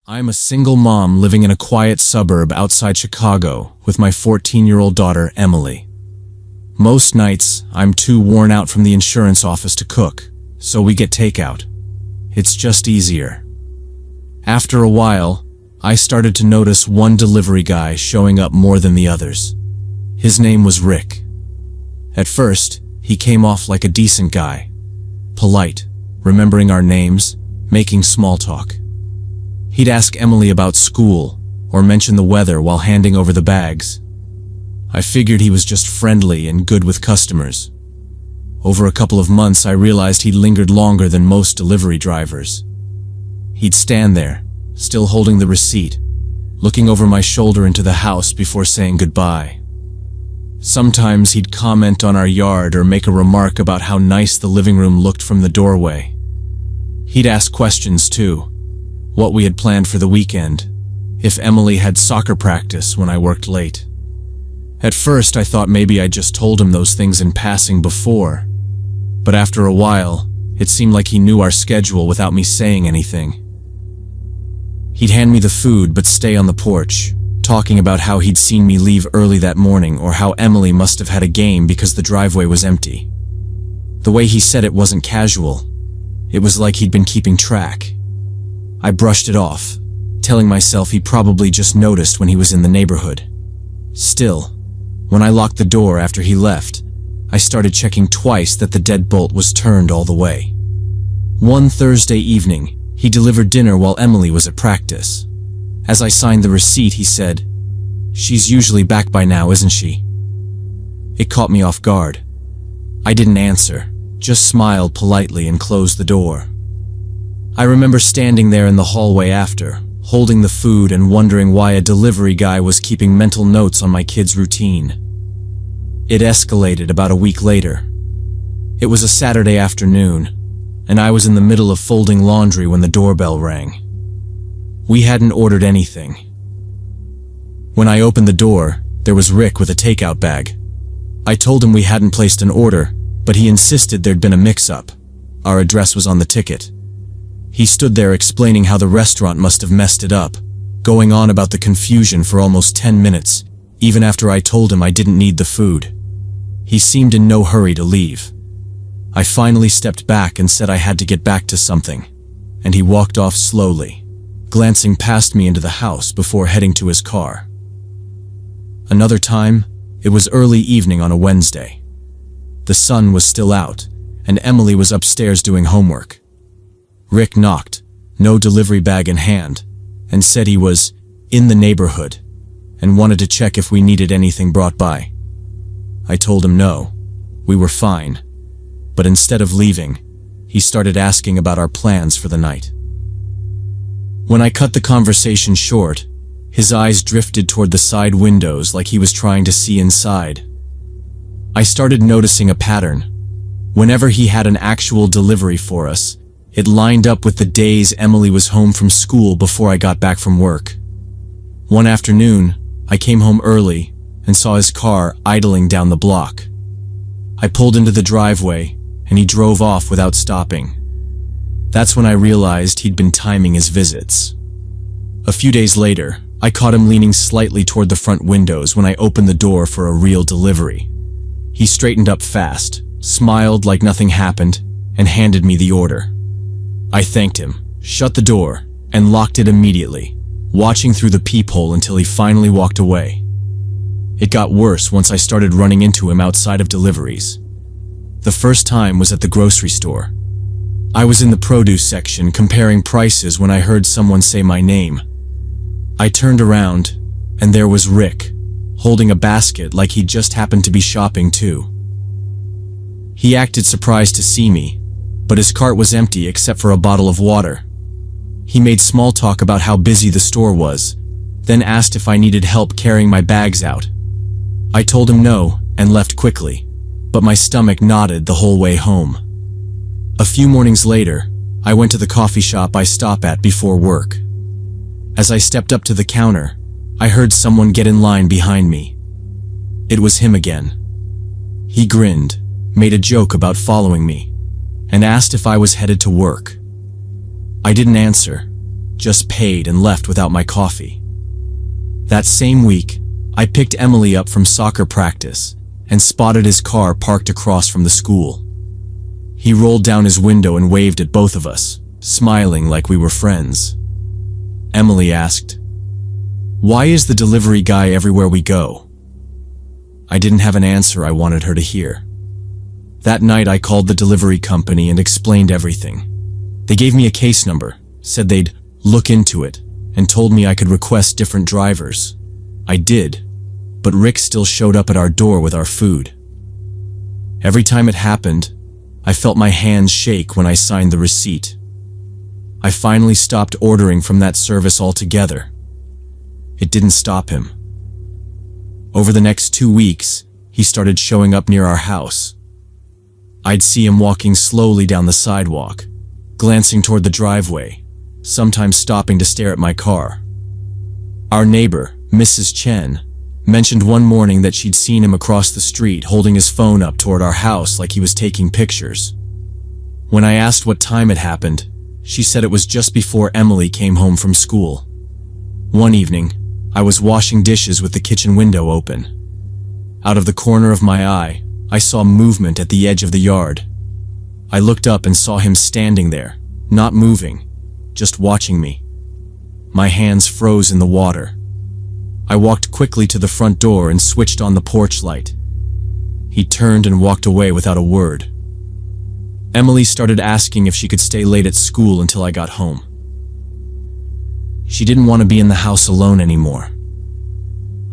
I'm a single mom living in a quiet suburb outside Chicago with my 14-year-old daughter, Emily. Most nights, I'm too worn out from the insurance office to cook, so we get takeout. It's just easier. After a while, I started to notice one delivery guy showing up more than the others. His name was Rick. At first, he came off like a decent guy. Polite, remembering our names, making small talk. He'd ask Emily about school, or mention the weather while handing over the bags. I figured he was just friendly and good with customers. Over a couple of months, I realized he'd lingered longer than most delivery drivers. He'd stand there, still holding the receipt, looking over my shoulder into the house before saying goodbye. Sometimes he'd comment on our yard or make a remark about how nice the living room looked from the doorway. He'd ask questions too. What we had planned for the weekend, if Emily had soccer practice when I worked late. At first, I thought maybe I'd just told him those things in passing before, but after a while, it seemed like he knew our schedule without me saying anything. He'd hand me the food but stay on the porch, talking about how he'd seen me leave early that morning or how Emily must have had a game because the driveway was empty. The way he said it wasn't casual. It was like he'd been keeping track. I brushed it off, telling myself he probably just noticed when he was in the neighborhood. Still, when I locked the door after he left, I started checking twice that the deadbolt was turned all the way. One Thursday evening, he delivered dinner while Emily was at practice. As I signed the receipt, he said, "She's usually back by now, isn't she?" It caught me off guard. I didn't answer, just smiled politely and closed the door. I remember standing there in the hallway after, holding the food and wondering why a delivery guy was keeping mental notes on my kid's routine. It escalated about a week later. It was a Saturday afternoon, and I was in the middle of folding laundry when the doorbell rang. We hadn't ordered anything. When I opened the door, there was Rick with a takeout bag. I told him we hadn't placed an order, but he insisted there'd been a mix-up. Our address was on the ticket. He stood there explaining how the restaurant must have messed it up, going on about the confusion for almost 10 minutes, even after I told him I didn't need the food. He seemed in no hurry to leave. I finally stepped back and said I had to get back to something, and he walked off slowly, glancing past me into the house before heading to his car. Another time, it was early evening on a Wednesday. The sun was still out, and Emily was upstairs doing homework. Rick knocked, no delivery bag in hand, and said he was in the neighborhood and wanted to check if we needed anything brought by. I told him no, we were fine, but instead of leaving, he started asking about our plans for the night. When I cut the conversation short, his eyes drifted toward the side windows like he was trying to see inside. I started noticing a pattern. Whenever he had an actual delivery for us, it lined up with the days Emily was home from school before I got back from work. One afternoon, I came home early and saw his car idling down the block. I pulled into the driveway, and he drove off without stopping. That's when I realized he'd been timing his visits. A few days later, I caught him leaning slightly toward the front windows when I opened the door for a real delivery. He straightened up fast, smiled like nothing happened, and handed me the order. I thanked him, shut the door, and locked it immediately, watching through the peephole until he finally walked away. It got worse once I started running into him outside of deliveries. The first time was at the grocery store. I was in the produce section comparing prices when I heard someone say my name. I turned around, and there was Rick, holding a basket like he'd just happened to be shopping too. He acted surprised to see me, but his cart was empty except for a bottle of water. He made small talk about how busy the store was, then asked if I needed help carrying my bags out. I told him no and left quickly, but my stomach knotted the whole way home. A few mornings later, I went to the coffee shop I stop at before work. As I stepped up to the counter, I heard someone get in line behind me. It was him again. He grinned, made a joke about following me, and asked if I was headed to work. I didn't answer, just paid and left without my coffee. That same week, I picked Emily up from soccer practice and spotted his car parked across from the school. He rolled down his window and waved at both of us, smiling like we were friends. Emily asked, "Why is the delivery guy everywhere we go?" I didn't have an answer I wanted her to hear. That night I called the delivery company and explained everything. They gave me a case number, said they'd look into it, and told me I could request different drivers. I did, but Rick still showed up at our door with our food. Every time it happened, I felt my hands shake when I signed the receipt. I finally stopped ordering from that service altogether. It didn't stop him. Over the next 2 weeks, he started showing up near our house. I'd see him walking slowly down the sidewalk, glancing toward the driveway, sometimes stopping to stare at my car. Our neighbor, Mrs. Chen, mentioned one morning that she'd seen him across the street holding his phone up toward our house like he was taking pictures. When I asked what time it happened, she said it was just before Emily came home from school. One evening, I was washing dishes with the kitchen window open. Out of the corner of my eye, I saw movement at the edge of the yard. I looked up and saw him standing there, not moving, just watching me. My hands froze in the water. I walked quickly to the front door and switched on the porch light. He turned and walked away without a word. Emily started asking if she could stay late at school until I got home. She didn't want to be in the house alone anymore.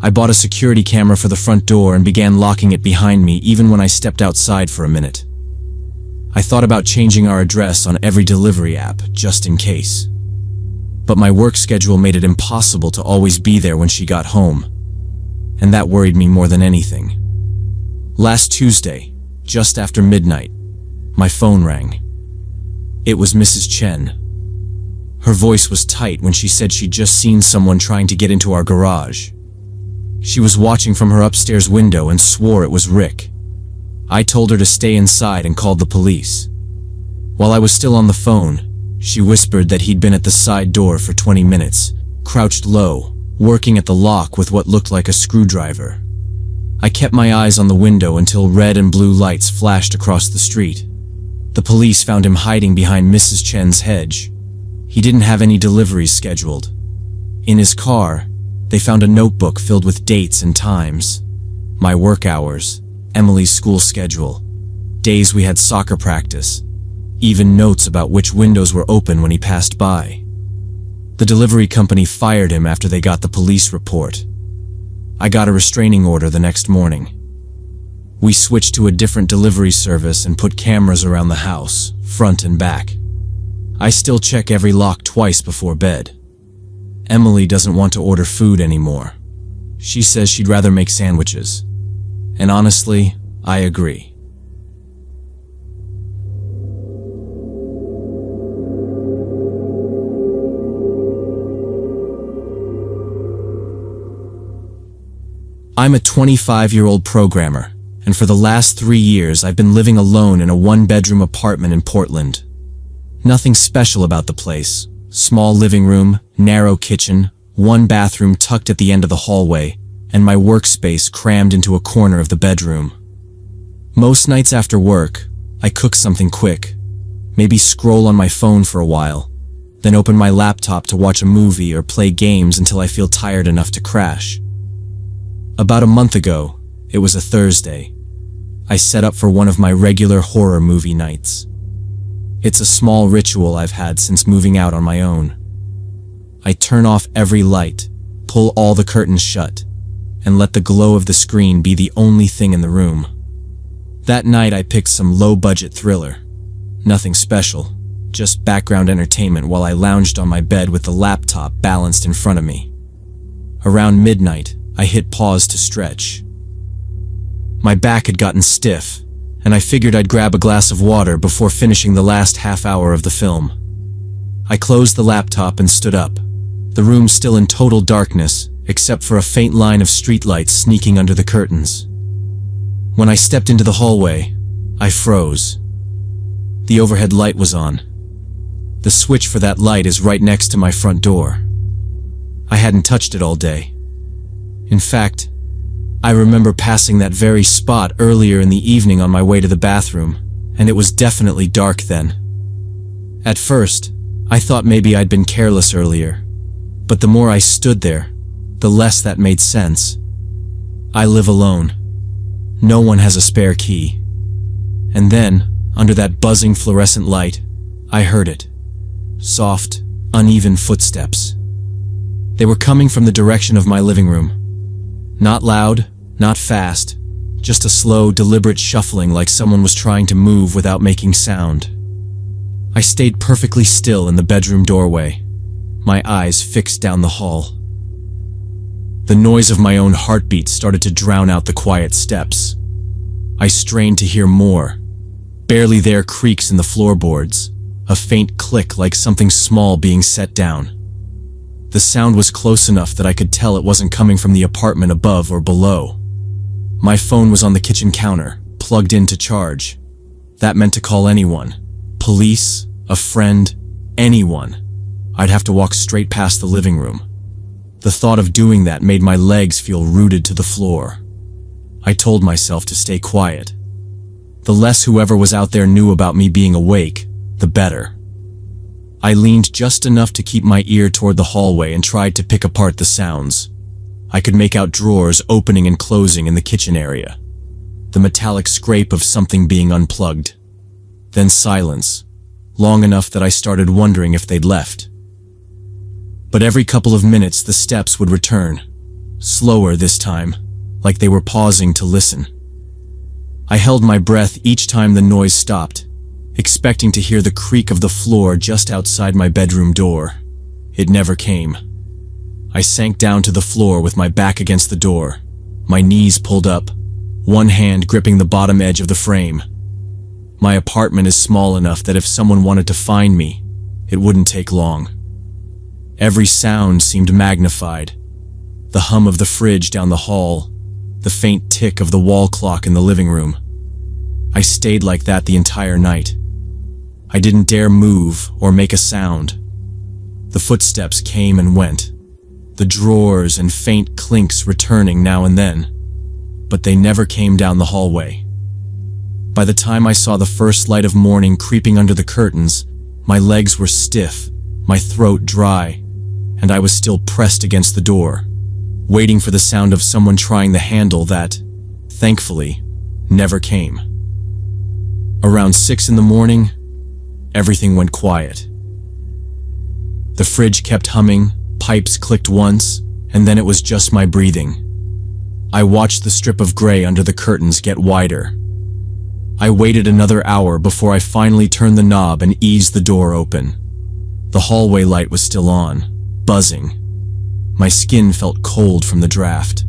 I bought a security camera for the front door and began locking it behind me even when I stepped outside for a minute. I thought about changing our address on every delivery app, just in case. But my work schedule made it impossible to always be there when she got home, and that worried me more than anything. Last Tuesday, just after midnight, my phone rang. It was Mrs. Chen. Her voice was tight when she said she'd just seen someone trying to get into our garage. She was watching from her upstairs window and swore it was Rick. I told her to stay inside and called the police. While I was still on the phone, she whispered that he'd been at the side door for 20 minutes, crouched low, working at the lock with what looked like a screwdriver. I kept my eyes on the window until red and blue lights flashed across the street. The police found him hiding behind Mrs. Chen's hedge. He didn't have any deliveries scheduled. In his car, they found a notebook filled with dates and times. My work hours, Emily's school schedule, days we had soccer practice, even notes about which windows were open when he passed by. The delivery company fired him after they got the police report. I got a restraining order the next morning. We switched to a different delivery service and put cameras around the house, front and back. I still check every lock twice before bed. Emily doesn't want to order food anymore. She says she'd rather make sandwiches. And honestly, I agree. I'm a 25-year-old programmer, and for the last 3 years I've been living alone in a one-bedroom apartment in Portland. Nothing special about the place. Small living room, narrow kitchen, one bathroom tucked at the end of the hallway, and my workspace crammed into a corner of the bedroom. Most nights after work, I cook something quick, maybe scroll on my phone for a while, then open my laptop to watch a movie or play games until I feel tired enough to crash. About a month ago, it was a Thursday, I set up for one of my regular horror movie nights. It's a small ritual I've had since moving out on my own. I turn off every light, pull all the curtains shut, and let the glow of the screen be the only thing in the room. That night I picked some low-budget thriller. Nothing special, just background entertainment while I lounged on my bed with the laptop balanced in front of me. Around midnight, I hit pause to stretch. My back had gotten stiff, and I figured I'd grab a glass of water before finishing the last half hour of the film. I closed the laptop and stood up, the room still in total darkness, except for a faint line of streetlights sneaking under the curtains. When I stepped into the hallway, I froze. The overhead light was on. The switch for that light is right next to my front door. I hadn't touched it all day. In fact, I remember passing that very spot earlier in the evening on my way to the bathroom, and it was definitely dark then. At first, I thought maybe I'd been careless earlier, but the more I stood there, the less that made sense. I live alone. No one has a spare key. And then, under that buzzing fluorescent light, I heard it. Soft, uneven footsteps. They were coming from the direction of my living room. Not loud, not fast, just a slow, deliberate shuffling like someone was trying to move without making sound. I stayed perfectly still in the bedroom doorway, my eyes fixed down the hall. The noise of my own heartbeat started to drown out the quiet steps. I strained to hear more. Barely there creaks in the floorboards, a faint click like something small being set down. The sound was close enough that I could tell it wasn't coming from the apartment above or below. My phone was on the kitchen counter, plugged in to charge. That meant to call anyone. Police, a friend, anyone. I'd have to walk straight past the living room. The thought of doing that made my legs feel rooted to the floor. I told myself to stay quiet. The less whoever was out there knew about me being awake, the better. I leaned just enough to keep my ear toward the hallway and tried to pick apart the sounds. I could make out drawers opening and closing in the kitchen area. The metallic scrape of something being unplugged. Then silence, long enough that I started wondering if they'd left. But every couple of minutes the steps would return, slower this time, like they were pausing to listen. I held my breath each time the noise stopped, expecting to hear the creak of the floor just outside my bedroom door. It never came. I sank down to the floor with my back against the door, my knees pulled up, one hand gripping the bottom edge of the frame. My apartment is small enough that if someone wanted to find me, it wouldn't take long. Every sound seemed magnified. The hum of the fridge down the hall, the faint tick of the wall clock in the living room. I stayed like that the entire night. I didn't dare move or make a sound. The footsteps came and went, the drawers and faint clinks returning now and then, but they never came down the hallway. By the time I saw the first light of morning creeping under the curtains, my legs were stiff, my throat dry, and I was still pressed against the door, waiting for the sound of someone trying the handle that, thankfully, never came. Around 6 in the morning, everything went quiet. The fridge kept humming, pipes clicked once, and then it was just my breathing. I watched the strip of gray under the curtains get wider. I waited another hour before I finally turned the knob and eased the door open. The hallway light was still on, buzzing. My skin felt cold from the draft.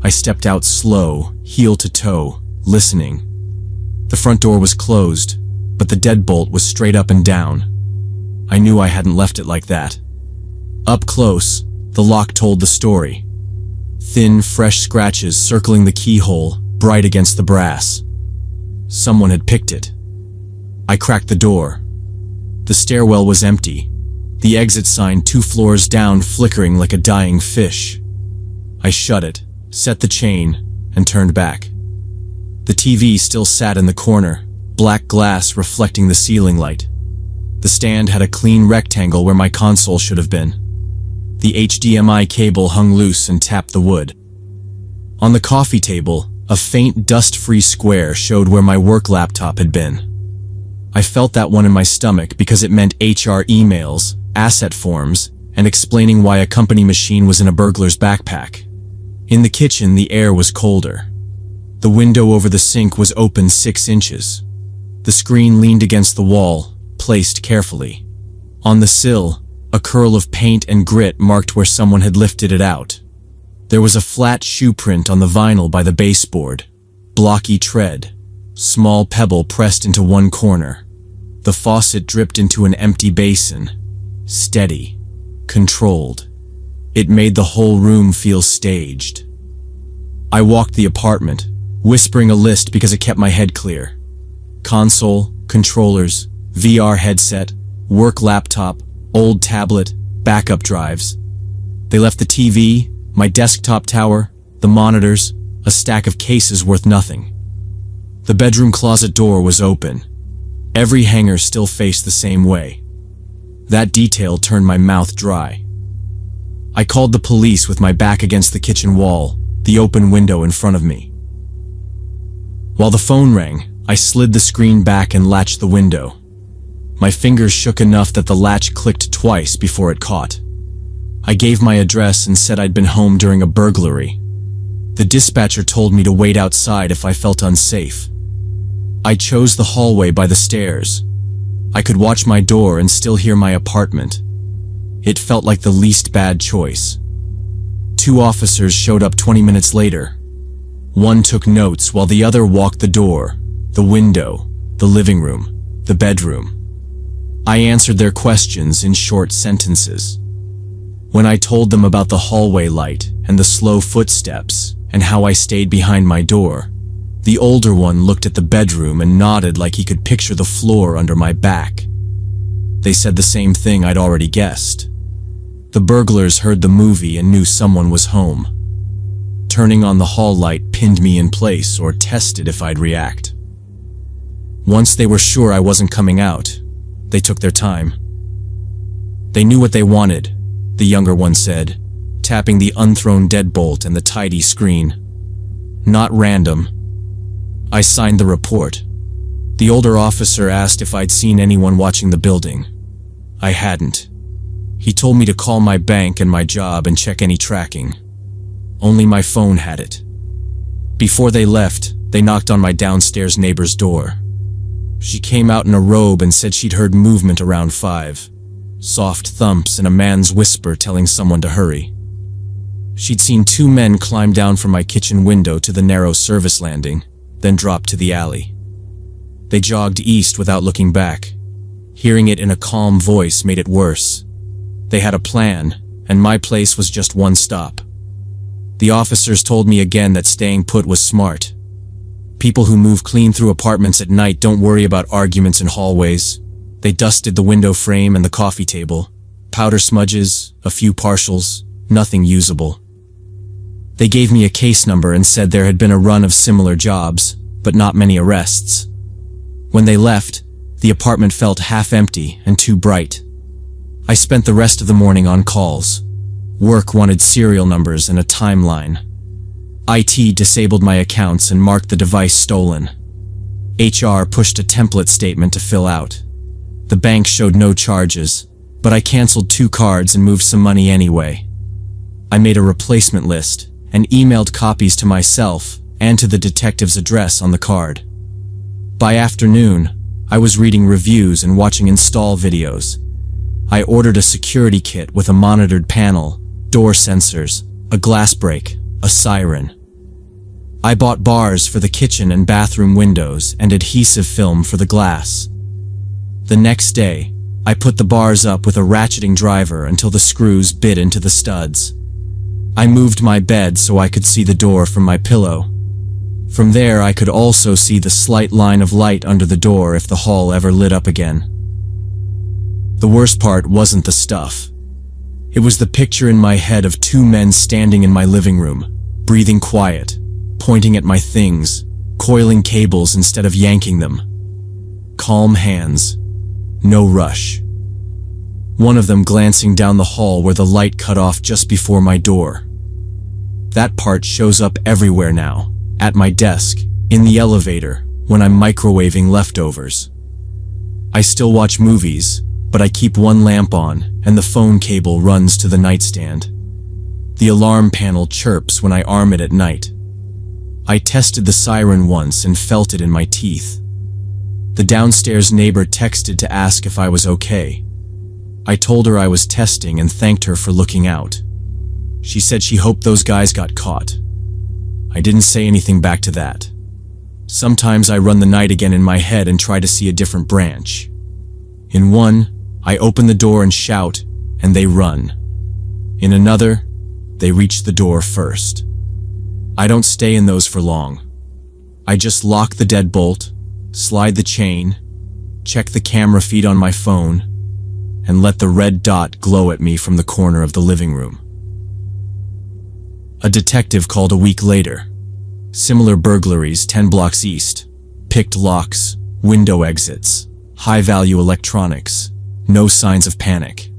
I stepped out slow, heel to toe, listening. The front door was closed, but the deadbolt was straight up and down. I knew I hadn't left it like that. Up close, the lock told the story. Thin, fresh scratches circling the keyhole, bright against the brass. Someone had picked it. I cracked the door. The stairwell was empty, the exit sign 2 floors down flickering like a dying fish. I shut it, set the chain, and turned back. The TV still sat in the corner, black glass reflecting the ceiling light. The stand had a clean rectangle where my console should have been. The HDMI cable hung loose and tapped the wood. On the coffee table, a faint dust-free square showed where my work laptop had been. I felt that one in my stomach because it meant HR emails, asset forms, and explaining why a company machine was in a burglar's backpack. In the kitchen, the air was colder. The window over the sink was open 6 inches. The screen leaned against the wall, placed carefully. On the sill, a curl of paint and grit marked where someone had lifted it out. There was a flat shoe print on the vinyl by the baseboard. Blocky tread. Small pebble pressed into one corner. The faucet dripped into an empty basin. Steady. Controlled. It made the whole room feel staged. I walked the apartment, whispering a list because it kept my head clear. Console, controllers, VR headset, work laptop, old tablet, backup drives. They left the TV, my desktop tower, the monitors, a stack of cases worth nothing. The bedroom closet door was open. Every hanger still faced the same way. That detail turned my mouth dry. I called the police with my back against the kitchen wall, the open window in front of me. While the phone rang, I slid the screen back and latched the window. My fingers shook enough that the latch clicked twice before it caught. I gave my address and said I'd been home during a burglary. The dispatcher told me to wait outside if I felt unsafe. I chose the hallway by the stairs. I could watch my door and still hear my apartment. It felt like the least bad choice. 2 officers showed up 20 minutes later. One took notes while the other walked the door, the window, the living room, the bedroom. I answered their questions in short sentences. When I told them about the hallway light and the slow footsteps and how I stayed behind my door, the older one looked at the bedroom and nodded like he could picture the floor under my back. They said the same thing I'd already guessed. The burglars heard the movie and knew someone was home. Turning on the hall light pinned me in place or tested if I'd react. Once they were sure I wasn't coming out, they took their time. They knew what they wanted, the younger one said, tapping the unthrown deadbolt and the tidy screen. Not random. I signed the report. The older officer asked if I'd seen anyone watching the building. I hadn't. He told me to call my bank and my job and check any tracking. Only my phone had it. Before they left, they knocked on my downstairs neighbor's door. She came out in a robe and said she'd heard movement around 5. Soft thumps and a man's whisper telling someone to hurry. She'd seen 2 men climb down from my kitchen window to the narrow service landing, then drop to the alley. They jogged east without looking back. Hearing it in a calm voice made it worse. They had a plan, and my place was just one stop. The officers told me again that staying put was smart. People who move clean through apartments at night don't worry about arguments in hallways. They dusted the window frame and the coffee table. Powder smudges, a few partials, nothing usable. They gave me a case number and said there had been a run of similar jobs, but not many arrests. When they left, the apartment felt half empty and too bright. I spent the rest of the morning on calls. Work wanted serial numbers and a timeline. IT disabled my accounts and marked the device stolen. HR pushed a template statement to fill out. The bank showed no charges, but I canceled 2 cards and moved some money anyway. I made a replacement list and emailed copies to myself and to the detective's address on the card. By afternoon, I was reading reviews and watching install videos. I ordered a security kit with a monitored panel, door sensors, a glass break, a siren. I bought bars for the kitchen and bathroom windows and adhesive film for the glass. The next day, I put the bars up with a ratcheting driver until the screws bit into the studs. I moved my bed so I could see the door from my pillow. From there, I could also see the slight line of light under the door if the hall ever lit up again. The worst part wasn't the stuff. It was the picture in my head of 2 men standing in my living room, breathing quiet, pointing at my things, coiling cables instead of yanking them. Calm hands. No rush. One of them glancing down the hall where the light cut off just before my door. That part shows up everywhere now, at my desk, in the elevator, when I'm microwaving leftovers. I still watch movies, but I keep one lamp on and the phone cable runs to the nightstand. The alarm panel chirps when I arm it at night. I tested the siren once and felt it in my teeth. The downstairs neighbor texted to ask if I was okay. I told her I was testing and thanked her for looking out. She said she hoped those guys got caught. I didn't say anything back to that. Sometimes I run the night again in my head and try to see a different branch. In one, I open the door and shout, and they run. In another, they reach the door first. I don't stay in those for long. I just lock the deadbolt, slide the chain, check the camera feed on my phone, and let the red dot glow at me from the corner of the living room. A detective called a week later. Similar burglaries 10 blocks east. Picked locks, window exits, high-value electronics. No signs of panic.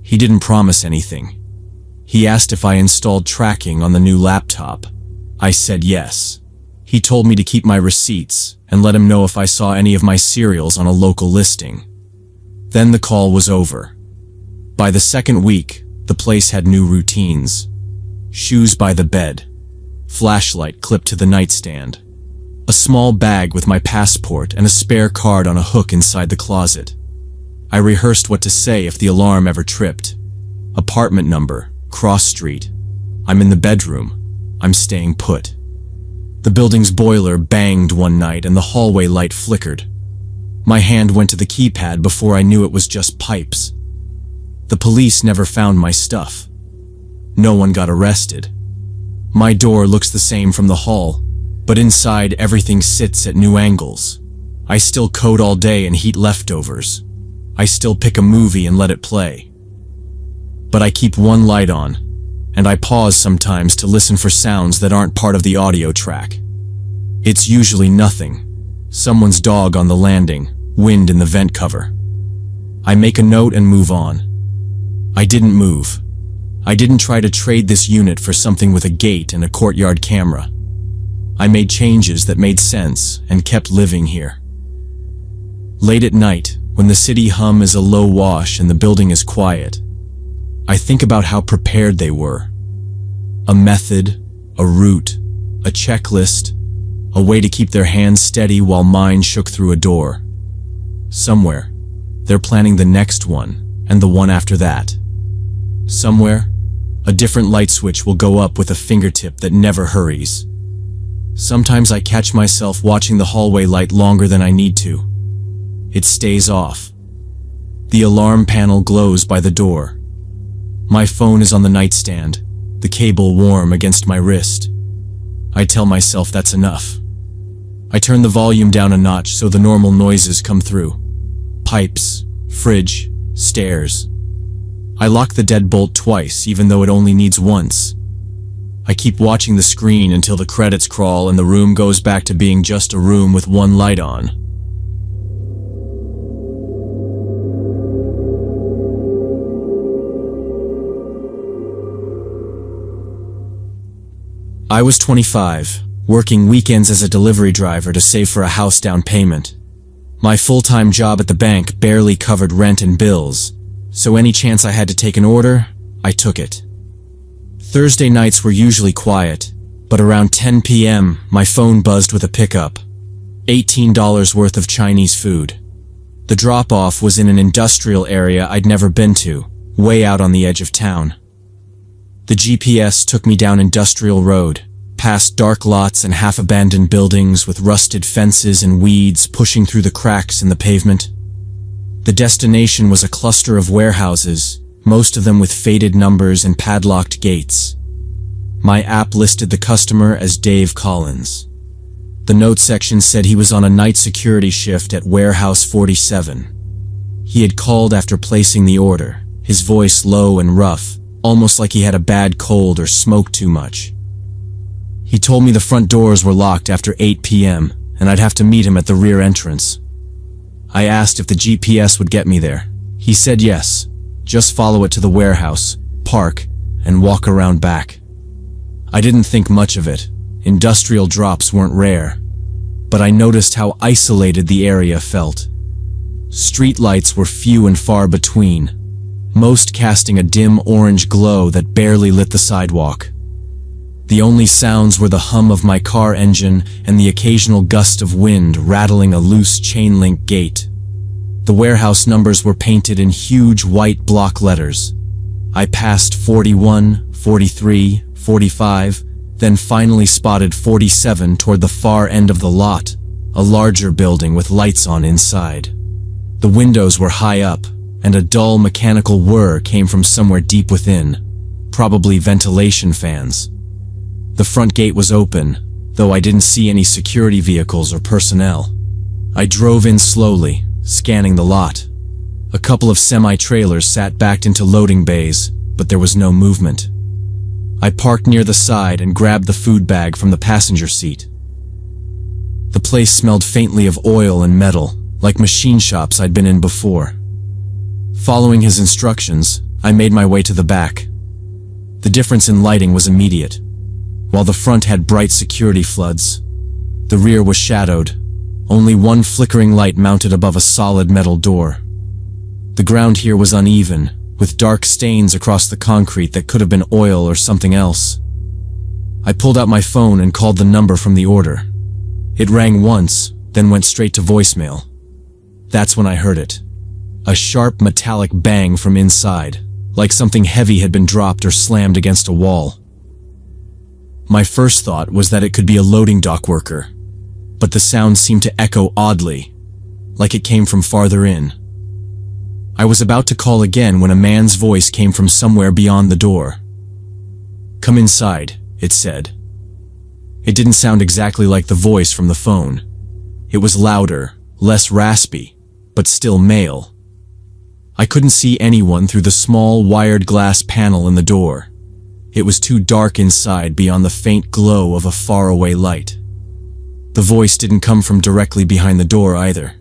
He didn't promise anything. He asked if I installed tracking on the new laptop. I said yes. He told me to keep my receipts and let him know if I saw any of my cereals on a local listing. Then the call was over. By the second week, the place had new routines. Shoes by the bed. Flashlight clipped to the nightstand. A small bag with my passport and a spare card on a hook inside the closet. I rehearsed what to say if the alarm ever tripped. Apartment number, cross street. I'm in the bedroom. I'm staying put. The building's boiler banged one night and the hallway light flickered. My hand went to the keypad before I knew it was just pipes. The police never found my stuff. No one got arrested. My door looks the same from the hall, but inside everything sits at new angles. I still code all day and heat leftovers. I still pick a movie and let it play. But I keep one light on, and I pause sometimes to listen for sounds that aren't part of the audio track. It's usually nothing. Someone's dog on the landing, wind in the vent cover. I make a note and move on. I didn't move. I didn't try to trade this unit for something with a gate and a courtyard camera. I made changes that made sense and kept living here. Late at night, when the city hum is a low wash and the building is quiet, I think about how prepared they were. A method, a route, a checklist, a way to keep their hands steady while mine shook through a door. Somewhere, they're planning the next one and the one after that. Somewhere, a different light switch will go up with a fingertip that never hurries. Sometimes I catch myself watching the hallway light longer than I need to. It stays off. The alarm panel glows by the door. My phone is on the nightstand, the cable warm against my wrist. I tell myself that's enough. I turn the volume down a notch so the normal noises come through. Pipes, fridge, stairs. I lock the deadbolt twice, even though it only needs once. I keep watching the screen until the credits crawl and the room goes back to being just a room with one light on. I was 25, working weekends as a delivery driver to save for a house down payment. My full-time job at the bank barely covered rent and bills, so any chance I had to take an order, I took it. Thursday nights were usually quiet, but around 10 p.m. my phone buzzed with a pickup. $18 worth of Chinese food. The drop-off was in an industrial area I'd never been to, way out on the edge of town. The GPS took me down Industrial Road, past dark lots and half-abandoned buildings with rusted fences and weeds pushing through the cracks in the pavement. The destination was a cluster of warehouses, most of them with faded numbers and padlocked gates. My app listed the customer as Dave Collins. The note section said he was on a night security shift at Warehouse 47. He had called after placing the order, his voice low and rough, almost like he had a bad cold or smoked too much. He told me the front doors were locked after 8 p.m. and I'd have to meet him at the rear entrance. I asked if the GPS would get me there. He said yes, just follow it to the warehouse, park, and walk around back. I didn't think much of it. Industrial drops weren't rare. But I noticed how isolated the area felt. Street lights were few and far between, most casting a dim orange glow that barely lit the sidewalk. The only sounds were the hum of my car engine and the occasional gust of wind rattling a loose chain-link gate. The warehouse numbers were painted in huge white block letters. I passed 41, 43, 45, then finally spotted 47 toward the far end of the lot, a larger building with lights on inside. The windows were high up, and a dull mechanical whir came from somewhere deep within, probably ventilation fans. The front gate was open, though I didn't see any security vehicles or personnel. I drove in slowly, scanning the lot. A couple of semi-trailers sat backed into loading bays, but there was no movement. I parked near the side and grabbed the food bag from the passenger seat. The place smelled faintly of oil and metal, like machine shops I'd been in before. Following his instructions, I made my way to the back. The difference in lighting was immediate. While the front had bright security floods, the rear was shadowed, only one flickering light mounted above a solid metal door. The ground here was uneven, with dark stains across the concrete that could have been oil or something else. I pulled out my phone and called the number from the order. It rang once, then went straight to voicemail. That's when I heard it. A sharp metallic bang from inside, like something heavy had been dropped or slammed against a wall. My first thought was that it could be a loading dock worker, but the sound seemed to echo oddly, like it came from farther in. I was about to call again when a man's voice came from somewhere beyond the door. "Come inside," it said. It didn't sound exactly like the voice from the phone. It was louder, less raspy, but still male. I couldn't see anyone through the small wired glass panel in the door. It was too dark inside beyond the faint glow of a faraway light. The voice didn't come from directly behind the door either.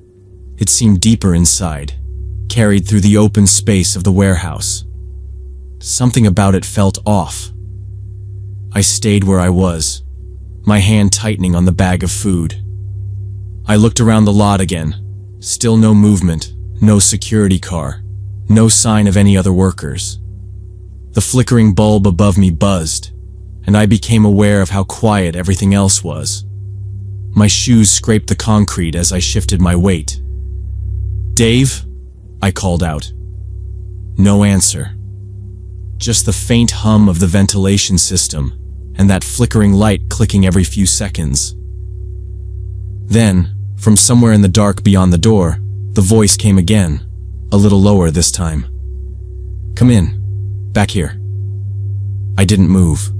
It seemed deeper inside, carried through the open space of the warehouse. Something about it felt off. I stayed where I was, my hand tightening on the bag of food. I looked around the lot again. Still no movement, no security car, no sign of any other workers. The flickering bulb above me buzzed, and I became aware of how quiet everything else was. My shoes scraped the concrete as I shifted my weight. "Dave?" I called out. No answer. Just the faint hum of the ventilation system, and that flickering light clicking every few seconds. Then, from somewhere in the dark beyond the door, the voice came again, a little lower this time. "Come in. Back here." I didn't move.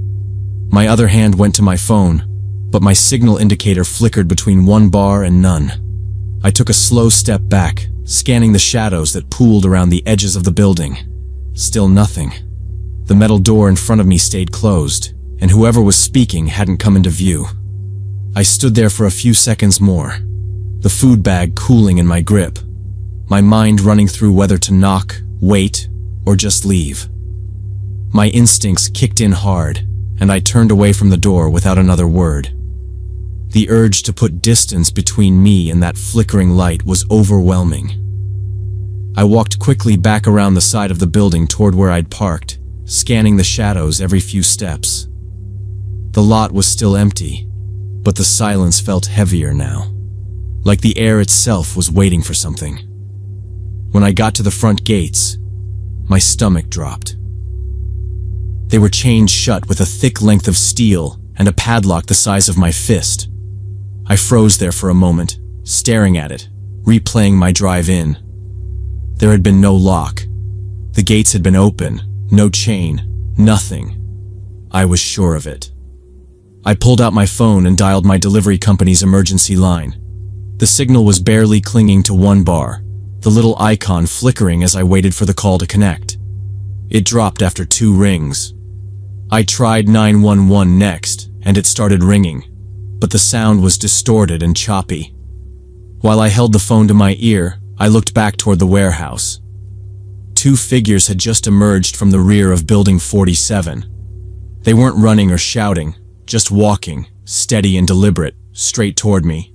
My other hand went to my phone, but my signal indicator flickered between one bar and none. I took a slow step back, scanning the shadows that pooled around the edges of the building. Still nothing. The metal door in front of me stayed closed, and whoever was speaking hadn't come into view. I stood there for a few seconds more, the food bag cooling in my grip, my mind running through whether to knock, wait, or just leave. My instincts kicked in hard, and I turned away from the door without another word. The urge to put distance between me and that flickering light was overwhelming. I walked quickly back around the side of the building toward where I'd parked, scanning the shadows every few steps. The lot was still empty, but the silence felt heavier now, like the air itself was waiting for something. When I got to the front gates, my stomach dropped. They were chained shut with a thick length of steel and a padlock the size of my fist. I froze there for a moment, staring at it, replaying my drive in. There had been no lock. The gates had been open, no chain, nothing. I was sure of it. I pulled out my phone and dialed my delivery company's emergency line. The signal was barely clinging to one bar, the little icon flickering as I waited for the call to connect. It dropped after 2 rings. I tried 911 next, and it started ringing, but the sound was distorted and choppy. While I held the phone to my ear, I looked back toward the warehouse. 2 figures had just emerged from the rear of Building 47. They weren't running or shouting, just walking, steady and deliberate, straight toward me.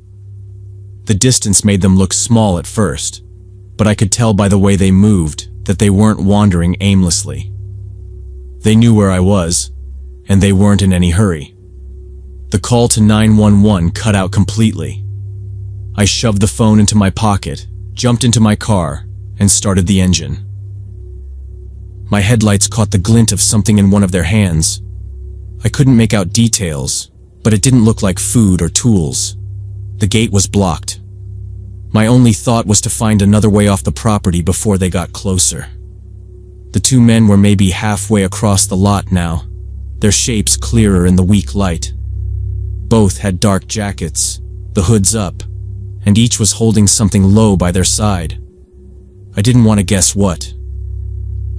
The distance made them look small at first, but I could tell by the way they moved that they weren't wandering aimlessly. They knew where I was, and they weren't in any hurry. The call to 911 cut out completely. I shoved the phone into my pocket, jumped into my car, and started the engine. My headlights caught the glint of something in one of their hands. I couldn't make out details, but it didn't look like food or tools. The gate was blocked. My only thought was to find another way off the property before they got closer. The 2 men were maybe halfway across the lot now, their shapes clearer in the weak light. Both had dark jackets, the hoods up, and each was holding something low by their side. I didn't want to guess what.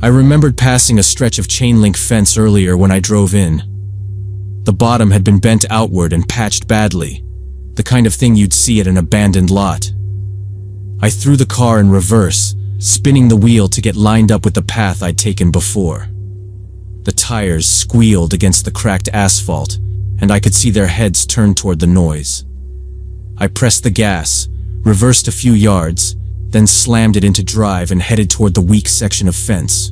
I remembered passing a stretch of chain link fence earlier when I drove in. The bottom had been bent outward and patched badly, the kind of thing you'd see at an abandoned lot. I threw the car in reverse, spinning the wheel to get lined up with the path I'd taken before. The tires squealed against the cracked asphalt, and I could see their heads turn toward the noise. I pressed the gas, reversed a few yards, then slammed it into drive and headed toward the weak section of fence.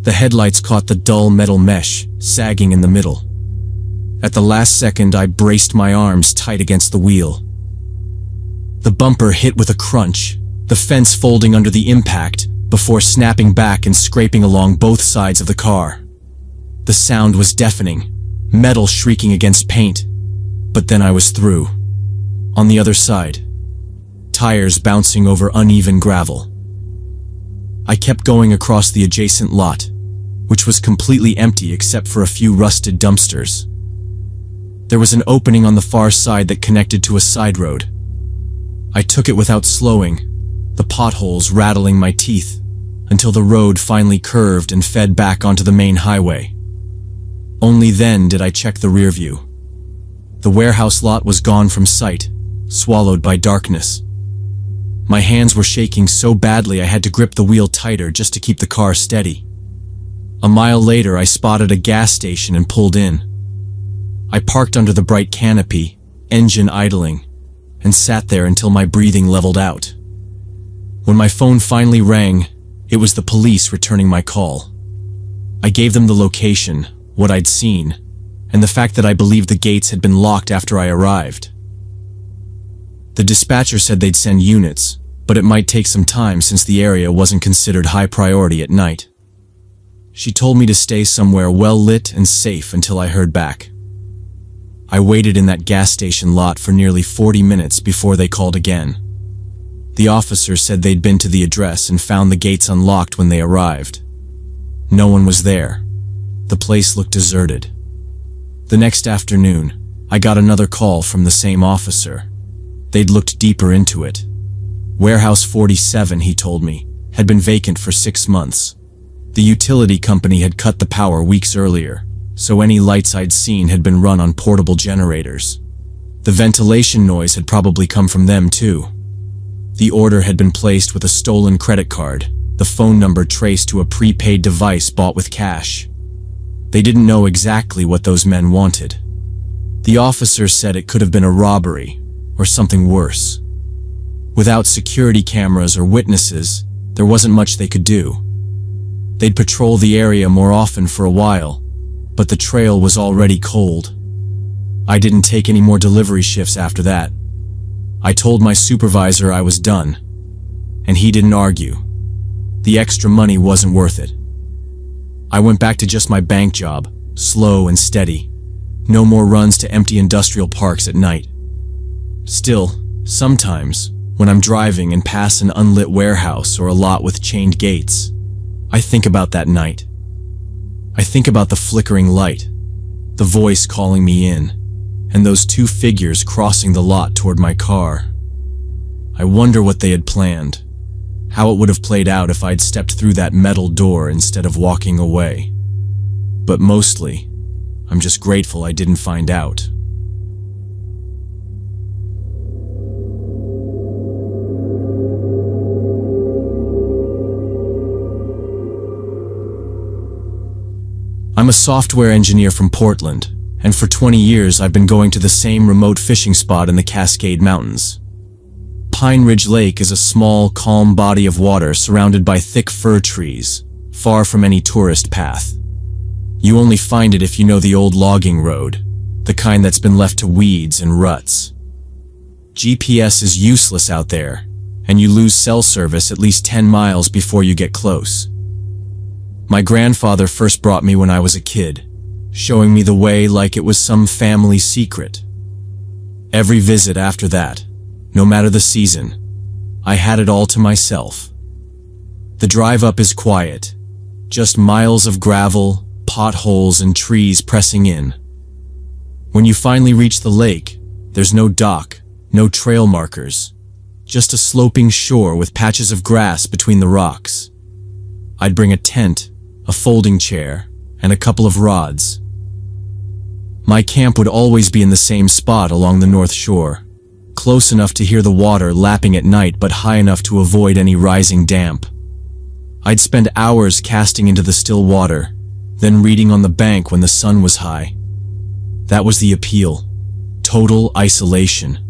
The headlights caught the dull metal mesh, sagging in the middle. At the last second, I braced my arms tight against the wheel. The bumper hit with a crunch, the fence folding under the impact, before snapping back and scraping along both sides of the car. The sound was deafening, metal shrieking against paint. But then I was through. On the other side, tires bouncing over uneven gravel. I kept going across the adjacent lot, which was completely empty except for a few rusted dumpsters. There was an opening on the far side that connected to a side road. I took it without slowing, the potholes rattling my teeth, until the road finally curved and fed back onto the main highway. Only then did I check the rear view. The warehouse lot was gone from sight, swallowed by darkness. My hands were shaking so badly I had to grip the wheel tighter just to keep the car steady. A mile later, I spotted a gas station and pulled in. I parked under the bright canopy, engine idling, and sat there until my breathing leveled out. When my phone finally rang, it was the police returning my call. I gave them the location, what I'd seen, and the fact that I believed the gates had been locked after I arrived. The dispatcher said they'd send units, but it might take some time since the area wasn't considered high priority at night. She told me to stay somewhere well lit and safe until I heard back. I waited in that gas station lot for nearly 40 minutes before they called again. The officer said they'd been to the address and found the gates unlocked when they arrived. No one was there. The place looked deserted. The next afternoon, I got another call from the same officer. They'd looked deeper into it. Warehouse 47, he told me, had been vacant for 6 months. The utility company had cut the power weeks earlier, so any lights I'd seen had been run on portable generators. The ventilation noise had probably come from them too. The order had been placed with a stolen credit card, the phone number traced to a prepaid device bought with cash. They didn't know exactly what those men wanted. The officer said it could have been a robbery, or something worse. Without security cameras or witnesses, there wasn't much they could do. They'd patrol the area more often for a while, but the trail was already cold. I didn't take any more delivery shifts after that. I told my supervisor I was done, and he didn't argue. The extra money wasn't worth it. I went back to just my bank job, slow and steady. No more runs to empty industrial parks at night. Still, sometimes, when I'm driving and pass an unlit warehouse or a lot with chained gates, I think about that night. I think about the flickering light, the voice calling me in, and those two figures crossing the lot toward my car. I wonder what they had planned, how it would have played out if I'd stepped through that metal door instead of walking away. But mostly, I'm just grateful I didn't find out. I'm a software engineer from Portland, and for 20 years I've been going to the same remote fishing spot in the Cascade Mountains. Pine Ridge Lake is a small, calm body of water surrounded by thick fir trees, far from any tourist path. You only find it if you know the old logging road, the kind that's been left to weeds and ruts. GPS is useless out there, and you lose cell service at least 10 miles before you get close. My grandfather first brought me when I was a kid, showing me the way like it was some family secret. Every visit after that, no matter the season, I had it all to myself. The drive up is quiet, just miles of gravel, potholes, and trees pressing in. When you finally reach the lake, there's no dock, no trail markers, just a sloping shore with patches of grass between the rocks. I'd bring a tent, a folding chair, and a couple of rods. My camp would always be in the same spot along the north shore, close enough to hear the water lapping at night but high enough to avoid any rising damp. I'd spend hours casting into the still water, then reading on the bank when the sun was high. That was the appeal. Total isolation.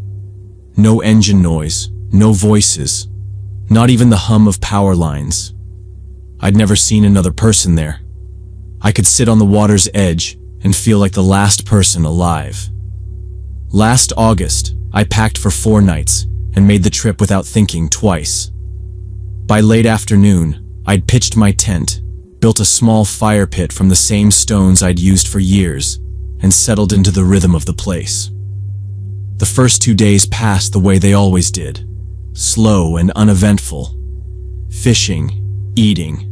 No engine noise, no voices, not even the hum of power lines. I'd never seen another person there. I could sit on the water's edge and feel like the last person alive. Last August, I packed for 4 nights and made the trip without thinking twice. By late afternoon, I'd pitched my tent, built a small fire pit from the same stones I'd used for years, and settled into the rhythm of the place. The first 2 days passed the way they always did, slow and uneventful. Fishing, eating,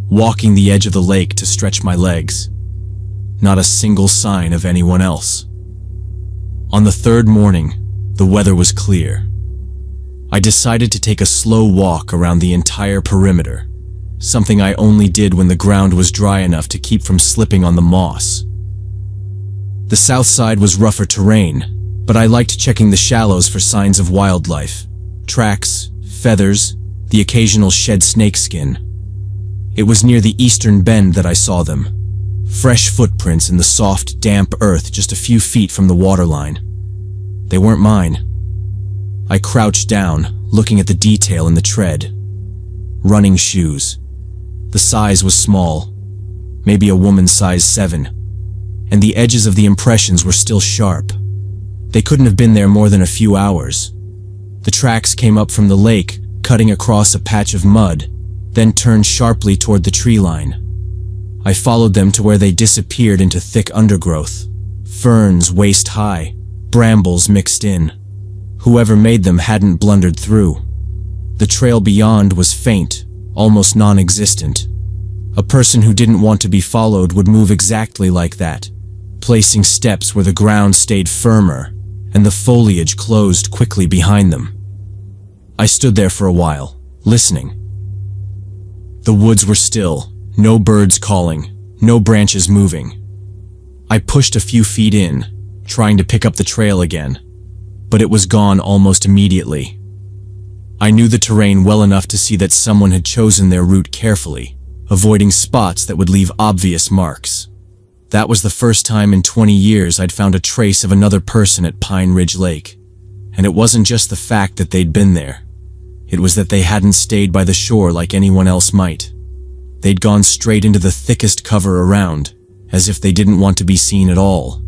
walking the edge of the lake to stretch my legs. Not a single sign of anyone else. On the 3rd morning, the weather was clear. I decided to take a slow walk around the entire perimeter, something I only did when the ground was dry enough to keep from slipping on the moss. The south side was rougher terrain, but I liked checking the shallows for signs of wildlife, tracks, feathers, the occasional shed snakeskin. It was near the eastern bend that I saw them, fresh footprints in the soft, damp earth just a few feet from the waterline. They weren't mine. I crouched down, looking at the detail in the tread. Running shoes. The size was small, maybe a woman's size 7, and the edges of the impressions were still sharp. They couldn't have been there more than a few hours. The tracks came up from the lake, cutting across a patch of mud, then turned sharply toward the tree line. I followed them to where they disappeared into thick undergrowth, ferns waist-high, brambles mixed in. Whoever made them hadn't blundered through. The trail beyond was faint, almost non-existent. A person who didn't want to be followed would move exactly like that, placing steps where the ground stayed firmer and the foliage closed quickly behind them. I stood there for a while, listening. The woods were still, no birds calling, no branches moving. I pushed a few feet in, trying to pick up the trail again, but it was gone almost immediately. I knew the terrain well enough to see that someone had chosen their route carefully, avoiding spots that would leave obvious marks. That was the first time in 20 years I'd found a trace of another person at Pine Ridge Lake. And it wasn't just the fact that they'd been there. It was that they hadn't stayed by the shore like anyone else might. They'd gone straight into the thickest cover around, as if they didn't want to be seen at all.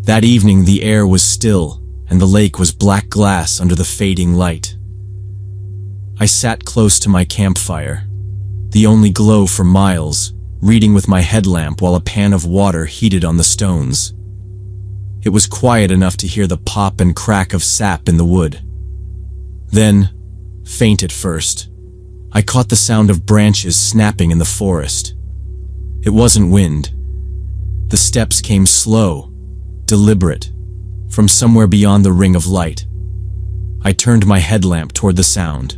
That evening the air was still, and the lake was black glass under the fading light. I sat close to my campfire, the only glow for miles, reading with my headlamp while a pan of water heated on the stones. It was quiet enough to hear the pop and crack of sap in the wood. Then, faint at first, I caught the sound of branches snapping in the forest. It wasn't wind. The steps came slow, deliberate, from somewhere beyond the ring of light. I turned my headlamp toward the sound.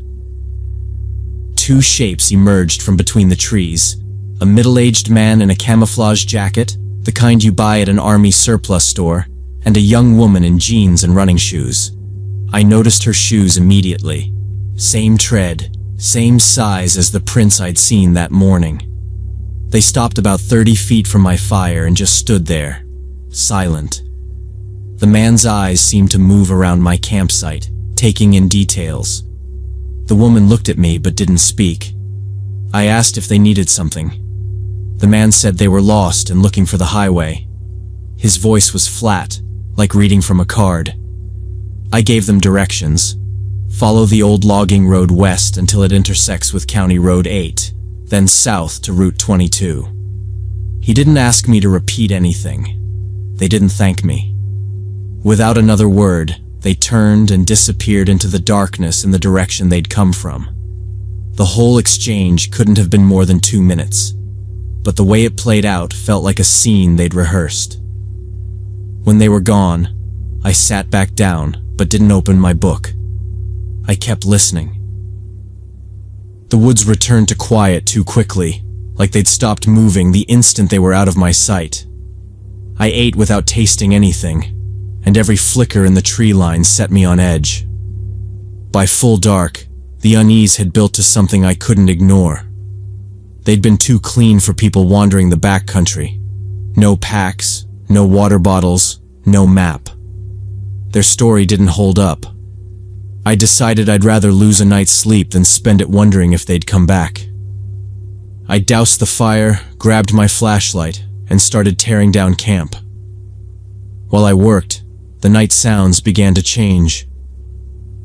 2 shapes emerged from between the trees, a middle-aged man in a camouflage jacket, the kind you buy at an army surplus store, and a young woman in jeans and running shoes. I noticed her shoes immediately. Same tread, same size as the prints I'd seen that morning. They stopped about 30 feet from my fire and just stood there, silent. The man's eyes seemed to move around my campsite, taking in details. The woman looked at me but didn't speak. I asked if they needed something. The man said they were lost and looking for the highway. His voice was flat, like reading from a card. I gave them directions. Follow the old logging road west until it intersects with County Road 8, then south to Route 22. He didn't ask me to repeat anything. They didn't thank me. Without another word, they turned and disappeared into the darkness in the direction they'd come from. The whole exchange couldn't have been more than 2 minutes, but the way it played out felt like a scene they'd rehearsed. When they were gone, I sat back down, but didn't open my book. I kept listening. The woods returned to quiet too quickly, like they'd stopped moving the instant they were out of my sight. I ate without tasting anything, and every flicker in the tree line set me on edge. By full dark, the unease had built to something I couldn't ignore. They'd been too clean for people wandering the backcountry. No packs, no water bottles, no map. Their story didn't hold up. I decided I'd rather lose a night's sleep than spend it wondering if they'd come back. I doused the fire, grabbed my flashlight, and started tearing down camp. While I worked, the night sounds began to change.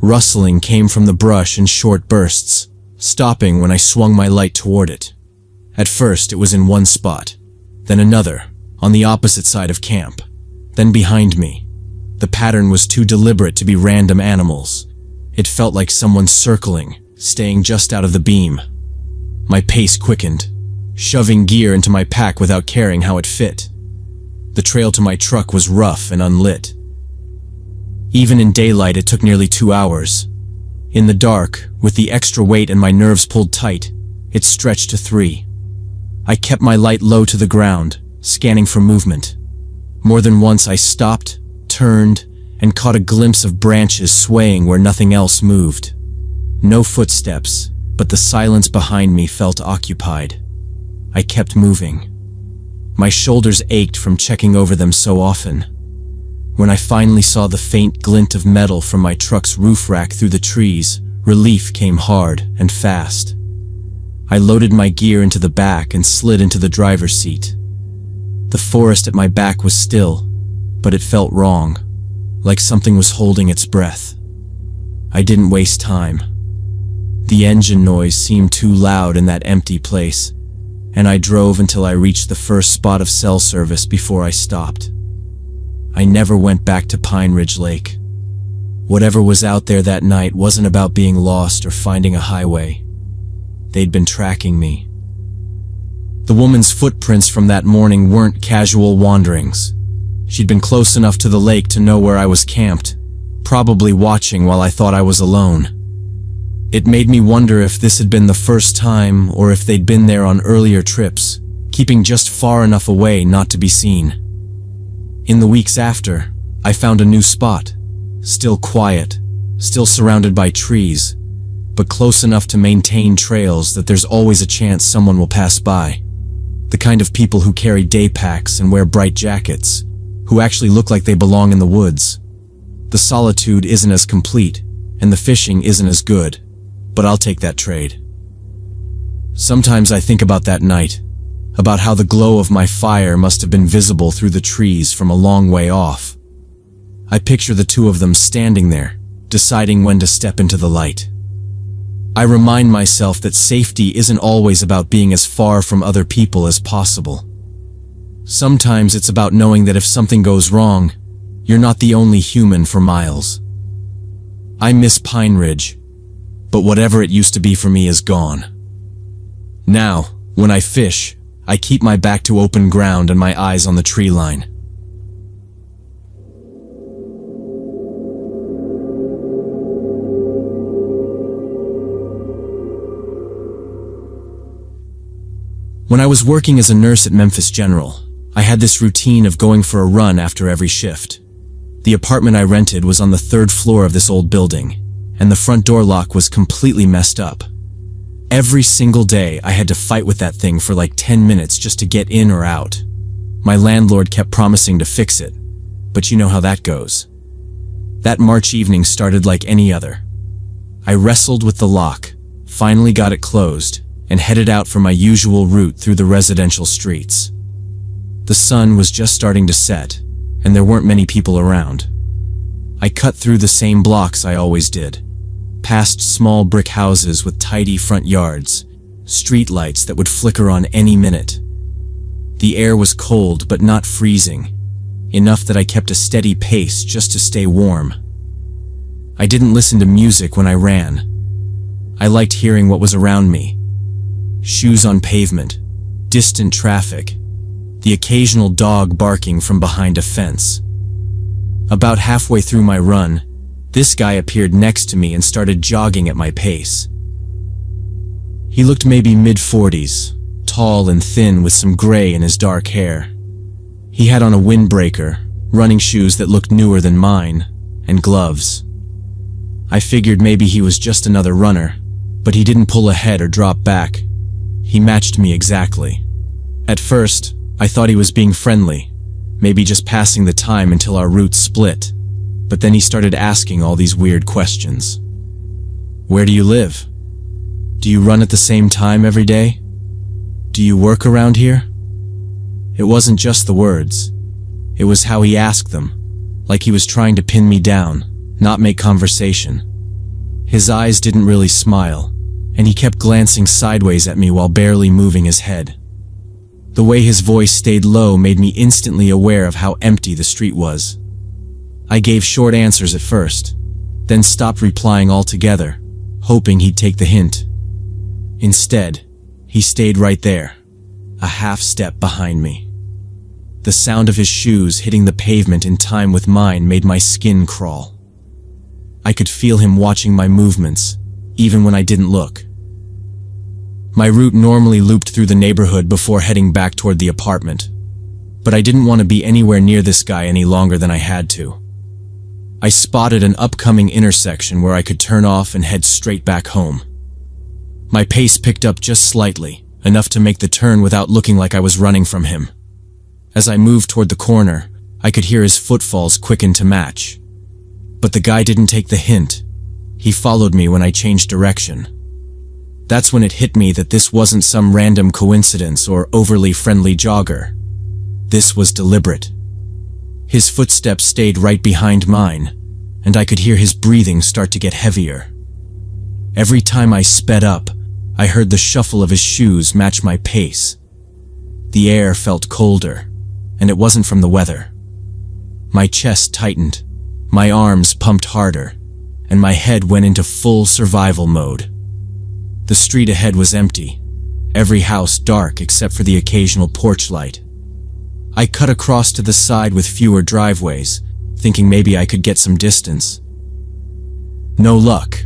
Rustling came from the brush in short bursts, stopping when I swung my light toward it. At first, it was in one spot, then another, on the opposite side of camp, then behind me. The pattern was too deliberate to be random animals. It felt like someone circling, staying just out of the beam. My pace quickened, shoving gear into my pack without caring how it fit. The trail to my truck was rough and unlit. Even in daylight, it took nearly 2 hours. In the dark, with the extra weight and my nerves pulled tight, it stretched to 3. I kept my light low to the ground, scanning for movement. More than once I stopped, turned, and caught a glimpse of branches swaying where nothing else moved. No footsteps, but the silence behind me felt occupied. I kept moving. My shoulders ached from checking over them so often. When I finally saw the faint glint of metal from my truck's roof rack through the trees, relief came hard and fast. I loaded my gear into the back and slid into the driver's seat. The forest at my back was still, but it felt wrong, like something was holding its breath. I didn't waste time. The engine noise seemed too loud in that empty place, and I drove until I reached the first spot of cell service before I stopped. I never went back to Pine Ridge Lake. Whatever was out there that night wasn't about being lost or finding a highway. They'd been tracking me. The woman's footprints from that morning weren't casual wanderings. She'd been close enough to the lake to know where I was camped, probably watching while I thought I was alone. It made me wonder if this had been the first time or if they'd been there on earlier trips, keeping just far enough away not to be seen. In the weeks after, I found a new spot, still quiet, still surrounded by trees, but close enough to maintain trails that there's always a chance someone will pass by. The kind of people who carry day packs and wear bright jackets, who actually look like they belong in the woods. The solitude isn't as complete, and the fishing isn't as good, but I'll take that trade. Sometimes I think about that night, about how the glow of my fire must have been visible through the trees from a long way off. I picture the two of them standing there, deciding when to step into the light. I remind myself that safety isn't always about being as far from other people as possible. Sometimes it's about knowing that if something goes wrong, you're not the only human for miles. I miss Pine Ridge, but whatever it used to be for me is gone. Now, when I fish, I keep my back to open ground and my eyes on the tree line. When I was working as a nurse at Memphis General, I had this routine of going for a run after every shift. The apartment I rented was on the 3rd floor of this old building, and the front door lock was completely messed up. Every single day, I had to fight with that thing for like 10 minutes just to get in or out. My landlord kept promising to fix it, but you know how that goes. That March evening started like any other. I wrestled with the lock, finally got it closed, and headed out for my usual route through the residential streets. The sun was just starting to set, and there weren't many people around. I cut through the same blocks I always did, past small brick houses with tidy front yards, street lights that would flicker on any minute. The air was cold but not freezing, enough that I kept a steady pace just to stay warm. I didn't listen to music when I ran. I liked hearing what was around me. Shoes on pavement, distant traffic, the occasional dog barking from behind a fence. About halfway through my run, This guy appeared next to me and started jogging at my pace. He looked maybe mid-40s, tall and thin with some gray in his dark hair. He had on a windbreaker, running shoes that looked newer than mine, and gloves. I figured maybe he was just another runner, but he didn't pull ahead or drop back. He matched me exactly. At first, I thought he was being friendly, maybe just passing the time until our routes split. But then he started asking all these weird questions. Where do you live? Do you run at the same time every day? Do you work around here? It wasn't just the words. It was how he asked them, like he was trying to pin me down, not make conversation. His eyes didn't really smile, and he kept glancing sideways at me while barely moving his head. The way his voice stayed low made me instantly aware of how empty the street was. I gave short answers at first, then stopped replying altogether, hoping he'd take the hint. Instead, he stayed right there, a half step behind me. The sound of his shoes hitting the pavement in time with mine made my skin crawl. I could feel him watching my movements, even when I didn't look. My route normally looped through the neighborhood before heading back toward the apartment, but I didn't want to be anywhere near this guy any longer than I had to. I spotted an upcoming intersection where I could turn off and head straight back home. My pace picked up just slightly, enough to make the turn without looking like I was running from him. As I moved toward the corner, I could hear his footfalls quicken to match. But the guy didn't take the hint. He followed me when I changed direction. That's when it hit me that this wasn't some random coincidence or overly friendly jogger. This was deliberate. His footsteps stayed right behind mine, and I could hear his breathing start to get heavier. Every time I sped up, I heard the shuffle of his shoes match my pace. The air felt colder, and it wasn't from the weather. My chest tightened, my arms pumped harder, and my head went into full survival mode. The street ahead was empty, every house dark except for the occasional porch light. I cut across to the side with fewer driveways, thinking maybe I could get some distance. No luck.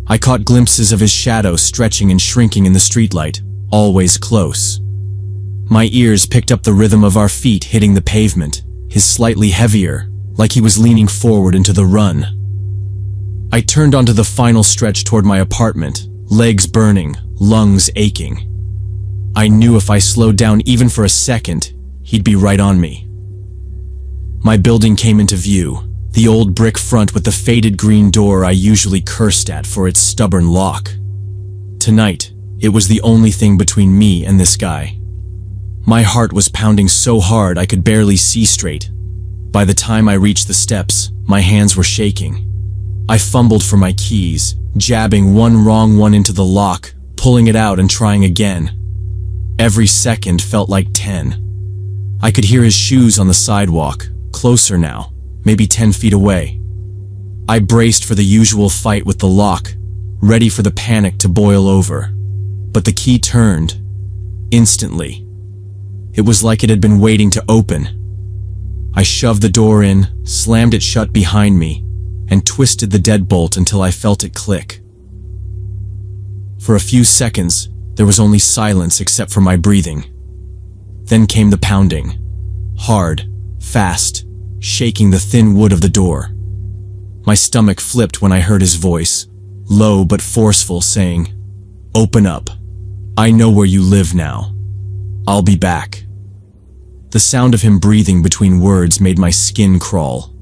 I caught glimpses of his shadow stretching and shrinking in the streetlight, always close. My ears picked up the rhythm of our feet hitting the pavement, his slightly heavier, like he was leaning forward into the run. I turned onto the final stretch toward my apartment, legs burning, lungs aching. I knew if I slowed down even for a second, he'd be right on me. My building came into view, the old brick front with the faded green door I usually cursed at for its stubborn lock. Tonight, it was the only thing between me and this guy. My heart was pounding so hard I could barely see straight. By the time I reached the steps, my hands were shaking. I fumbled for my keys, jabbing one wrong one into the lock, pulling it out and trying again. Every second felt like 10. I could hear his shoes on the sidewalk, closer now, maybe 10 feet away. I braced for the usual fight with the lock, ready for the panic to boil over. But the key turned. Instantly. It was like it had been waiting to open. I shoved the door in, slammed it shut behind me, and twisted the deadbolt until I felt it click. For a few seconds, there was only silence except for my breathing. Then came the pounding. Hard, fast, shaking the thin wood of the door. My stomach flipped when I heard his voice, low but forceful, saying, "Open up. I know where you live now. I'll be back." The sound of him breathing between words made my skin crawl.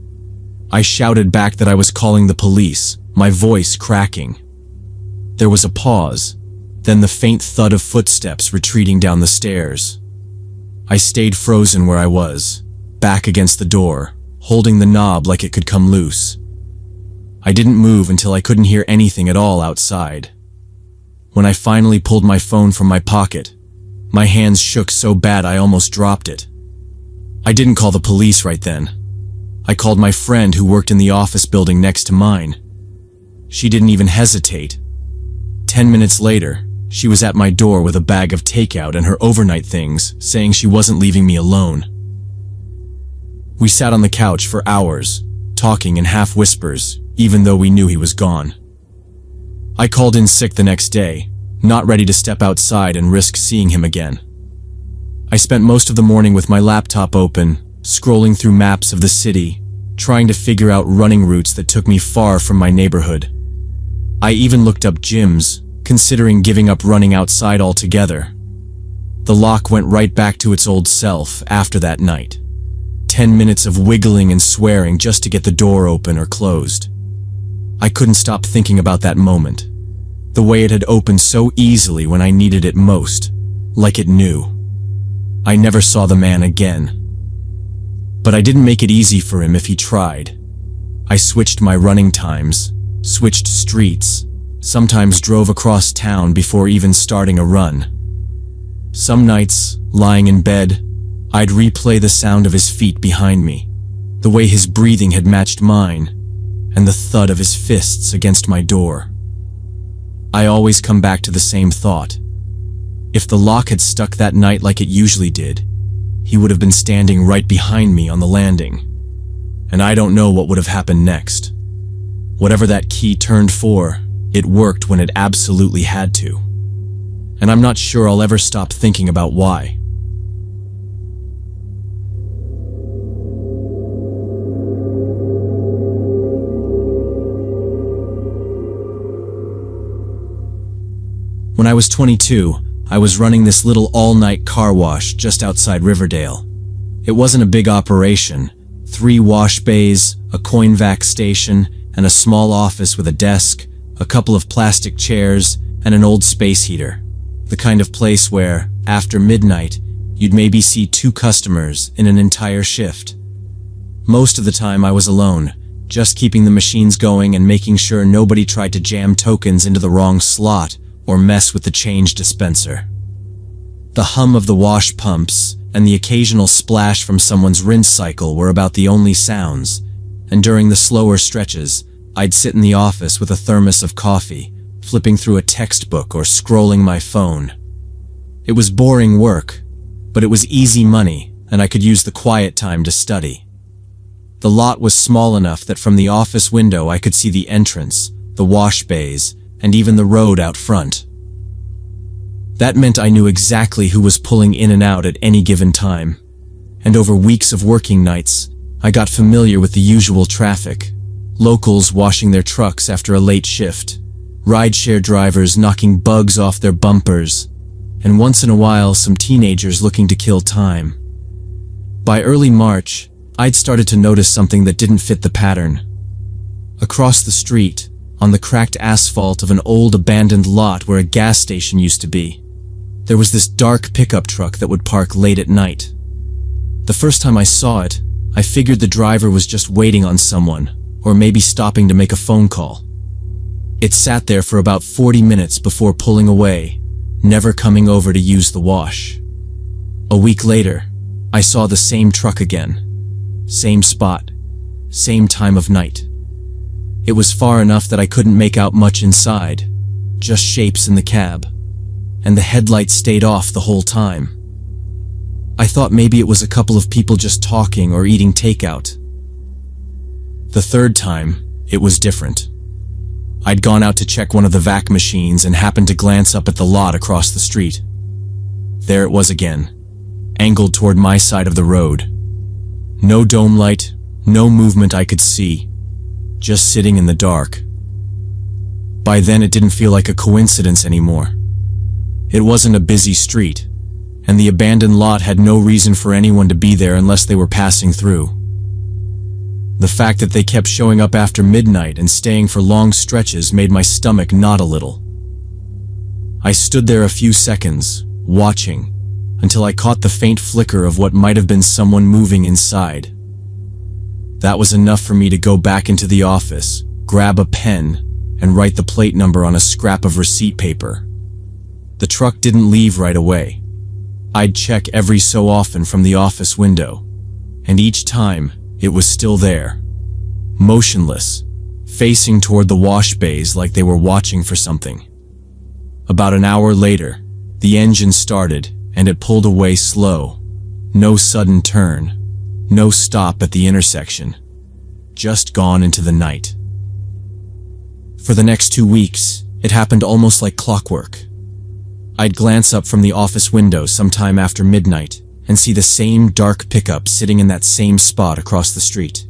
I shouted back that I was calling the police, my voice cracking. There was a pause, then the faint thud of footsteps retreating down the stairs. I stayed frozen where I was, back against the door, holding the knob like it could come loose. I didn't move until I couldn't hear anything at all outside. When I finally pulled my phone from my pocket, my hands shook so bad I almost dropped it. I didn't call the police right then. I called my friend who worked in the office building next to mine. She didn't even hesitate. 10 minutes later, she was at my door with a bag of takeout and her overnight things, saying she wasn't leaving me alone. We sat on the couch for hours, talking in half whispers, even though we knew he was gone. I called in sick the next day, not ready to step outside and risk seeing him again. I spent most of the morning with my laptop open, scrolling through maps of the city, trying to figure out running routes that took me far from my neighborhood. I even looked up gyms, considering giving up running outside altogether. The lock went right back to its old self after that night. 10 minutes of wiggling and swearing just to get the door open or closed. I couldn't stop thinking about that moment. The way it had opened so easily when I needed it most, like it knew. I never saw the man again. But I didn't make it easy for him if he tried. I switched my running times, switched streets, sometimes drove across town before even starting a run. Some nights, lying in bed, I'd replay the sound of his feet behind me, the way his breathing had matched mine, and the thud of his fists against my door. I always come back to the same thought. If the lock had stuck that night like it usually did, he would have been standing right behind me on the landing. And I don't know what would have happened next. Whatever that key turned for, it worked when it absolutely had to. And I'm not sure I'll ever stop thinking about why. When I was 22, I was running this little all-night car wash just outside Riverdale. It wasn't a big operation. 3 wash bays, a coin vac station, and a small office with a desk, a couple of plastic chairs, and an old space heater. The kind of place where, after midnight, you'd maybe see 2 customers in an entire shift. Most of the time I was alone, just keeping the machines going and making sure nobody tried to jam tokens into the wrong slot or mess with the change dispenser. The hum of the wash pumps and the occasional splash from someone's rinse cycle were about the only sounds, and during the slower stretches, I'd sit in the office with a thermos of coffee, flipping through a textbook or scrolling my phone. It was boring work, but it was easy money, and I could use the quiet time to study. The lot was small enough that from the office window I could see the entrance, the wash bays, and even the road out front. That meant I knew exactly who was pulling in and out at any given time. And over weeks of working nights, I got familiar with the usual traffic. Locals washing their trucks after a late shift, rideshare drivers knocking bugs off their bumpers, and once in a while some teenagers looking to kill time. By early March, I'd started to notice something that didn't fit the pattern. Across the street, on the cracked asphalt of an old abandoned lot where a gas station used to be, there was this dark pickup truck that would park late at night. The first time I saw it, I figured the driver was just waiting on someone, or maybe stopping to make a phone call. It sat there for about 40 minutes before pulling away, never coming over to use the wash. A week later, I saw the same truck again. Same spot, same time of night. It was far enough that I couldn't make out much inside, just shapes in the cab, and the headlights stayed off the whole time. I thought maybe it was a couple of people just talking or eating takeout. The third time, it was different. I'd gone out to check one of the vac machines and happened to glance up at the lot across the street. There it was again, angled toward my side of the road. No dome light, no movement I could see, just sitting in the dark. By then it didn't feel like a coincidence anymore. It wasn't a busy street, and the abandoned lot had no reason for anyone to be there unless they were passing through. The fact that they kept showing up after midnight and staying for long stretches made my stomach knot a little. I stood there a few seconds, watching, until I caught the faint flicker of what might have been someone moving inside. That was enough for me to go back into the office, grab a pen, and write the plate number on a scrap of receipt paper. The truck didn't leave right away. I'd check every so often from the office window, and each time, it was still there, motionless, facing toward the wash bays like they were watching for something. About an hour later, the engine started and it pulled away slow. No sudden turn, no stop at the intersection, just gone into the night. For the next 2 weeks, it happened almost like clockwork. I'd glance up from the office window sometime after midnight and see the same dark pickup sitting in that same spot across the street.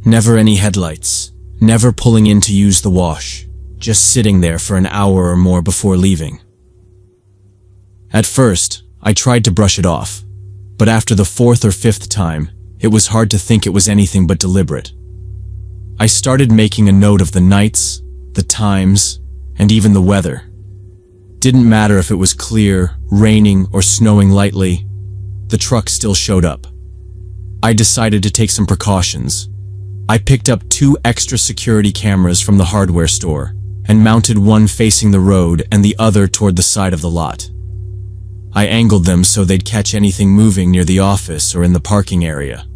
Never any headlights, never pulling in to use the wash, just sitting there for an hour or more before leaving. At first, I tried to brush it off, but after the 4th or 5th time, it was hard to think it was anything but deliberate. I started making a note of the nights, the times, and even the weather. Didn't matter if it was clear, raining, or snowing lightly, the truck still showed up. I decided to take some precautions. I picked up 2 extra security cameras from the hardware store and mounted one facing the road and the other toward the side of the lot. I angled them so they'd catch anything moving near the office or in the parking area.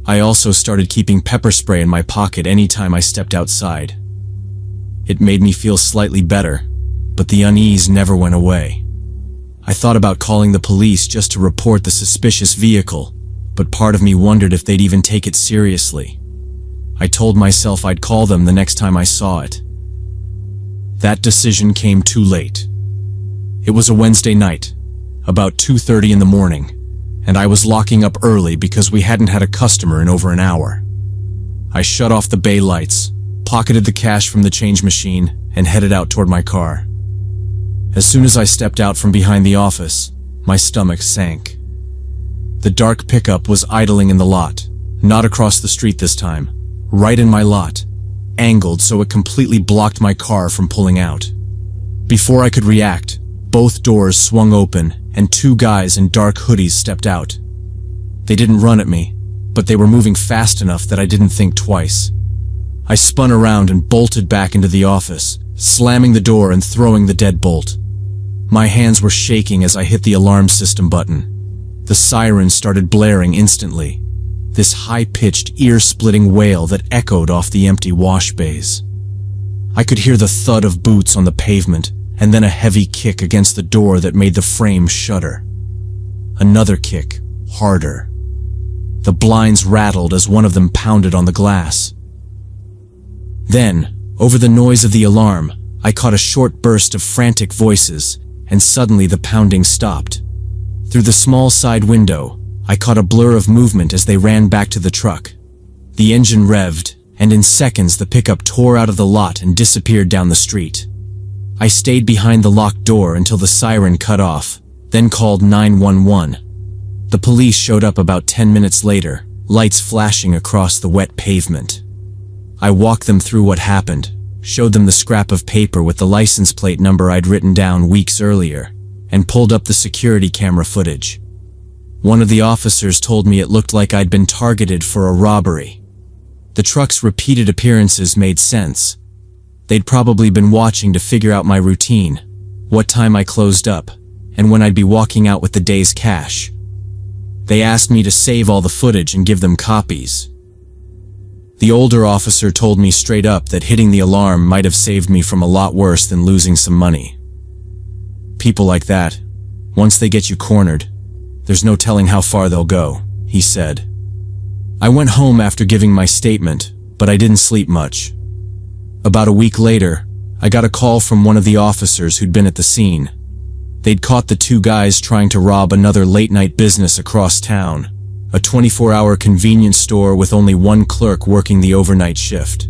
I also started keeping pepper spray in my pocket anytime I stepped outside. It made me feel slightly better, but the unease never went away. I thought about calling the police just to report the suspicious vehicle, but part of me wondered if they'd even take it seriously. I told myself I'd call them the next time I saw it. That decision came too late. It was a Wednesday night, about 2:30 in the morning, and I was locking up early because we hadn't had a customer in over an hour. I shut off the bay lights, pocketed the cash from the change machine, and headed out toward my car. As soon as I stepped out from behind the office, my stomach sank. The dark pickup was idling in the lot, not across the street this time, right in my lot, angled so it completely blocked my car from pulling out. Before I could react, both doors swung open and 2 guys in dark hoodies stepped out. They didn't run at me, but they were moving fast enough that I didn't think twice. I spun around and bolted back into the office, slamming the door and throwing the deadbolt. My hands were shaking as I hit the alarm system button. The siren started blaring instantly, this high-pitched, ear-splitting wail that echoed off the empty wash bays. I could hear the thud of boots on the pavement, and then a heavy kick against the door that made the frame shudder. Another kick, harder. The blinds rattled as one of them pounded on the glass. Then, over the noise of the alarm, I caught a short burst of frantic voices, and suddenly the pounding stopped. Through the small side window, I caught a blur of movement as they ran back to the truck. The engine revved, and in seconds the pickup tore out of the lot and disappeared down the street. I stayed behind the locked door until the siren cut off, then called 911. The police showed up about 10 minutes later, lights flashing across the wet pavement. I walked them through what happened, showed them the scrap of paper with the license plate number I'd written down weeks earlier, and pulled up the security camera footage. One of the officers told me it looked like I'd been targeted for a robbery. The truck's repeated appearances made sense. They'd probably been watching to figure out my routine, what time I closed up, and when I'd be walking out with the day's cash. They asked me to save all the footage and give them copies. The older officer told me straight up that hitting the alarm might have saved me from a lot worse than losing some money. People like that, once they get you cornered, there's no telling how far they'll go, he said. I went home after giving my statement, but I didn't sleep much. About a week later, I got a call from one of the officers who'd been at the scene. They'd caught the 2 guys trying to rob another late-night business across town, a 24-hour convenience store with only one clerk working the overnight shift.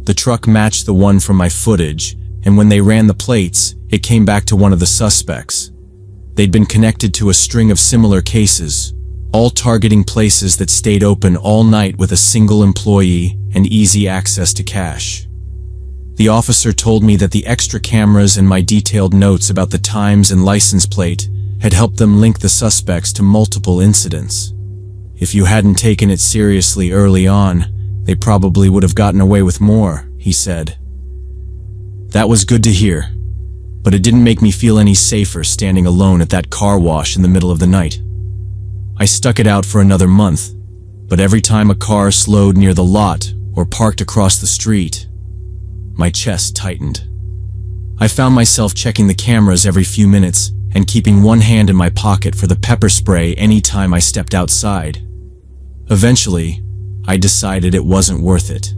The truck matched the one from my footage, and when they ran the plates, it came back to one of the suspects. They'd been connected to a string of similar cases, all targeting places that stayed open all night with a single employee and easy access to cash. The officer told me that the extra cameras and my detailed notes about the times and license plate had helped them link the suspects to multiple incidents. If you hadn't taken it seriously early on, they probably would have gotten away with more, he said. That was good to hear, but it didn't make me feel any safer standing alone at that car wash in the middle of the night. I stuck it out for another month, but every time a car slowed near the lot or parked across the street, my chest tightened. I found myself checking the cameras every few minutes and keeping one hand in my pocket for the pepper spray any time I stepped outside. Eventually, I decided it wasn't worth it.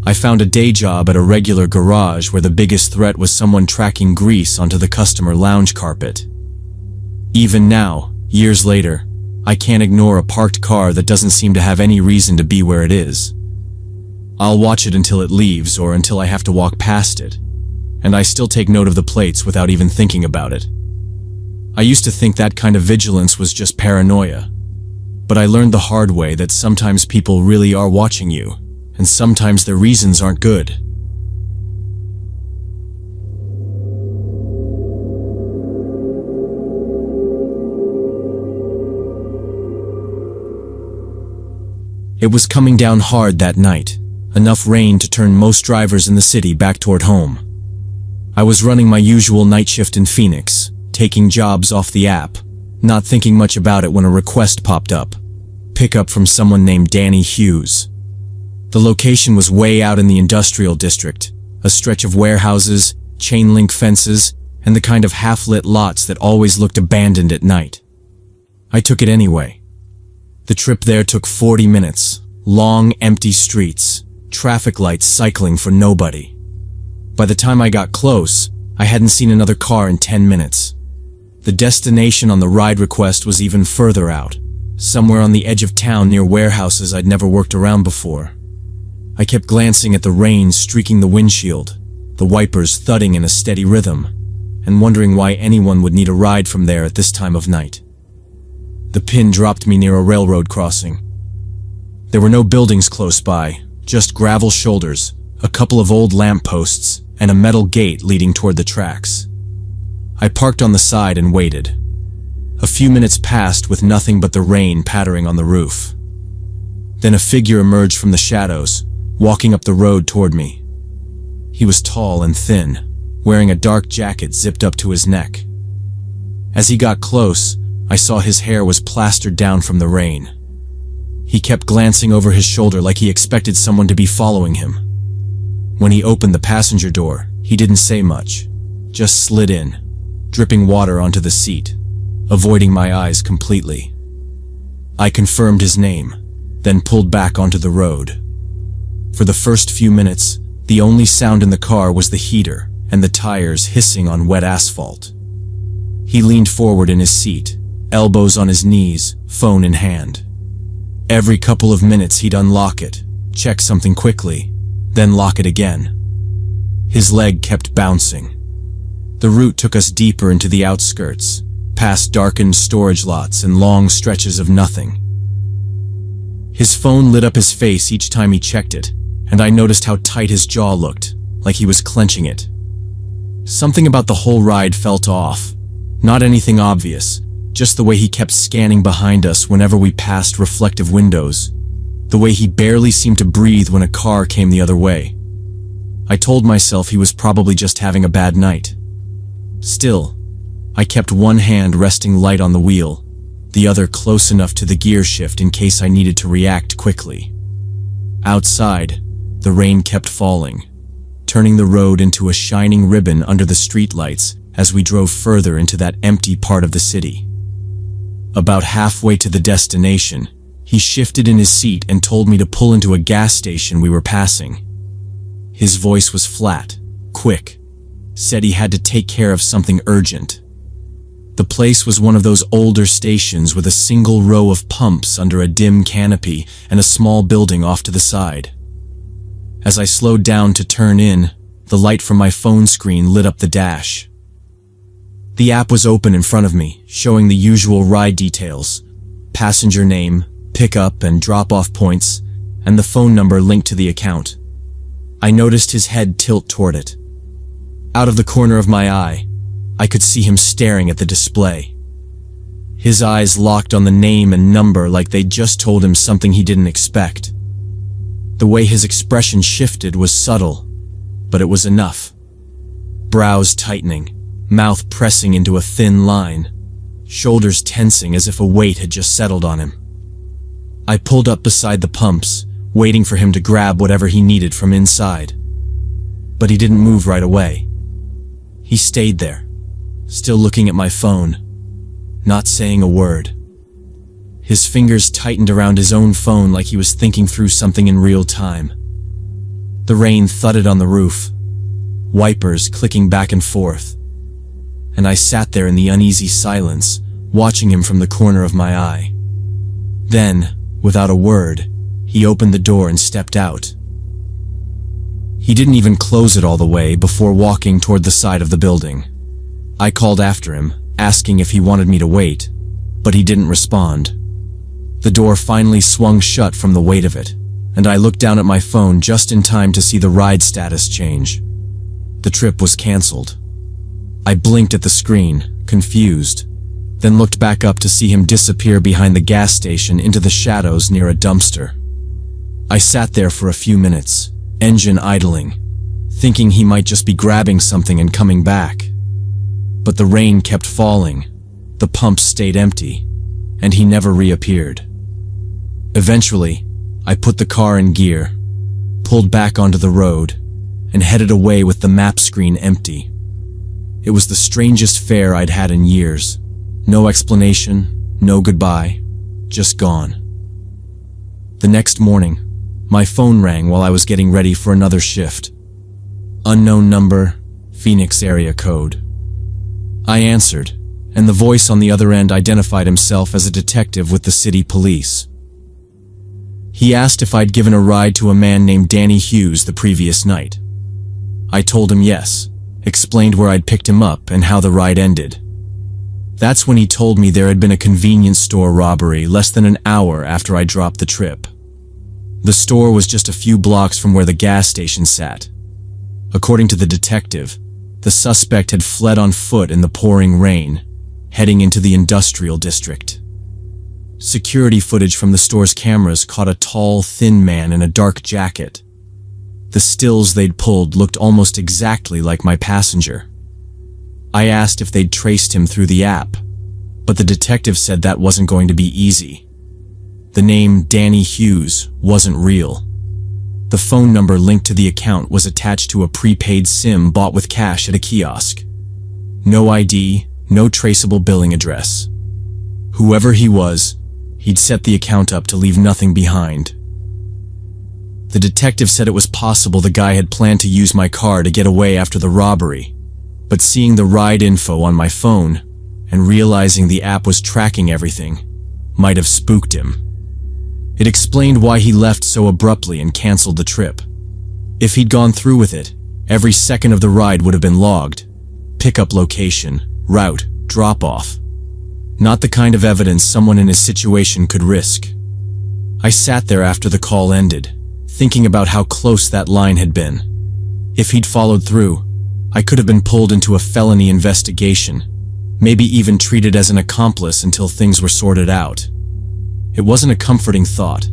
I found a day job at a regular garage where the biggest threat was someone tracking grease onto the customer lounge carpet. Even now, years later, I can't ignore a parked car that doesn't seem to have any reason to be where it is. I'll watch it until it leaves or until I have to walk past it, and I still take note of the plates without even thinking about it. I used to think that kind of vigilance was just paranoia, but I learned the hard way that sometimes people really are watching you, and sometimes their reasons aren't good. It was coming down hard that night, enough rain to turn most drivers in the city back toward home. I was running my usual night shift in Phoenix, taking jobs off the app, not thinking much about it when a request popped up. Pickup from someone named Danny Hughes. The location was way out in the industrial district, a stretch of warehouses, chain-link fences, and the kind of half-lit lots that always looked abandoned at night. I took it anyway. The trip there took 40 minutes, long, empty streets, traffic lights cycling for nobody. By the time I got close, I hadn't seen another car in 10 minutes. The destination on the ride request was even further out, somewhere on the edge of town near warehouses I'd never worked around before. I kept glancing at the rain streaking the windshield, the wipers thudding in a steady rhythm, and wondering why anyone would need a ride from there at this time of night. The pin dropped me near a railroad crossing. There were no buildings close by, just gravel shoulders, a couple of old lampposts, and a metal gate leading toward the tracks. I parked on the side and waited. A few minutes passed with nothing but the rain pattering on the roof. Then a figure emerged from the shadows, walking up the road toward me. He was tall and thin, wearing a dark jacket zipped up to his neck. As he got close, I saw his hair was plastered down from the rain. He kept glancing over his shoulder like he expected someone to be following him. When he opened the passenger door, he didn't say much, just slid in, dripping water onto the seat, avoiding my eyes completely. I confirmed his name, then pulled back onto the road. For the first few minutes, the only sound in the car was the heater and the tires hissing on wet asphalt. He leaned forward in his seat, elbows on his knees, phone in hand. Every couple of minutes he'd unlock it, check something quickly, then lock it again. His leg kept bouncing. The route took us deeper into the outskirts, past darkened storage lots and long stretches of nothing. His phone lit up his face each time he checked it, and I noticed how tight his jaw looked, like he was clenching it. Something about the whole ride felt off. Not anything obvious, just the way he kept scanning behind us whenever we passed reflective windows, the way he barely seemed to breathe when a car came the other way. I told myself he was probably just having a bad night. Still, I kept one hand resting light on the wheel, the other close enough to the gear shift in case I needed to react quickly. Outside, the rain kept falling, turning the road into a shining ribbon under the streetlights as we drove further into that empty part of the city. About halfway to the destination, he shifted in his seat and told me to pull into a gas station we were passing. His voice was flat, quick, said he had to take care of something urgent. The place was one of those older stations with a single row of pumps under a dim canopy and a small building off to the side. As I slowed down to turn in, the light from my phone screen lit up the dash. The app was open in front of me, showing the usual ride details, passenger name, pickup and drop-off points, and the phone number linked to the account. I noticed his head tilt toward it. Out of the corner of my eye, I could see him staring at the display. His eyes locked on the name and number like they'd just told him something he didn't expect. The way his expression shifted was subtle, but it was enough. Brows tightening, mouth pressing into a thin line, shoulders tensing as if a weight had just settled on him. I pulled up beside the pumps, waiting for him to grab whatever he needed from inside. But he didn't move right away. He stayed there, still looking at my phone, not saying a word. His fingers tightened around his own phone like he was thinking through something in real time. The rain thudded on the roof, wipers clicking back and forth, and I sat there in the uneasy silence, watching him from the corner of my eye. Then, without a word, he opened the door and stepped out. He didn't even close it all the way before walking toward the side of the building. I called after him, asking if he wanted me to wait, but he didn't respond. The door finally swung shut from the weight of it, and I looked down at my phone just in time to see the ride status change. The trip was canceled. I blinked at the screen, confused, then looked back up to see him disappear behind the gas station into the shadows near a dumpster. I sat there for a few minutes, engine idling, thinking he might just be grabbing something and coming back. But the rain kept falling, the pumps stayed empty, and he never reappeared. Eventually, I put the car in gear, pulled back onto the road, and headed away with the map screen empty. It was the strangest fare I'd had in years. No explanation, no goodbye, just gone. The next morning, my phone rang while I was getting ready for another shift. Unknown number, Phoenix area code. I answered, and the voice on the other end identified himself as a detective with the city police. He asked if I'd given a ride to a man named Danny Hughes the previous night. I told him yes, explained where I'd picked him up and how the ride ended. That's when he told me there had been a convenience store robbery less than an hour after I dropped the trip. The store was just a few blocks from where the gas station sat. According to the detective, the suspect had fled on foot in the pouring rain, heading into the industrial district. Security footage from the store's cameras caught a tall, thin man in a dark jacket. The stills they'd pulled looked almost exactly like my passenger. I asked if they'd traced him through the app, but the detective said that wasn't going to be easy. The name Danny Hughes wasn't real. The phone number linked to the account was attached to a prepaid SIM bought with cash at a kiosk. No ID, no traceable billing address. Whoever he was, he'd set the account up to leave nothing behind. The detective said it was possible the guy had planned to use my car to get away after the robbery, but seeing the ride info on my phone and realizing the app was tracking everything might have spooked him. It explained why he left so abruptly and canceled the trip. If he'd gone through with it, every second of the ride would have been logged. Pickup location, route, drop-off. Not the kind of evidence someone in his situation could risk. I sat there after the call ended, thinking about how close that line had been. If he'd followed through, I could have been pulled into a felony investigation, maybe even treated as an accomplice until things were sorted out. It wasn't a comforting thought,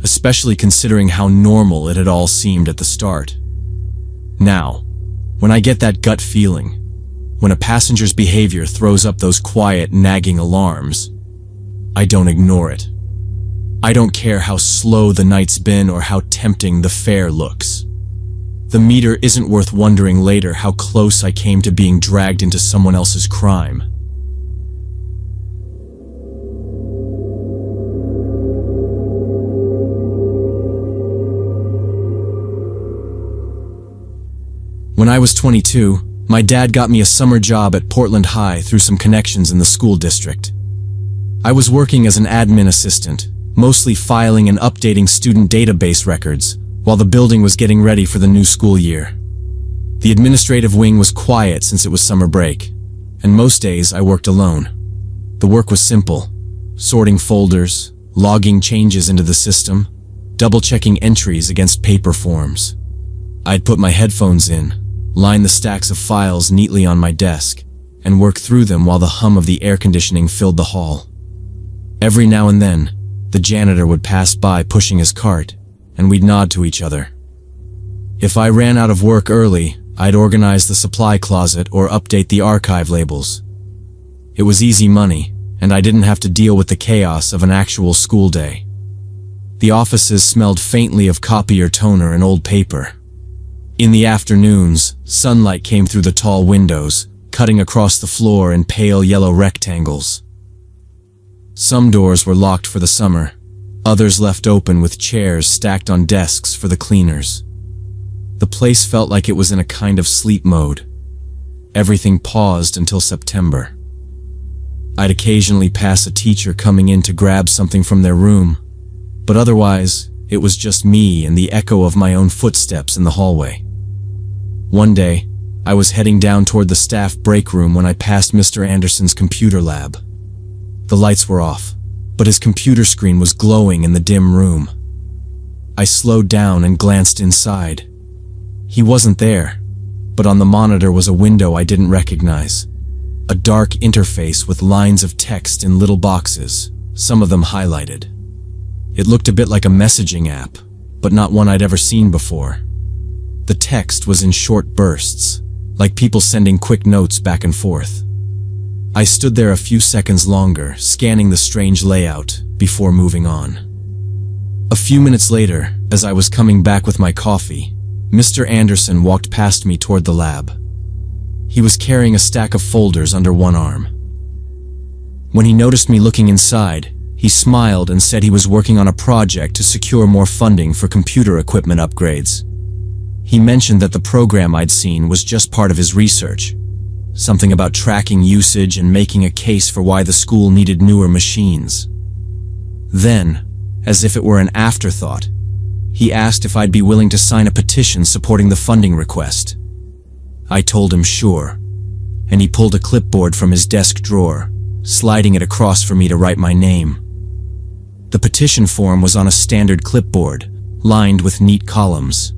especially considering how normal it had all seemed at the start. Now, when I get that gut feeling, when a passenger's behavior throws up those quiet, nagging alarms, I don't ignore it. I don't care how slow the night's been or how tempting the fare looks. The meter isn't worth wondering later how close I came to being dragged into someone else's crime. When I was 22, my dad got me a summer job at Portland High through some connections in the school district. I was working as an admin assistant, mostly filing and updating student database records, while the building was getting ready for the new school year. The administrative wing was quiet since it was summer break, and most days I worked alone. The work was simple: sorting folders, logging changes into the system, double-checking entries against paper forms. I'd put my headphones in, line the stacks of files neatly on my desk, and work through them while the hum of the air conditioning filled the hall. Every now and then, the janitor would pass by pushing his cart, and we'd nod to each other. If I ran out of work early, I'd organize the supply closet or update the archive labels. It was easy money, and I didn't have to deal with the chaos of an actual school day. The offices smelled faintly of copier toner and old paper. In the afternoons, sunlight came through the tall windows, cutting across the floor in pale yellow rectangles. Some doors were locked for the summer, others left open with chairs stacked on desks for the cleaners. The place felt like it was in a kind of sleep mode. Everything paused until September. I'd occasionally pass a teacher coming in to grab something from their room, but otherwise, it was just me and the echo of my own footsteps in the hallway. One day, I was heading down toward the staff break room when I passed Mr. Anderson's computer lab. The lights were off, but his computer screen was glowing in the dim room. I slowed down and glanced inside. He wasn't there, but on the monitor was a window I didn't recognize. A dark interface with lines of text in little boxes, some of them highlighted. It looked a bit like a messaging app, but not one I'd ever seen before. The text was in short bursts, like people sending quick notes back and forth. I stood there a few seconds longer, scanning the strange layout, before moving on. A few minutes later, as I was coming back with my coffee, Mr. Anderson walked past me toward the lab. He was carrying a stack of folders under one arm. When he noticed me looking inside, he smiled and said he was working on a project to secure more funding for computer equipment upgrades. He mentioned that the program I'd seen was just part of his research, something about tracking usage and making a case for why the school needed newer machines. Then, as if it were an afterthought, he asked if I'd be willing to sign a petition supporting the funding request. I told him sure, and he pulled a clipboard from his desk drawer, sliding it across for me to write my name. The petition form was on a standard clipboard, lined with neat columns.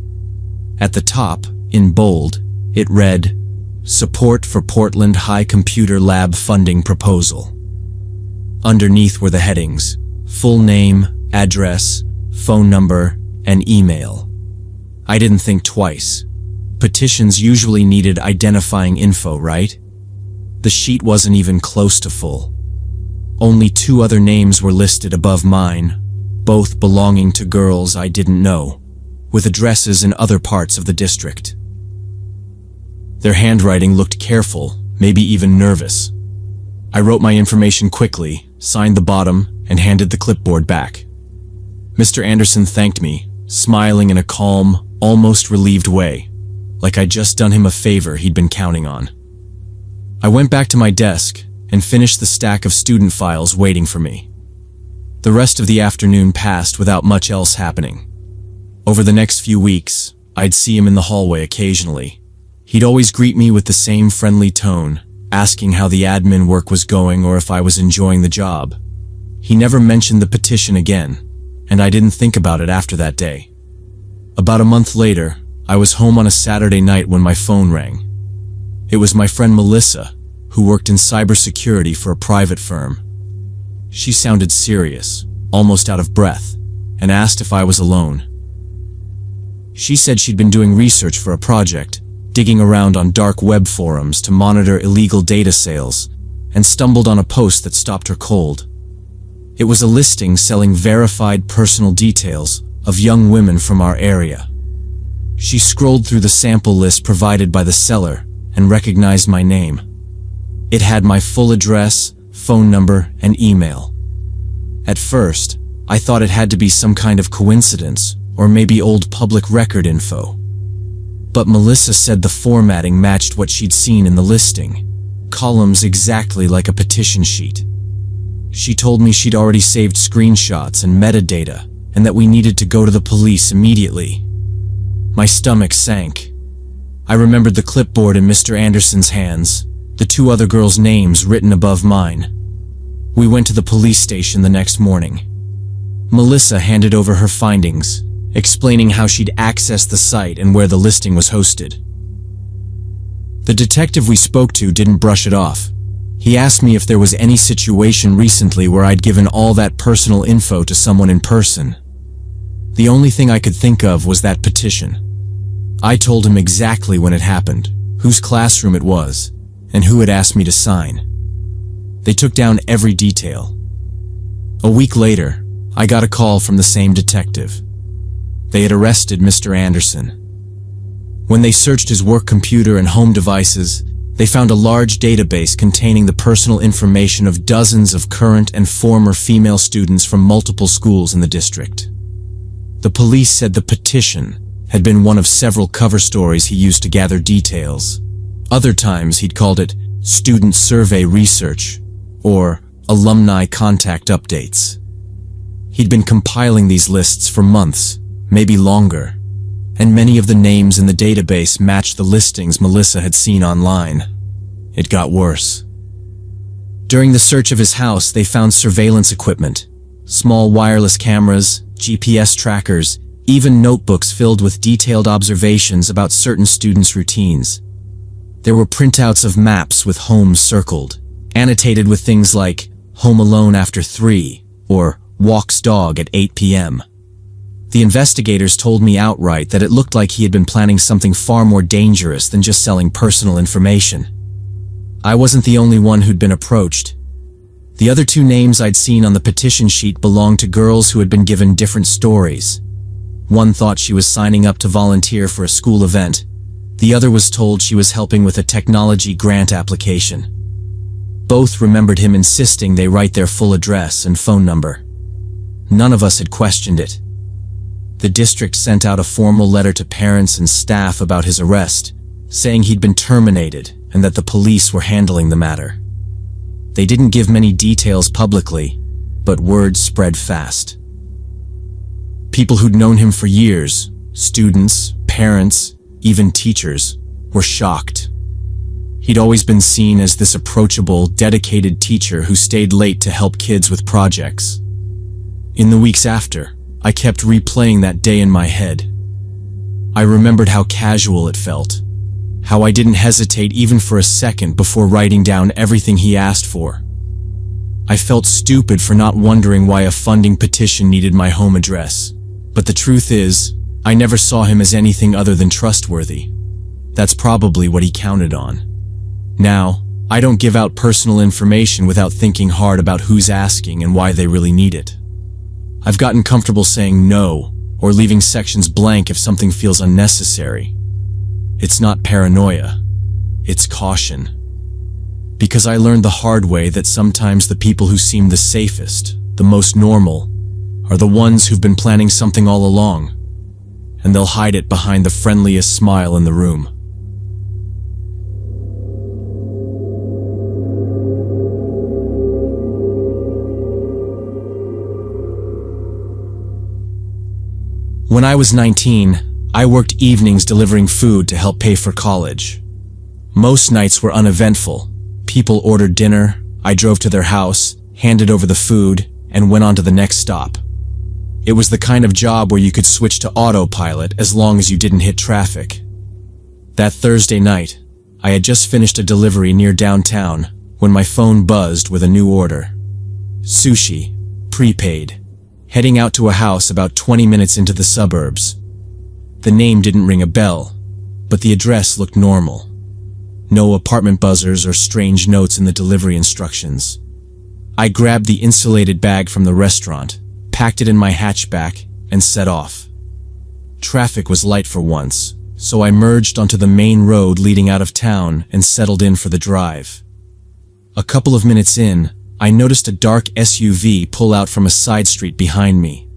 At the top, in bold, it read, "Support for Portland High Computer Lab Funding Proposal." Underneath were the headings, full name, address, phone number, and email. I didn't think twice. Petitions usually needed identifying info, right? The sheet wasn't even close to full. Only 2 other names were listed above mine, both belonging to girls I didn't know, with addresses in other parts of the district. Their handwriting looked careful, maybe even nervous. I wrote my information quickly, signed the bottom, and handed the clipboard back. Mr. Anderson thanked me, smiling in a calm, almost relieved way, like I'd just done him a favor he'd been counting on. I went back to my desk and finished the stack of student files waiting for me. The rest of the afternoon passed without much else happening. Over the next few weeks, I'd see him in the hallway occasionally. He'd always greet me with the same friendly tone, asking how the admin work was going or if I was enjoying the job. He never mentioned the petition again, and I didn't think about it after that day. About a month later, I was home on a Saturday night when my phone rang. It was my friend Melissa, who worked in cybersecurity for a private firm. She sounded serious, almost out of breath, and asked if I was alone. She said she'd been doing research for a project, digging around on dark web forums to monitor illegal data sales, and stumbled on a post that stopped her cold. It was a listing selling verified personal details of young women from our area. She scrolled through the sample list provided by the seller and recognized my name. It had my full address, phone number, and email. At first, I thought it had to be some kind of coincidence or maybe old public record info. But Melissa said the formatting matched what she'd seen in the listing, columns exactly like a petition sheet. She told me she'd already saved screenshots and metadata, and that we needed to go to the police immediately. My stomach sank. I remembered the clipboard in Mr. Anderson's hands, the 2 other girls' names written above mine. We went to the police station the next morning. Melissa handed over her findings, explaining how she'd accessed the site and where the listing was hosted. The detective we spoke to didn't brush it off. He asked me if there was any situation recently where I'd given all that personal info to someone in person. The only thing I could think of was that petition. I told him exactly when it happened, whose classroom it was, and who had asked me to sign. They took down every detail. A week later, I got a call from the same detective. They had arrested Mr. Anderson. When they searched his work computer and home devices, they found a large database containing the personal information of dozens of current and former female students from multiple schools in the district. The police said the petition had been one of several cover stories he used to gather details. Other times he'd called it student survey research or alumni contact updates. He'd been compiling these lists for months, maybe longer, and many of the names in the database matched the listings Melissa had seen online. It got worse. During the search of his house, they found surveillance equipment, small wireless cameras, GPS trackers, even notebooks filled with detailed observations about certain students' routines. There were printouts of maps with homes circled, annotated with things like home alone after 3 or walks dog at 8 p.m. The investigators told me outright that it looked like he had been planning something far more dangerous than just selling personal information. I wasn't the only one who'd been approached. The other 2 names I'd seen on the petition sheet belonged to girls who had been given different stories. One thought she was signing up to volunteer for a school event. The other was told she was helping with a technology grant application. Both remembered him insisting they write their full address and phone number. None of us had questioned it. The district sent out a formal letter to parents and staff about his arrest, saying he'd been terminated and that the police were handling the matter. They didn't give many details publicly, but word spread fast. People who'd known him for years, students, parents, even teachers, were shocked. He'd always been seen as this approachable, dedicated teacher who stayed late to help kids with projects. In the weeks after, I kept replaying that day in my head. I remembered how casual it felt, how I didn't hesitate even for a second before writing down everything he asked for. I felt stupid for not wondering why a funding petition needed my home address, but the truth is, I never saw him as anything other than trustworthy. That's probably what he counted on. Now, I don't give out personal information without thinking hard about who's asking and why they really need it. I've gotten comfortable saying no, or leaving sections blank if something feels unnecessary. It's not paranoia, it's caution. Because I learned the hard way that sometimes the people who seem the safest, the most normal, are the ones who've been planning something all along, and they'll hide it behind the friendliest smile in the room. When I was 19, I worked evenings delivering food to help pay for college. Most nights were uneventful. People ordered dinner, I drove to their house, handed over the food, and went on to the next stop. It was the kind of job where you could switch to autopilot as long as you didn't hit traffic. That Thursday night, I had just finished a delivery near downtown when my phone buzzed with a new order. Sushi, prepaid. Heading out to a house about 20 minutes into the suburbs. The name didn't ring a bell, but the address looked normal. No apartment buzzers or strange notes in the delivery instructions. I grabbed the insulated bag from the restaurant, packed it in my hatchback, and set off. Traffic was light for once, so I merged onto the main road leading out of town and settled in for the drive. A couple of minutes in, I noticed a dark SUV pull out from a side street behind me.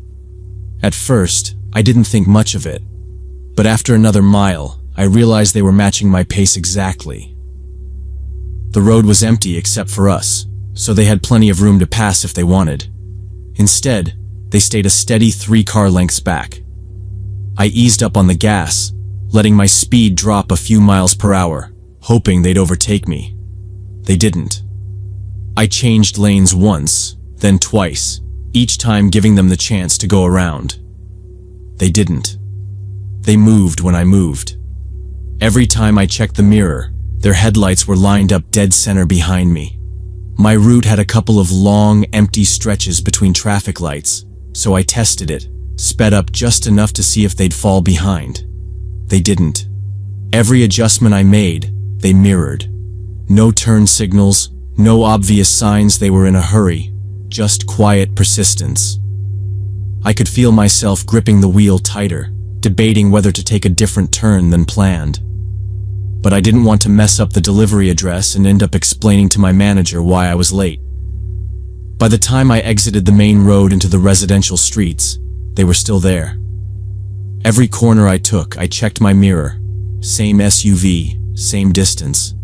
At first, I didn't think much of it, but after another mile, I realized they were matching my pace exactly. The road was empty except for us, so they had plenty of room to pass if they wanted. Instead, they stayed a steady 3 car lengths back. I eased up on the gas, letting my speed drop a few miles per hour, hoping they'd overtake me. They didn't. I changed lanes once, then twice, each time giving them the chance to go around. They didn't. They moved when I moved. Every time I checked the mirror, their headlights were lined up dead center behind me. My route had a couple of long, empty stretches between traffic lights, so I tested it, sped up just enough to see if they'd fall behind. They didn't. Every adjustment I made, they mirrored. No turn signals, no obvious signs they were in a hurry, just quiet persistence. I could feel myself gripping the wheel tighter, debating whether to take a different turn than planned. But I didn't want to mess up the delivery address and end up explaining to my manager why I was late. By the time I exited the main road into the residential streets, they were still there. Every corner I took, I checked my mirror. Same SUV, same distance.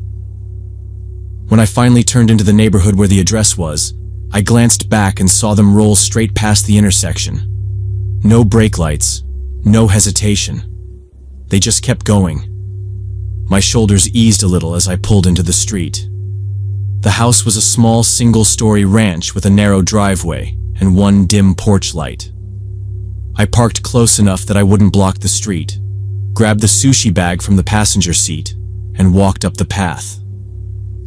When I finally turned into the neighborhood where the address was, I glanced back and saw them roll straight past the intersection. No brake lights, no hesitation. They just kept going. My shoulders eased a little as I pulled into the street. The house was a small single-story ranch with a narrow driveway and one dim porch light. I parked close enough that I wouldn't block the street, grabbed the sushi bag from the passenger seat, and walked up the path.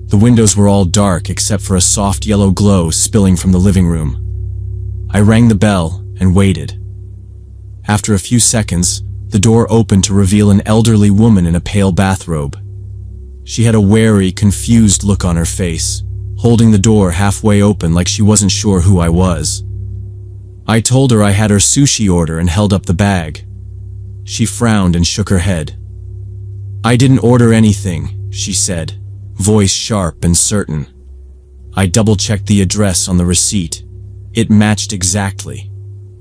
The windows were all dark except for a soft yellow glow spilling from the living room. I rang the bell and waited. After a few seconds, the door opened to reveal an elderly woman in a pale bathrobe. She had a wary, confused look on her face, holding the door halfway open like she wasn't sure who I was. I told her I had her sushi order and held up the bag. She frowned and shook her head. "I didn't order anything," she said, voice sharp and certain. I double-checked the address on the receipt. It matched exactly.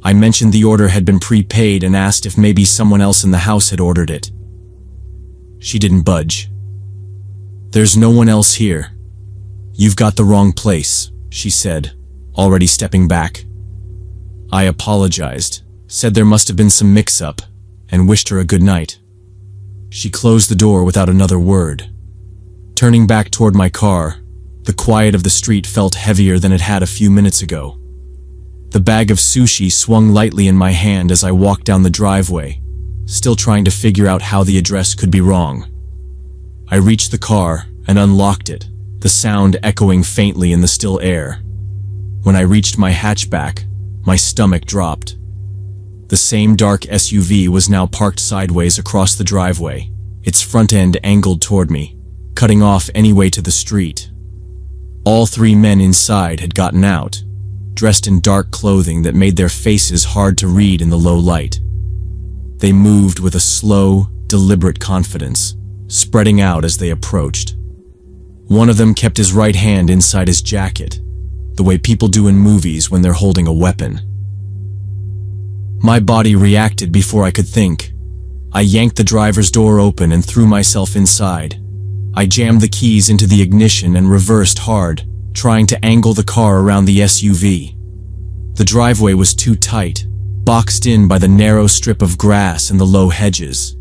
I mentioned the order had been prepaid and asked if maybe someone else in the house had ordered it. She didn't budge. "There's no one else here. You've got the wrong place," she said, already stepping back. I apologized, said there must have been some mix-up, and wished her a good night. She closed the door without another word. Turning back toward my car, the quiet of the street felt heavier than it had a few minutes ago. The bag of sushi swung lightly in my hand as I walked down the driveway, still trying to figure out how the address could be wrong. I reached the car and unlocked it, the sound echoing faintly in the still air. When I reached my hatchback, my stomach dropped. The same dark SUV was now parked sideways across the driveway, its front end angled toward me, cutting off any way to the street. All three men inside had gotten out, dressed in dark clothing that made their faces hard to read in the low light. They moved with a slow, deliberate confidence, spreading out as they approached. One of them kept his right hand inside his jacket, the way people do in movies when they're holding a weapon. My body reacted before I could think. I yanked the driver's door open and threw myself inside. I jammed the keys into the ignition and reversed hard, trying to angle the car around the SUV. The driveway was too tight, boxed in by the narrow strip of grass and the low hedges.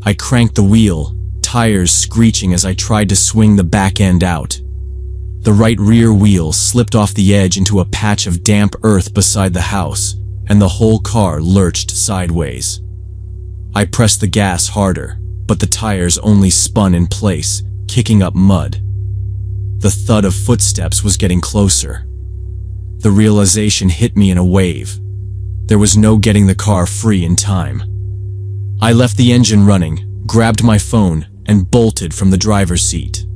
I cranked the wheel, tires screeching as I tried to swing the back end out. The right rear wheel slipped off the edge into a patch of damp earth beside the house, and the whole car lurched sideways. I pressed the gas harder, but the tires only spun in place, kicking up mud. The thud of footsteps was getting closer. The realization hit me in a wave. There was no getting the car free in time. I left the engine running, grabbed my phone, and bolted from the driver's seat.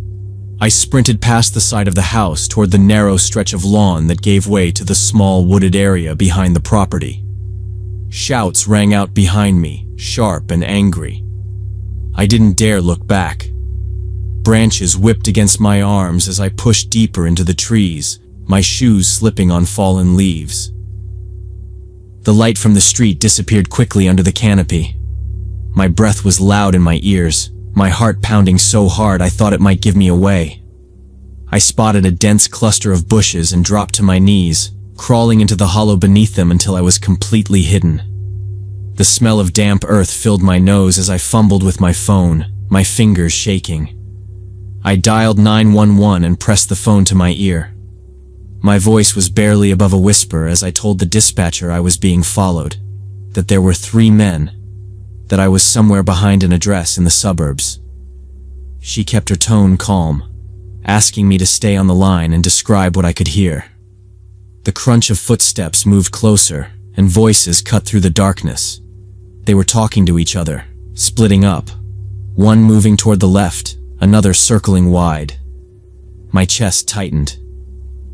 I sprinted past the side of the house toward the narrow stretch of lawn that gave way to the small wooded area behind the property. Shouts rang out behind me, sharp and angry. I didn't dare look back. Branches whipped against my arms as I pushed deeper into the trees, my shoes slipping on fallen leaves. The light from the street disappeared quickly under the canopy. My breath was loud in my ears, my heart pounding so hard I thought it might give me away. I spotted a dense cluster of bushes and dropped to my knees, crawling into the hollow beneath them until I was completely hidden. The smell of damp earth filled my nose as I fumbled with my phone, my fingers shaking. I dialed 911 and pressed the phone to my ear. My voice was barely above a whisper as I told the dispatcher I was being followed, that there were 3 men, that I was somewhere behind an address in the suburbs. She kept her tone calm, asking me to stay on the line and describe what I could hear. The crunch of footsteps moved closer, and voices cut through the darkness. They were talking to each other, splitting up, one moving toward the left, another circling wide. My chest tightened.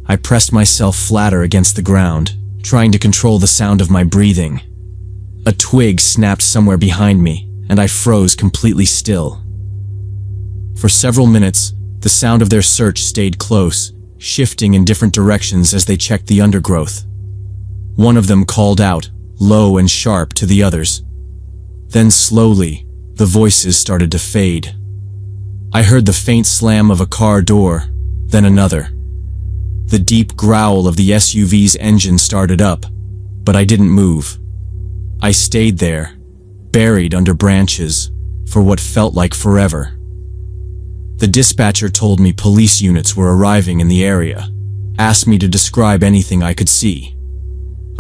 I pressed myself flatter against the ground, trying to control the sound of my breathing. A twig snapped somewhere behind me, and I froze completely still. For several minutes, the sound of their search stayed close, shifting in different directions as they checked the undergrowth. One of them called out, low and sharp, to the others. Then slowly, the voices started to fade. I heard the faint slam of a car door, then another. The deep growl of the SUV's engine started up, but I didn't move. I stayed there, buried under branches, for what felt like forever. The dispatcher told me police units were arriving in the area, asked me to describe anything I could see.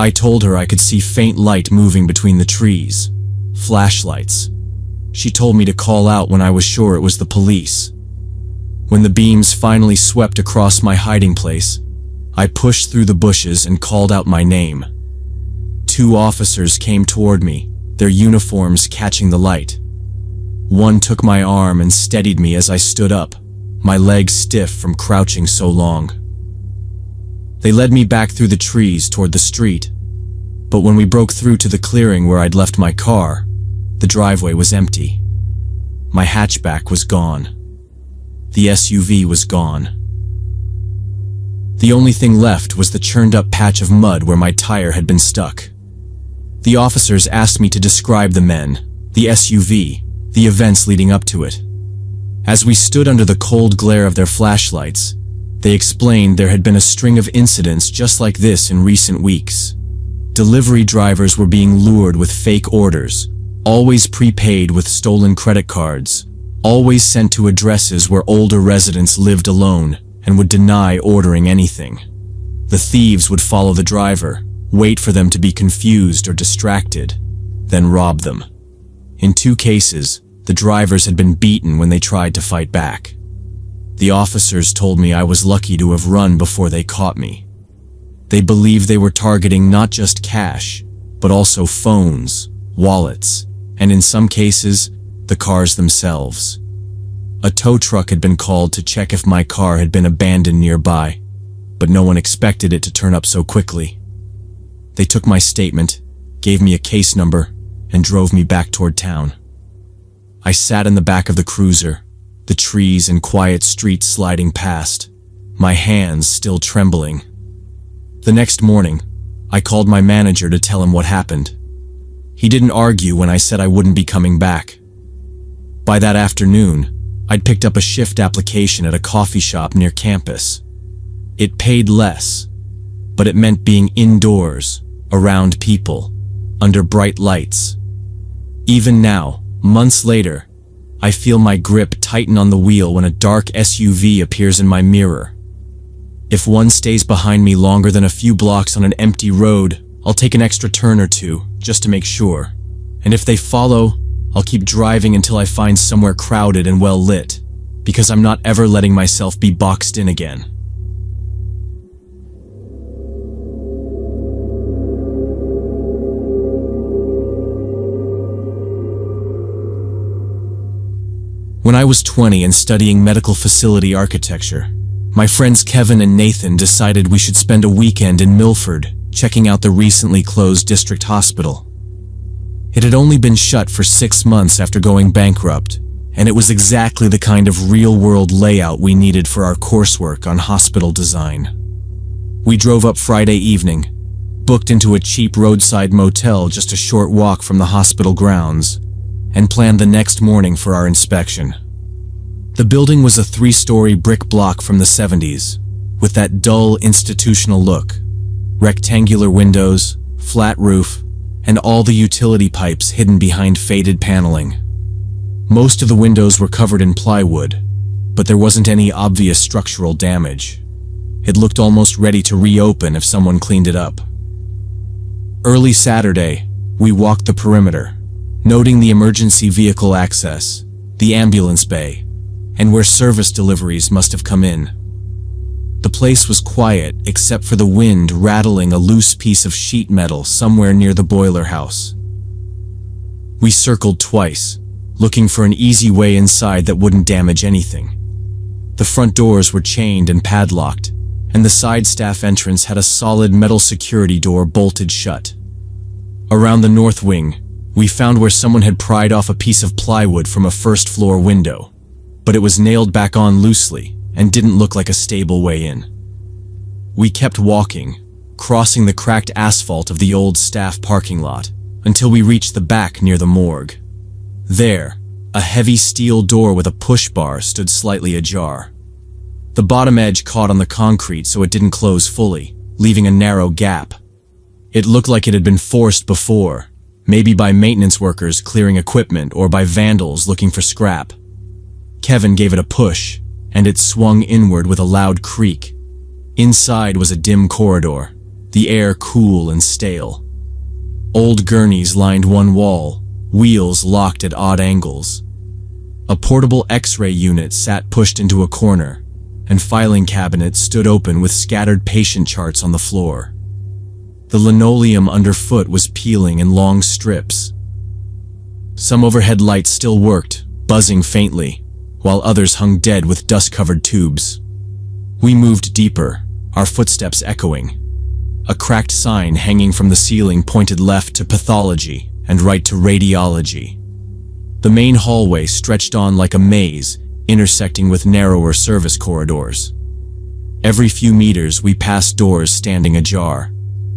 I told her I could see faint light moving between the trees, flashlights. She told me to call out when I was sure it was the police. When the beams finally swept across my hiding place, I pushed through the bushes and called out my name. 2 officers came toward me, their uniforms catching the light. One took my arm and steadied me as I stood up, my legs stiff from crouching so long. They led me back through the trees toward the street, but when we broke through to the clearing where I'd left my car, the driveway was empty. My hatchback was gone. The SUV was gone. The only thing left was the churned-up patch of mud where my tire had been stuck. The officers asked me to describe the men, the SUV, the events leading up to it. As we stood under the cold glare of their flashlights, they explained there had been a string of incidents just like this in recent weeks. Delivery drivers were being lured with fake orders, always prepaid with stolen credit cards, always sent to addresses where older residents lived alone and would deny ordering anything. The thieves would follow the driver, wait for them to be confused or distracted, then rob them. In 2 cases, the drivers had been beaten when they tried to fight back. The officers told me I was lucky to have run before they caught me. They believed they were targeting not just cash, but also phones, wallets, and in some cases, the cars themselves. A tow truck had been called to check if my car had been abandoned nearby, but no one expected it to turn up so quickly. They took my statement, gave me a case number, and drove me back toward town. I sat in the back of the cruiser, the trees and quiet streets sliding past, my hands still trembling. The next morning, I called my manager to tell him what happened. He didn't argue when I said I wouldn't be coming back. By that afternoon, I'd picked up a shift application at a coffee shop near campus. It paid less, but it meant being indoors, around people, under bright lights. Even now, months later, I feel my grip tighten on the wheel when a dark SUV appears in my mirror. If one stays behind me longer than a few blocks on an empty road, I'll take an extra turn or 2, just to make sure. And if they follow, I'll keep driving until I find somewhere crowded and well lit, because I'm not ever letting myself be boxed in again. When I was 20 and studying medical facility architecture, my friends Kevin and Nathan decided we should spend a weekend in Milford, checking out the recently closed district hospital. It had only been shut for 6 months after going bankrupt, and it was exactly the kind of real-world layout we needed for our coursework on hospital design. We drove up Friday evening, booked into a cheap roadside motel just a short walk from the hospital grounds, and planned the next morning for our inspection. The building was a 3-story brick block from the 70s, with that dull institutional look, rectangular windows, flat roof, and all the utility pipes hidden behind faded paneling. Most of the windows were covered in plywood, but there wasn't any obvious structural damage. It looked almost ready to reopen if someone cleaned it up. Early Saturday, we walked the perimeter, noting the emergency vehicle access, the ambulance bay, and where service deliveries must have come in. The place was quiet except for the wind rattling a loose piece of sheet metal somewhere near the boiler house. We circled twice, looking for an easy way inside that wouldn't damage anything. The front doors were chained and padlocked, and the side staff entrance had a solid metal security door bolted shut. Around the north wing, we found where someone had pried off a piece of plywood from a first-floor window, but it was nailed back on loosely and didn't look like a stable way in. We kept walking, crossing the cracked asphalt of the old staff parking lot, until we reached the back near the morgue. There, a heavy steel door with a push bar stood slightly ajar. The bottom edge caught on the concrete so it didn't close fully, leaving a narrow gap. It looked like it had been forced before, maybe by maintenance workers clearing equipment or by vandals looking for scrap. Kevin gave it a push, and it swung inward with a loud creak. Inside was a dim corridor, the air cool and stale. Old gurneys lined one wall, wheels locked at odd angles. A portable X-ray unit sat pushed into a corner, and filing cabinets stood open with scattered patient charts on the floor. The linoleum underfoot was peeling in long strips. Some overhead lights still worked, buzzing faintly, while others hung dead with dust-covered tubes. We moved deeper, our footsteps echoing. A cracked sign hanging from the ceiling pointed left to pathology and right to radiology. The main hallway stretched on like a maze, intersecting with narrower service corridors. Every few meters we passed doors standing ajar.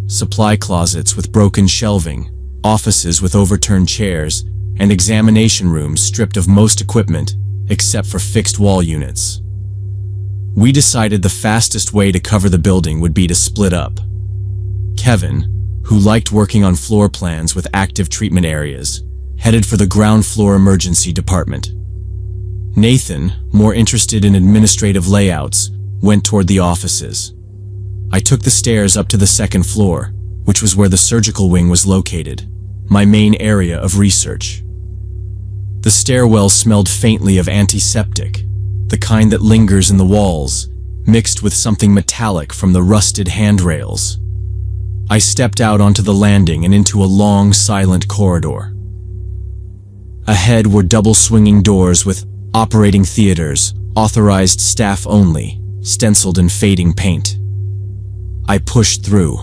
Supply closets with broken shelving, offices with overturned chairs, and examination rooms stripped of most equipment, except for fixed wall units. We decided the fastest way to cover the building would be to split up. Kevin, who liked working on floor plans with active treatment areas, headed for the ground floor emergency department. Nathan, more interested in administrative layouts, went toward the offices. I took the stairs up to the second floor, which was where the surgical wing was located, my main area of research. The stairwell smelled faintly of antiseptic, the kind that lingers in the walls, mixed with something metallic from the rusted handrails. I stepped out onto the landing and into a long, silent corridor. Ahead were double-swinging doors with operating theaters, authorized staff only, stenciled in fading paint. I pushed through,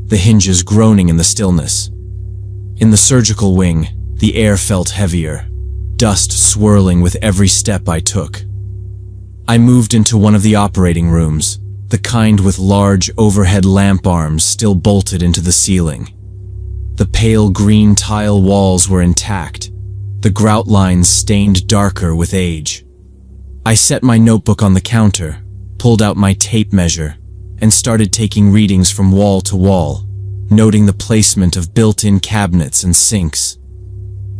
the hinges groaning in the stillness. In the surgical wing, the air felt heavier, dust swirling with every step I took. I moved into one of the operating rooms, the kind with large overhead lamp arms still bolted into the ceiling. The pale green tile walls were intact, the grout lines stained darker with age. I set my notebook on the counter, pulled out my tape measure, and started taking readings from wall to wall, noting the placement of built-in cabinets and sinks.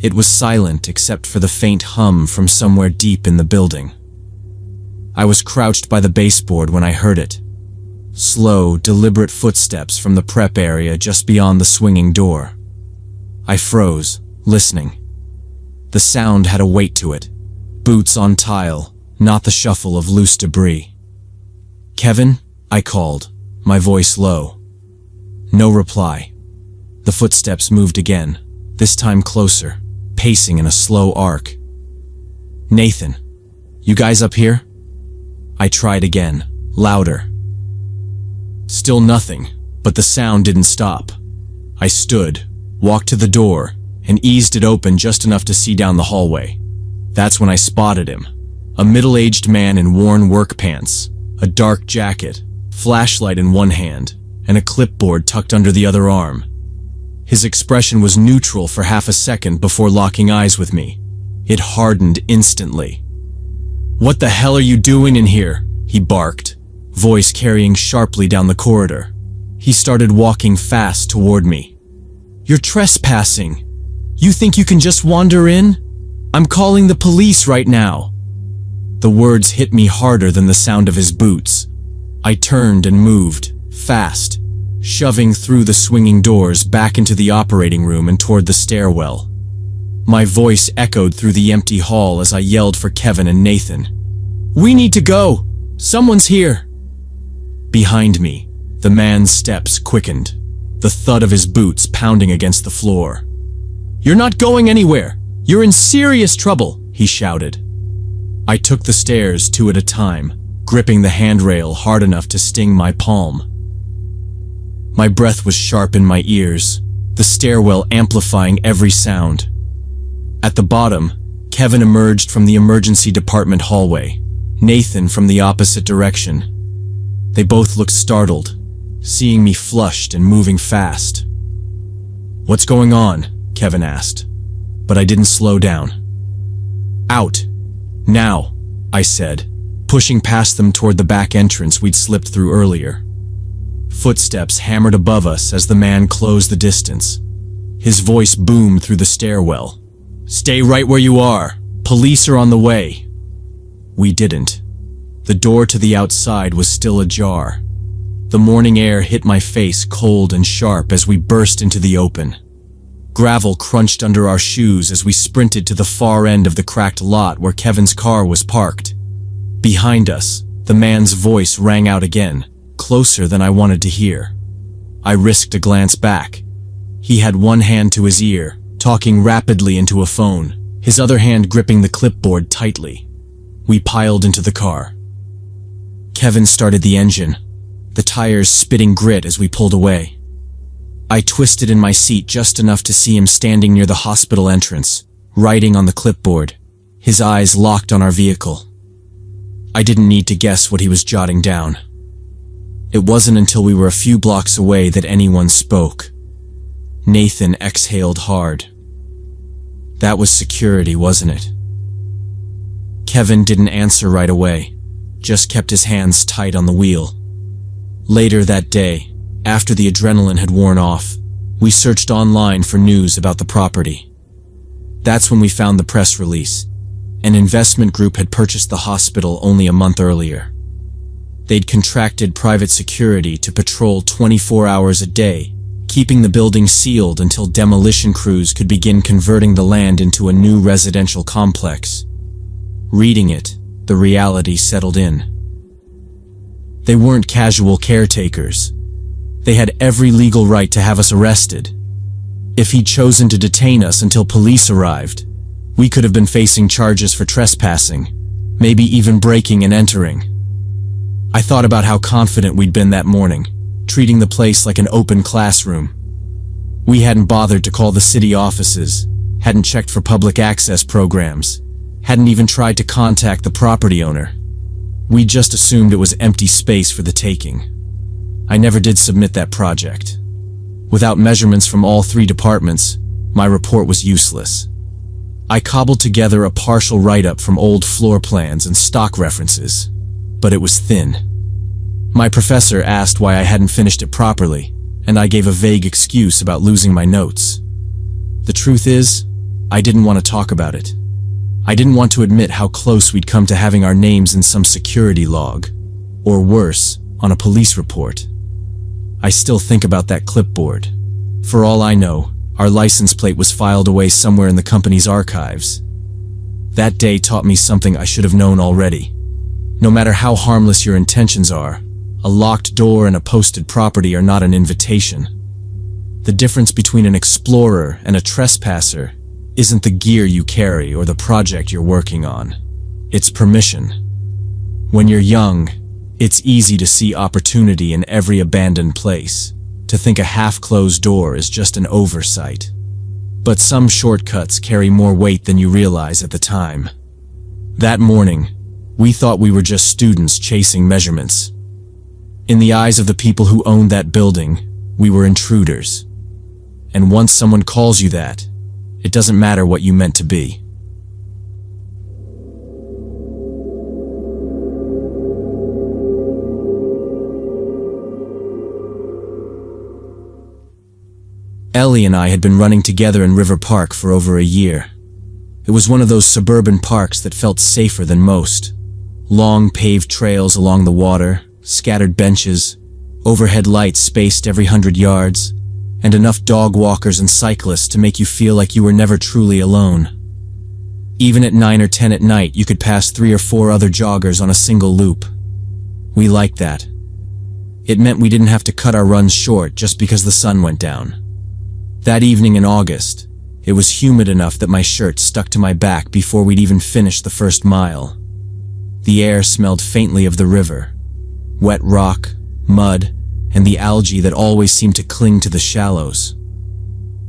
It was silent except for the faint hum from somewhere deep in the building. I was crouched by the baseboard when I heard it. Slow, deliberate footsteps from the prep area just beyond the swinging door. I froze, listening. The sound had a weight to it. Boots on tile, not the shuffle of loose debris. "Kevin?" I called, my voice low. No reply. The footsteps moved again, this time closer, pacing in a slow arc. "Nathan, you guys up here?" I tried again, louder. Still nothing, but the sound didn't stop. I stood, walked to the door, and eased it open just enough to see down the hallway. That's when I spotted him. A middle-aged man in worn work pants, a dark jacket, flashlight in one hand, and a clipboard tucked under the other arm. His expression was neutral for half a second before locking eyes with me. It hardened instantly. "What the hell are you doing in here?" he barked, voice carrying sharply down the corridor. He started walking fast toward me. "You're trespassing. You think you can just wander in? I'm calling the police right now." The words hit me harder than the sound of his boots. I turned and moved, fast, shoving through the swinging doors back into the operating room and toward the stairwell. My voice echoed through the empty hall as I yelled for Kevin and Nathan. "We need to go! Someone's here!" Behind me, the man's steps quickened, the thud of his boots pounding against the floor. "You're not going anywhere! You're in serious trouble!" he shouted. I took the stairs two at a time, gripping the handrail hard enough to sting my palm. My breath was sharp in my ears, the stairwell amplifying every sound. At the bottom, Kevin emerged from the emergency department hallway, Nathan from the opposite direction. They both looked startled, seeing me flushed and moving fast. "What's going on?" Kevin asked, but I didn't slow down. "Out. Now," I said, pushing past them toward the back entrance we'd slipped through earlier. Footsteps hammered above us as the man closed the distance. His voice boomed through the stairwell. "Stay right where you are. Police are on the way." We didn't. The door to the outside was still ajar. The morning air hit my face cold and sharp as we burst into the open. Gravel crunched under our shoes as we sprinted to the far end of the cracked lot where Kevin's car was parked. Behind us, the man's voice rang out again, closer than I wanted to hear. I risked a glance back. He had one hand to his ear, talking rapidly into a phone, his other hand gripping the clipboard tightly. We piled into the car. Kevin started the engine, the tires spitting grit as we pulled away. I twisted in my seat just enough to see him standing near the hospital entrance, writing on the clipboard, his eyes locked on our vehicle. I didn't need to guess what he was jotting down. It wasn't until we were a few blocks away that anyone spoke. Nathan exhaled hard. That was security, wasn't it? Kevin didn't answer right away, just kept his hands tight on the wheel. Later that day, after the adrenaline had worn off, we searched online for news about the property. That's when we found the press release. An investment group had purchased the hospital only a month earlier. They'd contracted private security to patrol 24 hours a day, keeping the building sealed until demolition crews could begin converting the land into a new residential complex. Reading it, the reality settled in. They weren't casual caretakers. They had every legal right to have us arrested. If he'd chosen to detain us until police arrived, we could have been facing charges for trespassing, maybe even breaking and entering. I thought about how confident we'd been that morning, treating the place like an open classroom. We hadn't bothered to call the city offices, hadn't checked for public access programs, hadn't even tried to contact the property owner. We just assumed it was empty space for the taking. I never did submit that project. Without measurements from all 3 departments, my report was useless. I cobbled together a partial write-up from old floor plans and stock references, but it was thin. My professor asked why I hadn't finished it properly, and I gave a vague excuse about losing my notes. The truth is, I didn't want to talk about it. I didn't want to admit how close we'd come to having our names in some security log, or worse, on a police report. I still think about that clipboard. For all I know, our license plate was filed away somewhere in the company's archives. That day taught me something I should have known already. No matter how harmless your intentions are, a locked door and a posted property are not an invitation. The difference between an explorer and a trespasser isn't the gear you carry or the project you're working on. It's permission. When you're young, it's easy to see opportunity in every abandoned place, to think a half-closed door is just an oversight. But some shortcuts carry more weight than you realize at the time. That morning, we thought we were just students chasing measurements. In the eyes of the people who owned that building, we were intruders. And once someone calls you that, it doesn't matter what you meant to be. Ellie and I had been running together in River Park for over a year. It was one of those suburban parks that felt safer than most. Long paved trails along the water, scattered benches, overhead lights spaced every 100 yards, and enough dog walkers and cyclists to make you feel like you were never truly alone. Even at 9 or 10 at night, you could pass 3 or 4 other joggers on a single loop. We liked that. It meant we didn't have to cut our runs short just because the sun went down. That evening in August, it was humid enough that my shirt stuck to my back before we'd even finished the first mile. The air smelled faintly of the river, wet rock, mud, and the algae that always seemed to cling to the shallows.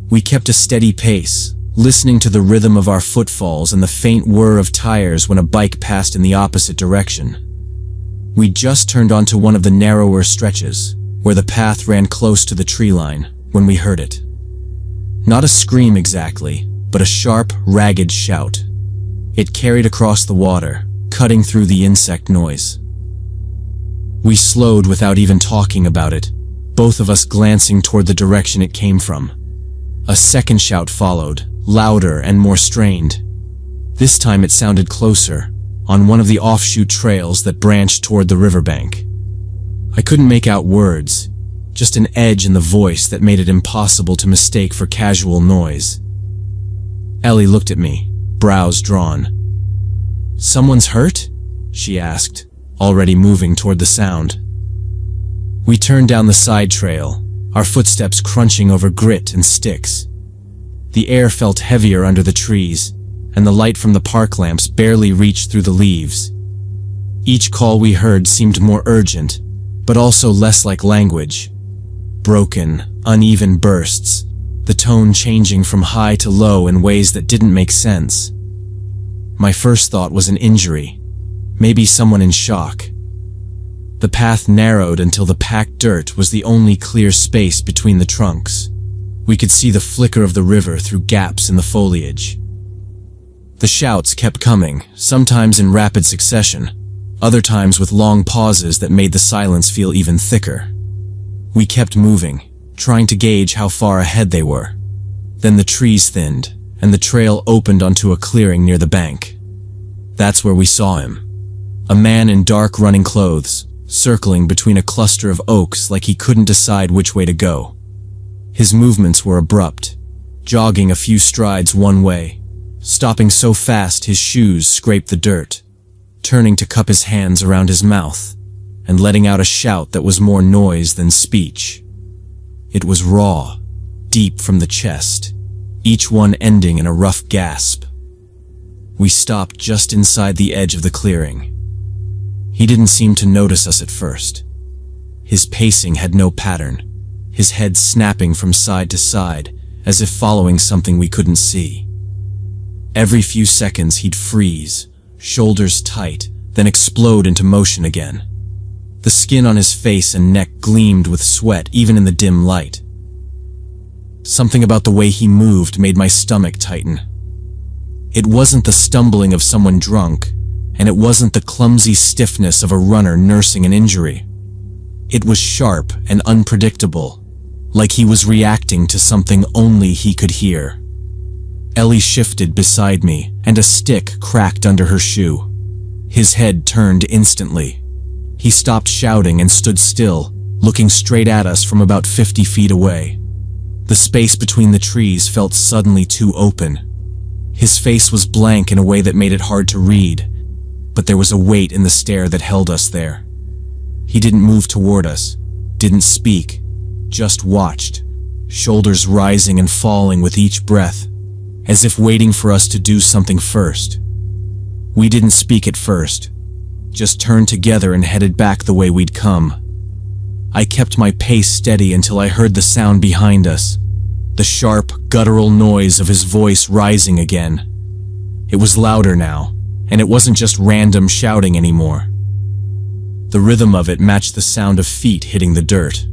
We kept a steady pace, listening to the rhythm of our footfalls and the faint whir of tires when a bike passed in the opposite direction. We just turned onto one of the narrower stretches, where the path ran close to the tree line, when we heard it. Not a scream exactly, but a sharp, ragged shout. It carried across the water, cutting through the insect noise. We slowed without even talking about it, both of us glancing toward the direction it came from. A second shout followed, louder and more strained. This time it sounded closer, on one of the offshoot trails that branched toward the riverbank. I couldn't make out words, just an edge in the voice that made it impossible to mistake for casual noise. Ellie looked at me, brows drawn. "Someone's hurt?" she asked, already moving toward the sound. We turned down the side trail, our footsteps crunching over grit and sticks. The air felt heavier under the trees, and the light from the park lamps barely reached through the leaves. Each call we heard seemed more urgent, but also less like language. Broken, uneven bursts, the tone changing from high to low in ways that didn't make sense. My first thought was an injury, maybe someone in shock. The path narrowed until the packed dirt was the only clear space between the trunks. We could see the flicker of the river through gaps in the foliage. The shouts kept coming, sometimes in rapid succession, other times with long pauses that made the silence feel even thicker. We kept moving, trying to gauge how far ahead they were. Then the trees thinned, and the trail opened onto a clearing near the bank. That's where we saw him. A man in dark running clothes, circling between a cluster of oaks like he couldn't decide which way to go. His movements were abrupt, jogging a few strides one way, stopping so fast his shoes scraped the dirt, turning to cup his hands around his mouth, and letting out a shout that was more noise than speech. It was raw, deep from the chest, each one ending in a rough gasp. We stopped just inside the edge of the clearing. He didn't seem to notice us at first. His pacing had no pattern, his head snapping from side to side, as if following something we couldn't see. Every few seconds he'd freeze, shoulders tight, then explode into motion again. The skin on his face and neck gleamed with sweat even in the dim light. Something about the way he moved made my stomach tighten. It wasn't the stumbling of someone drunk, and it wasn't the clumsy stiffness of a runner nursing an injury. It was sharp and unpredictable, like he was reacting to something only he could hear. Ellie shifted beside me, and a stick cracked under her shoe. His head turned instantly. He stopped shouting and stood still, looking straight at us from about 50 feet away. The space between the trees felt suddenly too open. His face was blank in a way that made it hard to read, but there was a weight in the stare that held us there. He didn't move toward us, didn't speak, just watched, shoulders rising and falling with each breath, as if waiting for us to do something first. We didn't speak at first, just turned together and headed back the way we'd come. I kept my pace steady until I heard the sound behind us, the sharp, guttural noise of his voice rising again. It was louder now, and it wasn't just random shouting anymore. The rhythm of it matched the sound of feet hitting the dirt.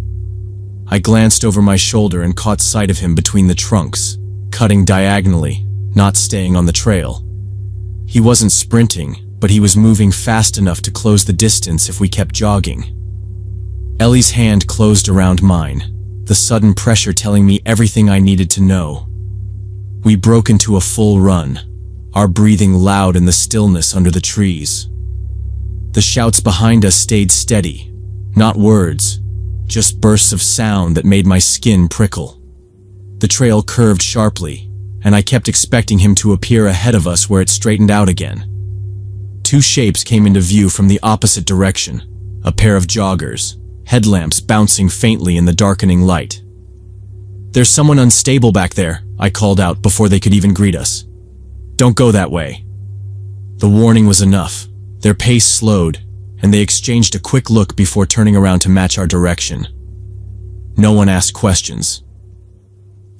I glanced over my shoulder and caught sight of him between the trunks, cutting diagonally, not staying on the trail. He wasn't sprinting, but he was moving fast enough to close the distance if we kept jogging. Ellie's hand closed around mine, the sudden pressure telling me everything I needed to know. We broke into a full run, our breathing loud in the stillness under the trees. The shouts behind us stayed steady, not words, just bursts of sound that made my skin prickle. The trail curved sharply, and I kept expecting him to appear ahead of us where it straightened out again. Two shapes came into view from the opposite direction, a pair of joggers, headlamps bouncing faintly in the darkening light. "There's someone unstable back there," I called out before they could even greet us. "Don't go that way." The warning was enough. Their pace slowed, and they exchanged a quick look before turning around to match our direction. No one asked questions.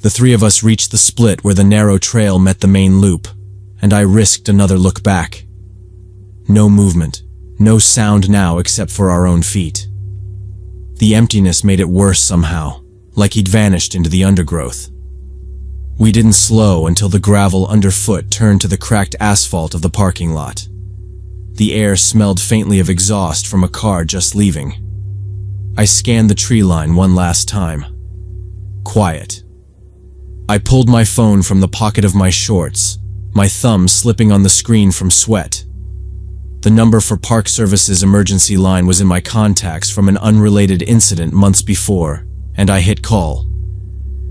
The three of us reached the split where the narrow trail met the main loop, and I risked another look back. No movement, no sound now except for our own feet. The emptiness made it worse somehow, like he'd vanished into the undergrowth. We didn't slow until the gravel underfoot turned to the cracked asphalt of the parking lot. The air smelled faintly of exhaust from a car just leaving. I scanned the tree line one last time. Quiet. I pulled my phone from the pocket of my shorts, my thumb slipping on the screen from sweat. The number for Park Service's emergency line was in my contacts from an unrelated incident months before, and I hit call.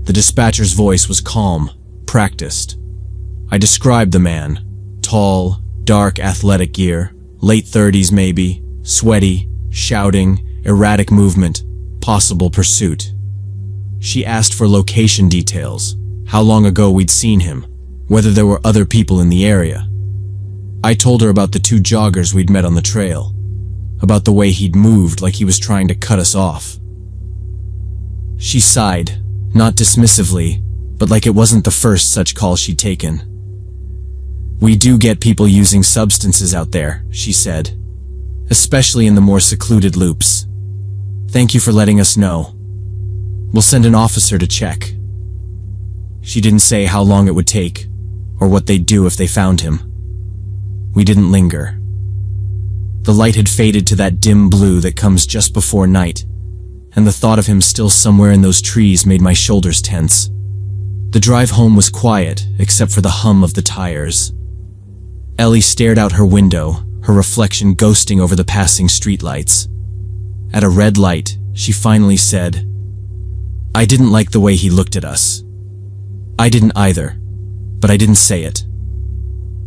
The dispatcher's voice was calm, practiced. I described the man: tall, dark athletic gear, late 30s maybe, sweaty, shouting, erratic movement, possible pursuit. She asked for location details, how long ago we'd seen him, whether there were other people in the area. I told her about the two joggers we'd met on the trail, about the way he'd moved like he was trying to cut us off. She sighed, not dismissively, but like it wasn't the first such call she'd taken. "We do get people using substances out there," she said, "especially in the more secluded loops. Thank you for letting us know. We'll send an officer to check." She didn't say how long it would take, or what they'd do if they found him. We didn't linger. The light had faded to that dim blue that comes just before night, and the thought of him still somewhere in those trees made my shoulders tense. The drive home was quiet, except for the hum of the tires. Ellie stared out her window, her reflection ghosting over the passing streetlights. At a red light, she finally said, "I didn't like the way he looked at us." I didn't either, but I didn't say it.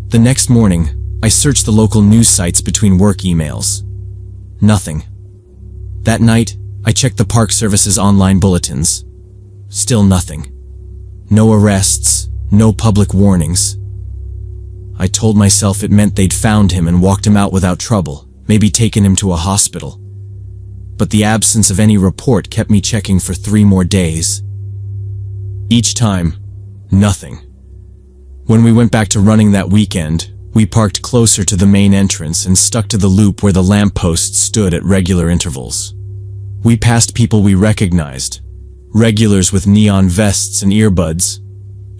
The next morning, I searched the local news sites between work emails. Nothing. That night, I checked the Park Service's online bulletins. Still nothing. No arrests, no public warnings. I told myself it meant they'd found him and walked him out without trouble, maybe taken him to a hospital. But the absence of any report kept me checking for 3 more days. Each time, nothing. When we went back to running that weekend, we parked closer to the main entrance and stuck to the loop where the lampposts stood at regular intervals. We passed people we recognized, regulars with neon vests and earbuds,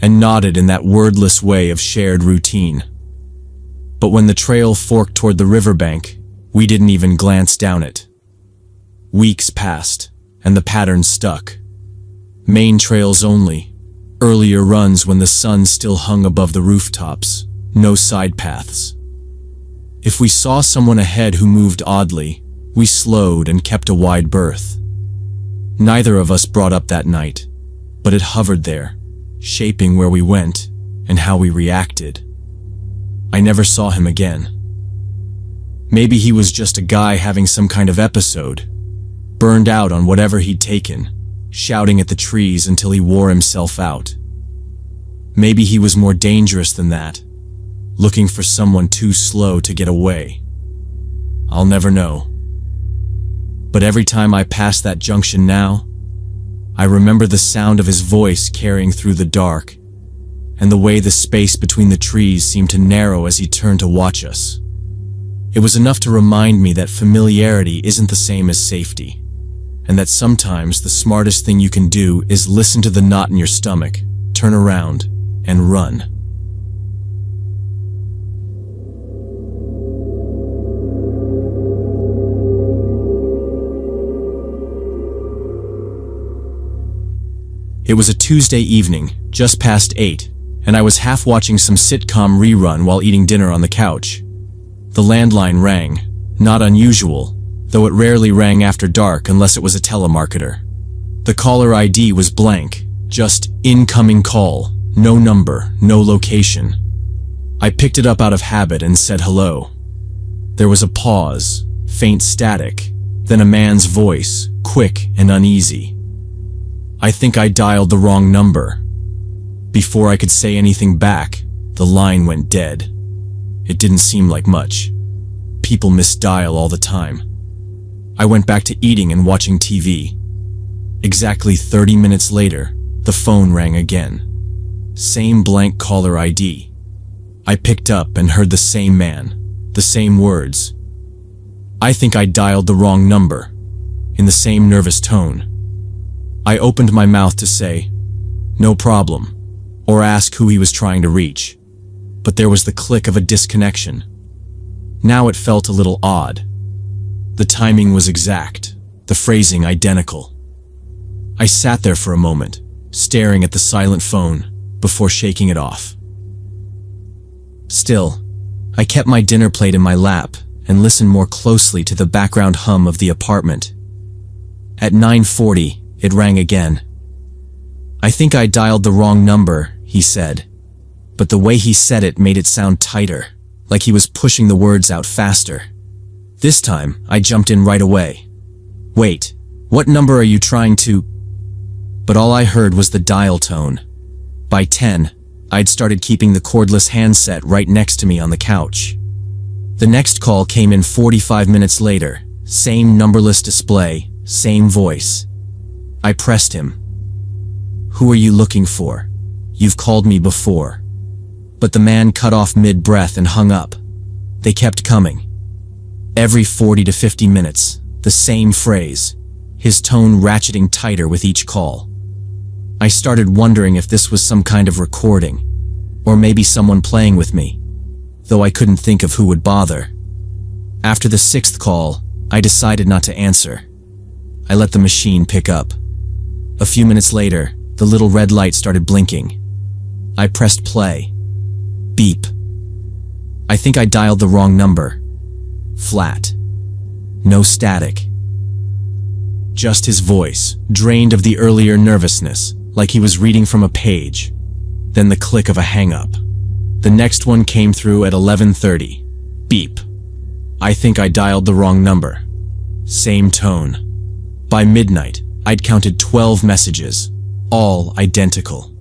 and nodded in that wordless way of shared routine. But when the trail forked toward the riverbank, we didn't even glance down it. Weeks passed, and the pattern stuck. Main trails only, earlier runs when the sun still hung above the rooftops, no side paths. If we saw someone ahead who moved oddly, we slowed and kept a wide berth. Neither of us brought up that night, but it hovered there, shaping where we went and how we reacted. I never saw him again. Maybe he was just a guy having some kind of episode, burned out on whatever he'd taken, shouting at the trees until he wore himself out. Maybe he was more dangerous than that, looking for someone too slow to get away. I'll never know. But every time I pass that junction now, I remember the sound of his voice carrying through the dark, and the way the space between the trees seemed to narrow as he turned to watch us. It was enough to remind me that familiarity isn't the same as safety, and that sometimes the smartest thing you can do is listen to the knot in your stomach, turn around, and run. It was a Tuesday evening, just past 8, and I was half watching some sitcom rerun while eating dinner on the couch. The landline rang, not unusual, though it rarely rang after dark unless it was a telemarketer. The caller ID was blank, just incoming call, no number, no location. I picked it up out of habit and said hello. There was a pause, faint static, then a man's voice, quick and uneasy. I think I dialed the wrong number. Before I could say anything back, the line went dead. It didn't seem like much. People misdial all the time. I went back to eating and watching TV. Exactly 30 minutes later, the phone rang again. Same blank caller ID. I picked up and heard the same man, the same words. I think I dialed the wrong number, in the same nervous tone. I opened my mouth to say, "No problem," or ask who he was trying to reach. But there was the click of a disconnection. Now it felt a little odd. The timing was exact, the phrasing identical. I sat there for a moment, staring at the silent phone, before shaking it off. Still, I kept my dinner plate in my lap and listened more closely to the background hum of the apartment. At 9:40, it rang again. "I think I dialed the wrong number," he said. But the way he said it made it sound tighter, like he was pushing the words out faster. This time, I jumped in right away. "Wait, what number are you trying to—" But all I heard was the dial tone. By 10, I'd started keeping the cordless handset right next to me on the couch. The next call came in 45 minutes later, same numberless display, same voice. I pressed him. "Who are you looking for? You've called me before." But the man cut off mid-breath and hung up. They kept coming. Every 40 to 50 minutes, the same phrase, his tone ratcheting tighter with each call. I started wondering if this was some kind of recording, or maybe someone playing with me, though I couldn't think of who would bother. After the 6th call, I decided not to answer. I let the machine pick up. A few minutes later, the little red light started blinking. I pressed play. Beep. I think I dialed the wrong number. Flat. No static. Just his voice, drained of the earlier nervousness, like he was reading from a page. Then the click of a hang-up. The next one came through at 11:30. Beep. I think I dialed the wrong number. Same tone. By midnight, I'd counted 12 messages, all identical.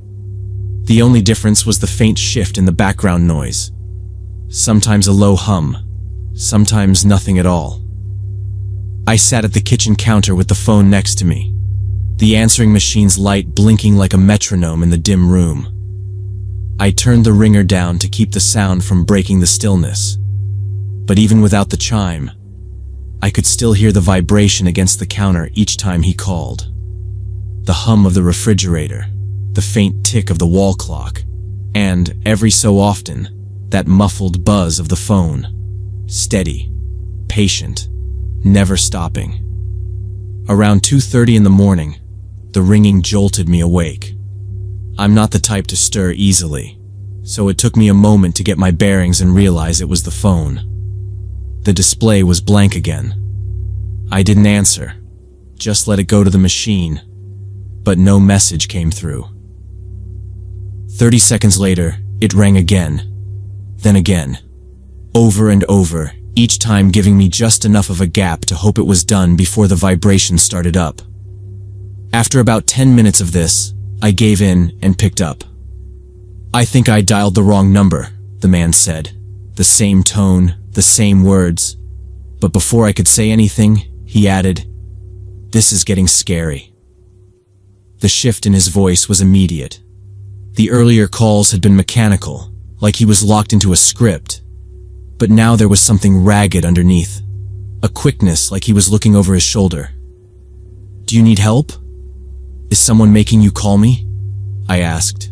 The only difference was the faint shift in the background noise. Sometimes a low hum, sometimes nothing at all. I sat at the kitchen counter with the phone next to me, the answering machine's light blinking like a metronome in the dim room. I turned the ringer down to keep the sound from breaking the stillness. But even without the chime, I could still hear the vibration against the counter each time he called. The hum of the refrigerator, the faint tick of the wall clock, and, every so often, that muffled buzz of the phone. Steady, patient, never stopping. Around 2:30 in the morning, the ringing jolted me awake. I'm not the type to stir easily, so it took me a moment to get my bearings and realize it was the phone. The display was blank again. I didn't answer, just let it go to the machine, but no message came through. 30 seconds later, it rang again, then again, over and over, each time giving me just enough of a gap to hope it was done before the vibration started up. After about 10 minutes of this, I gave in and picked up. "I think I dialed the wrong number," the man said. The same tone, the same words. But before I could say anything, he added, "This is getting scary." The shift in his voice was immediate. The earlier calls had been mechanical, like he was locked into a script. But now there was something ragged underneath. A quickness like he was looking over his shoulder. "Do you need help? Is someone making you call me?" I asked.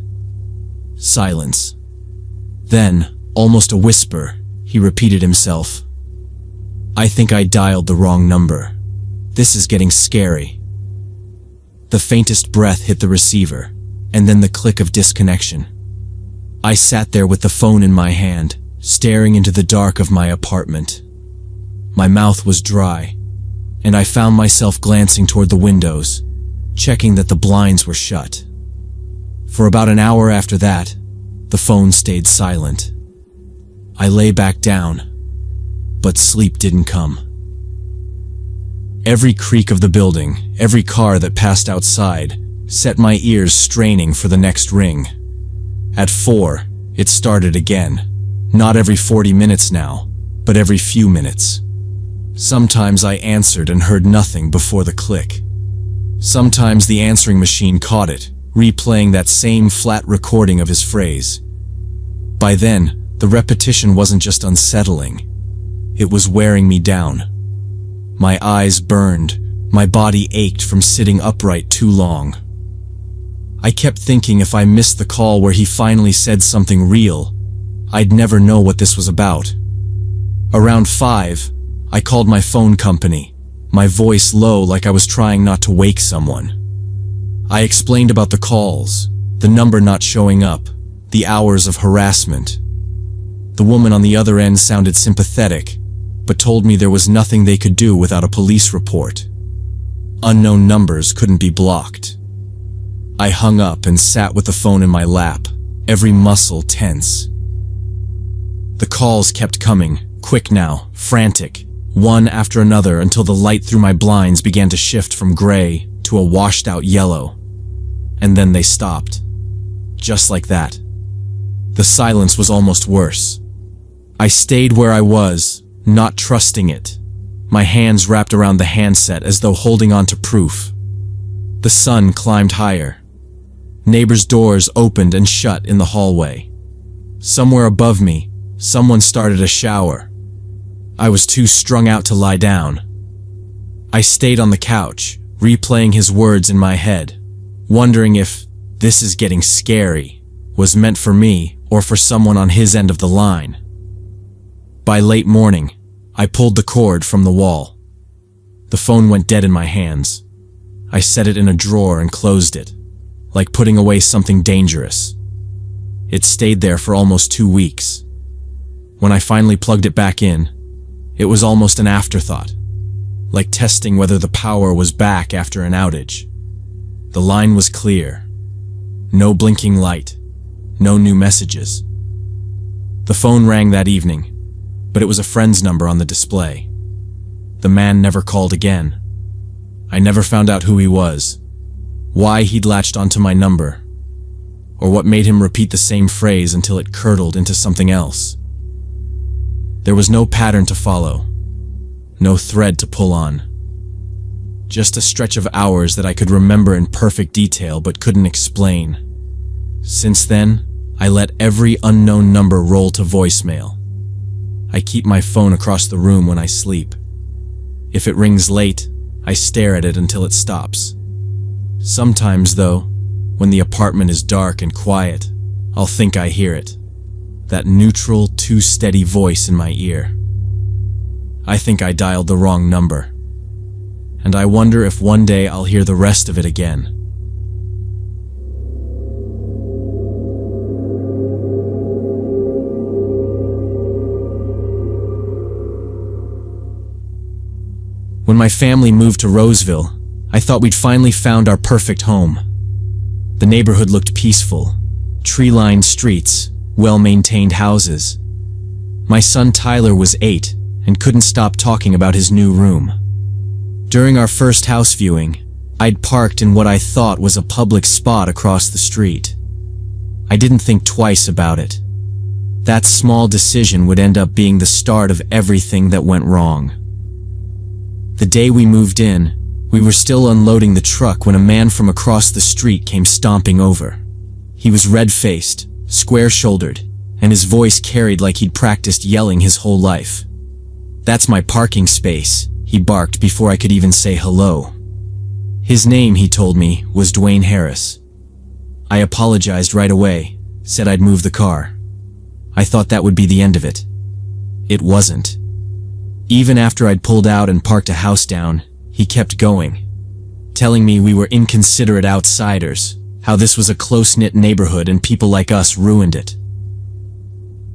Silence. Then, almost a whisper, he repeated himself. "I think I dialed the wrong number. This is getting scary." The faintest breath hit the receiver, and then the click of disconnection. I sat there with the phone in my hand, staring into the dark of my apartment. My mouth was dry, and I found myself glancing toward the windows, checking that the blinds were shut. For about an hour after that, the phone stayed silent. I lay back down, but sleep didn't come. Every creak of the building, every car that passed outside, set my ears straining for the next ring. At 4, it started again. Not every 40 minutes now, but every few minutes. Sometimes I answered and heard nothing before the click. Sometimes the answering machine caught it, replaying that same flat recording of his phrase. By then, the repetition wasn't just unsettling. It was wearing me down. My eyes burned, my body ached from sitting upright too long. I kept thinking if I missed the call where he finally said something real, I'd never know what this was about. Around 5, I called my phone company, my voice low like I was trying not to wake someone. I explained about the calls, the number not showing up, the hours of harassment. The woman on the other end sounded sympathetic, but told me there was nothing they could do without a police report. Unknown numbers couldn't be blocked. I hung up and sat with the phone in my lap, every muscle tense. The calls kept coming, quick now, frantic, one after another until the light through my blinds began to shift from gray to a washed-out yellow. And then they stopped. Just like that. The silence was almost worse. I stayed where I was, not trusting it, my hands wrapped around the handset as though holding on to proof. The sun climbed higher. Neighbors' doors opened and shut in the hallway. Somewhere above me, someone started a shower. I was too strung out to lie down. I stayed on the couch, replaying his words in my head, wondering if "this is getting scary" was meant for me or for someone on his end of the line. By late morning, I pulled the cord from the wall. The phone went dead in my hands. I set it in a drawer and closed it, like putting away something dangerous. It stayed there for almost 2 weeks. When I finally plugged it back in, it was almost an afterthought, like testing whether the power was back after an outage. The line was clear. No blinking light. No new messages. The phone rang that evening, but it was a friend's number on the display. The man never called again. I never found out who he was, why he'd latched onto my number, or what made him repeat the same phrase until it curdled into something else. There was no pattern to follow, no thread to pull on. Just a stretch of hours that I could remember in perfect detail but couldn't explain. Since then, I let every unknown number roll to voicemail. I keep my phone across the room when I sleep. If it rings late, I stare at it until it stops. Sometimes, though, when the apartment is dark and quiet, I'll think I hear it. That neutral, too steady voice in my ear. I think I dialed the wrong number. And I wonder if one day I'll hear the rest of it again. When my family moved to Roseville, I thought we'd finally found our perfect home. The neighborhood looked peaceful, tree-lined streets, well-maintained houses. My son Tyler was 8 and couldn't stop talking about his new room. During our first house viewing, I'd parked in what I thought was a public spot across the street. I didn't think twice about it. That small decision would end up being the start of everything that went wrong. The day we moved in, we were still unloading the truck when a man from across the street came stomping over. He was red-faced, square-shouldered, and his voice carried like he'd practiced yelling his whole life. "That's my parking space," he barked before I could even say hello. His name, he told me, was Dwayne Harris. I apologized right away, said I'd move the car. I thought that would be the end of it. It wasn't. Even after I'd pulled out and parked a house down, he kept going, telling me we were inconsiderate outsiders, how this was a close-knit neighborhood and people like us ruined it.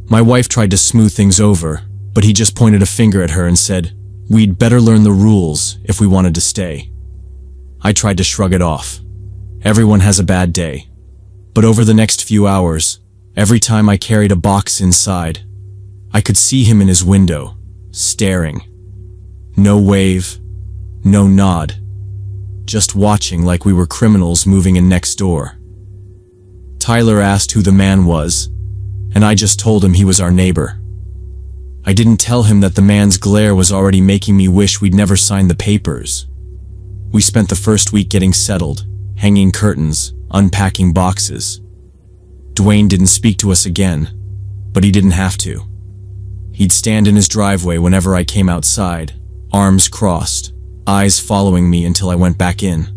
My wife tried to smooth things over, but he just pointed a finger at her and said, "We'd better learn the rules if we wanted to stay." I tried to shrug it off. Everyone has a bad day. But over the next few hours, every time I carried a box inside, I could see him in his window, staring. No wave, no nod. Just watching like we were criminals moving in next door. Tyler asked who the man was, and I just told him he was our neighbor. I didn't tell him that the man's glare was already making me wish we'd never signed the papers. We spent the first week getting settled, hanging curtains, unpacking boxes. Dwayne didn't speak to us again, but he didn't have to. He'd stand in his driveway whenever I came outside, arms crossed, eyes following me until I went back in.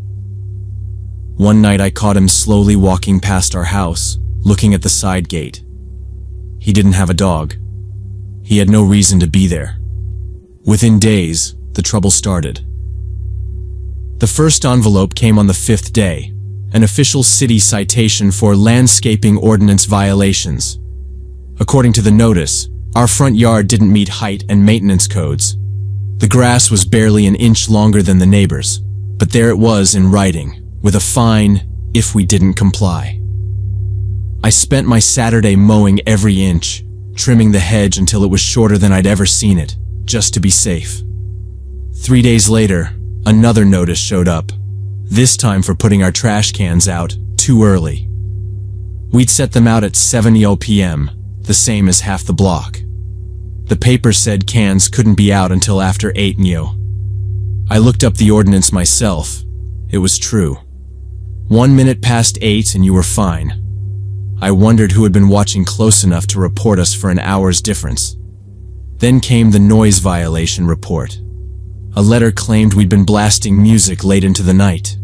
One night I caught him slowly walking past our house, looking at the side gate. He didn't have a dog. He had no reason to be there. Within days, the trouble started. The first envelope came on the 5th day, an official city citation for landscaping ordinance violations. According to the notice, our front yard didn't meet height and maintenance codes. The grass was barely an inch longer than the neighbors, but there it was in writing, with a fine if we didn't comply. I spent my Saturday mowing every inch, trimming the hedge until it was shorter than I'd ever seen it, just to be safe. 3 days later, another notice showed up, this time for putting our trash cans out too early. We'd set them out at 7:00 p.m., the same as half the block. The paper said cans couldn't be out until after 8:00. I looked up the ordinance myself. It was true. 1 minute past 8 and you were fine. I wondered who had been watching close enough to report us for an hour's difference. Then came the noise violation report. A letter claimed we'd been blasting music late into the night.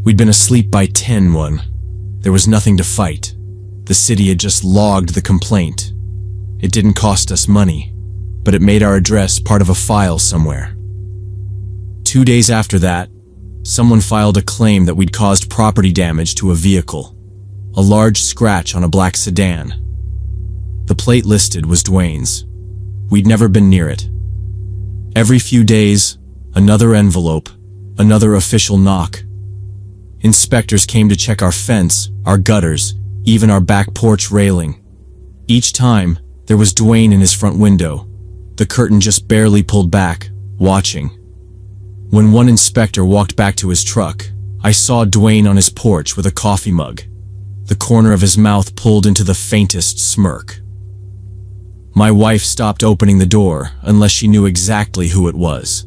We'd been asleep by 10:01. There was nothing to fight. The city had just logged the complaint. It didn't cost us money, but it made our address part of a file somewhere. 2 days after that, someone filed a claim that we'd caused property damage to a vehicle, a large scratch on a black sedan. The plate listed was Dwayne's. We'd never been near it. Every few days, another envelope, another official knock. Inspectors came to check our fence, our gutters, even our back porch railing. Each time, there was Dwayne in his front window, the curtain just barely pulled back, watching. When one inspector walked back to his truck, I saw Dwayne on his porch with a coffee mug, the corner of his mouth pulled into the faintest smirk. My wife stopped opening the door unless she knew exactly who it was.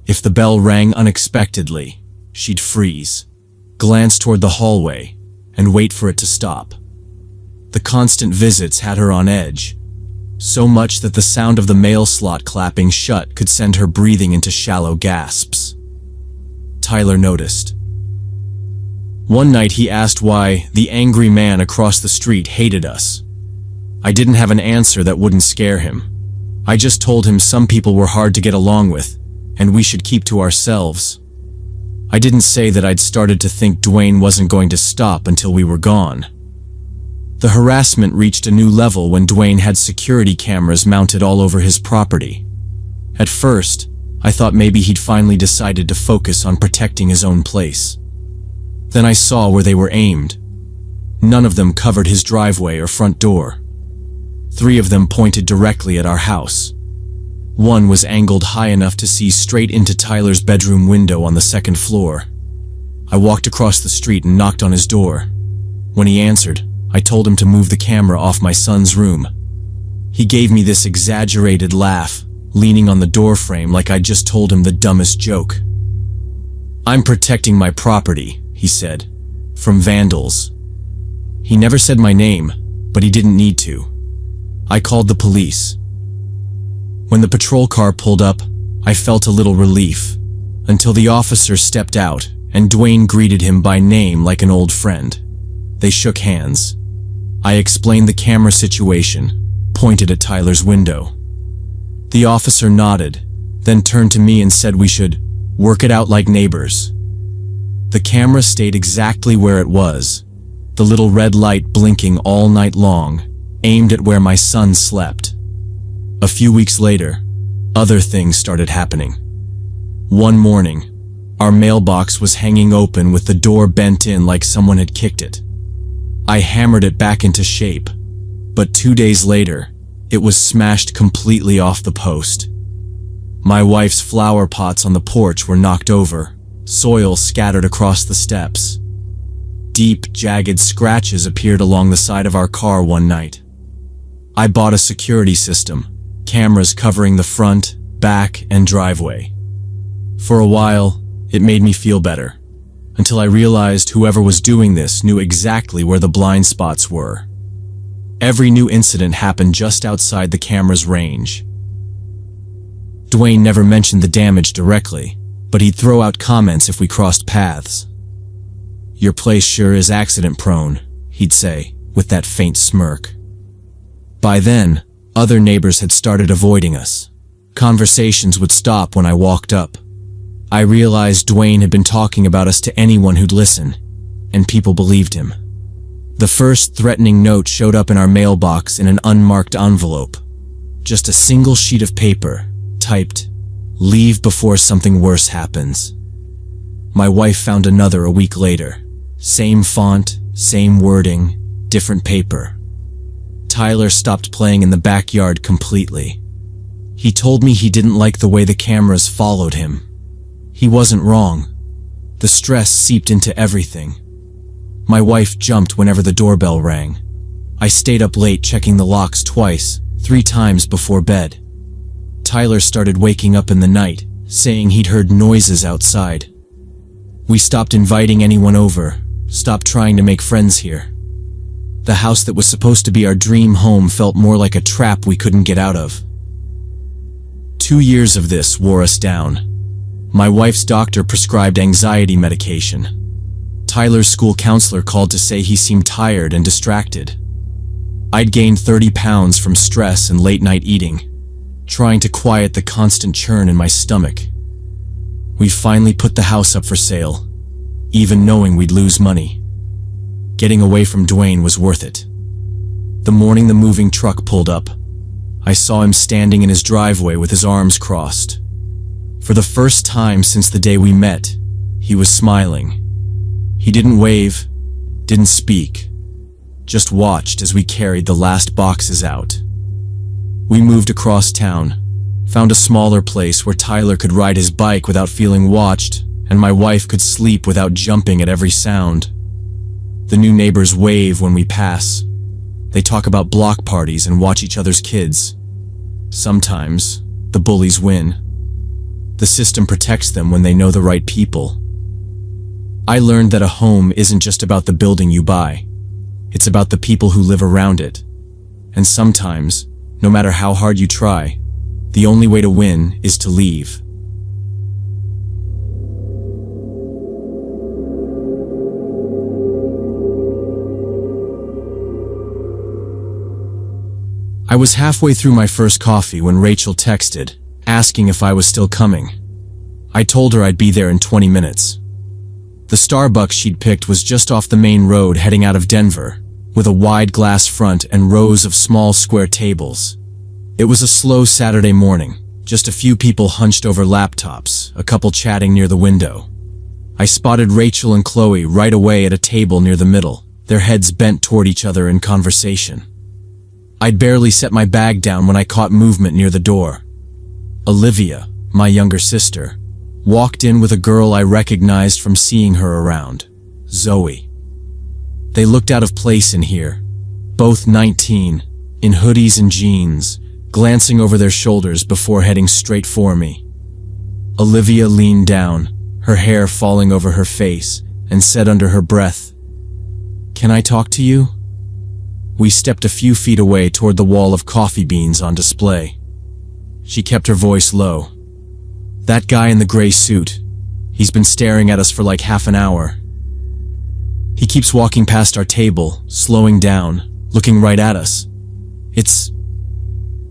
If the bell rang unexpectedly, she'd freeze, glance toward the hallway, and wait for it to stop. The constant visits had her on edge, so much that the sound of the mail slot clapping shut could send her breathing into shallow gasps. Tyler noticed. One night he asked why the angry man across the street hated us. I didn't have an answer that wouldn't scare him. I just told him some people were hard to get along with, and we should keep to ourselves. I didn't say that I'd started to think Dwayne wasn't going to stop until we were gone. The harassment reached a new level when Dwayne had security cameras mounted all over his property. At first, I thought maybe he'd finally decided to focus on protecting his own place. Then I saw where they were aimed. None of them covered his driveway or front door. 3 of them pointed directly at our house. One was angled high enough to see straight into Tyler's bedroom window on the 2nd floor. I walked across the street and knocked on his door. When he answered, I told him to move the camera off my son's room. He gave me this exaggerated laugh, leaning on the doorframe like I'd just told him the dumbest joke. "I'm protecting my property," he said, "from vandals." He never said my name, but he didn't need to. I called the police. When the patrol car pulled up, I felt a little relief, until the officer stepped out and Dwayne greeted him by name like an old friend. They shook hands. I explained the camera situation, pointed at Tyler's window. The officer nodded, then turned to me and said we should work it out like neighbors. The camera stayed exactly where it was, the little red light blinking all night long, aimed at where my son slept. A few weeks later, other things started happening. One morning, our mailbox was hanging open with the door bent in like someone had kicked it. I hammered it back into shape, but 2 days later, it was smashed completely off the post. My wife's flower pots on the porch were knocked over, soil scattered across the steps. Deep, jagged scratches appeared along the side of our car one night. I bought a security system, cameras covering the front, back, and driveway. For a while, it made me feel better, until I realized whoever was doing this knew exactly where the blind spots were. Every new incident happened just outside the camera's range. Dwayne never mentioned the damage directly, but he'd throw out comments if we crossed paths. "Your place sure is accident-prone," he'd say, with that faint smirk. By then, other neighbors had started avoiding us. Conversations would stop when I walked up. I realized Dwayne had been talking about us to anyone who'd listen, and people believed him. The first threatening note showed up in our mailbox in an unmarked envelope. Just a single sheet of paper, typed, "Leave before something worse happens." My wife found another a week later. Same font, same wording, different paper. Tyler stopped playing in the backyard completely. He told me he didn't like the way the cameras followed him. He wasn't wrong. The stress seeped into everything. My wife jumped whenever the doorbell rang. I stayed up late checking the locks twice, 3 times before bed. Tyler started waking up in the night, saying he'd heard noises outside. We stopped inviting anyone over, stopped trying to make friends here. The house that was supposed to be our dream home felt more like a trap we couldn't get out of. 2 years of this wore us down. My wife's doctor prescribed anxiety medication. Tyler's school counselor called to say he seemed tired and distracted. I'd gained 30 pounds from stress and late-night eating, trying to quiet the constant churn in my stomach. We finally put the house up for sale, even knowing we'd lose money. Getting away from Dwayne was worth it. The morning the moving truck pulled up, I saw him standing in his driveway with his arms crossed. For the first time since the day we met, he was smiling. He didn't wave, didn't speak, just watched as we carried the last boxes out. We moved across town, found a smaller place where Tyler could ride his bike without feeling watched, and my wife could sleep without jumping at every sound. The new neighbors wave when we pass. They talk about block parties and watch each other's kids. Sometimes, the bullies win. The system protects them when they know the right people. I learned that a home isn't just about the building you buy. It's about the people who live around it. And sometimes, no matter how hard you try, the only way to win is to leave. I was halfway through my first coffee when Rachel texted, asking if I was still coming. I told her I'd be there in 20 minutes. The Starbucks she'd picked was just off the main road heading out of Denver, with a wide glass front and rows of small square tables. It was a slow Saturday morning, just a few people hunched over laptops, a couple chatting near the window. I spotted Rachel and Chloe right away at a table near the middle, their heads bent toward each other in conversation. I'd barely set my bag down when I caught movement near the door. Olivia, my younger sister, walked in with a girl I recognized from seeing her around, Zoe. They looked out of place in here, both 19, in hoodies and jeans, glancing over their shoulders before heading straight for me. Olivia leaned down, her hair falling over her face, and said under her breath, "Can I talk to you?" We stepped a few feet away toward the wall of coffee beans on display. She kept her voice low. "That guy in the gray suit, he's been staring at us for like half an hour. He keeps walking past our table, slowing down, looking right at us. It's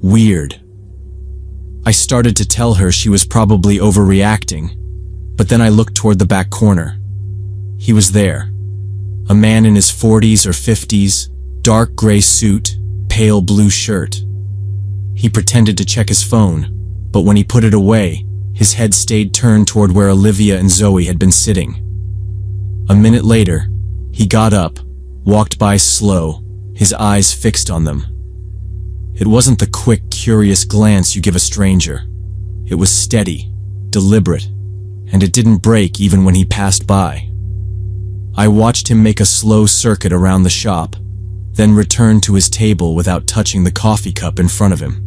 weird." I started to tell her she was probably overreacting, but then I looked toward the back corner. He was there. A man in his 40s or 50s, dark gray suit, pale blue shirt. He pretended to check his phone, but when he put it away, his head stayed turned toward where Olivia and Zoe had been sitting. A minute later, he got up, walked by slow, his eyes fixed on them. It wasn't the quick, curious glance you give a stranger. It was steady, deliberate, and it didn't break even when he passed by. I watched him make a slow circuit around the shop, then return to his table without touching the coffee cup in front of him.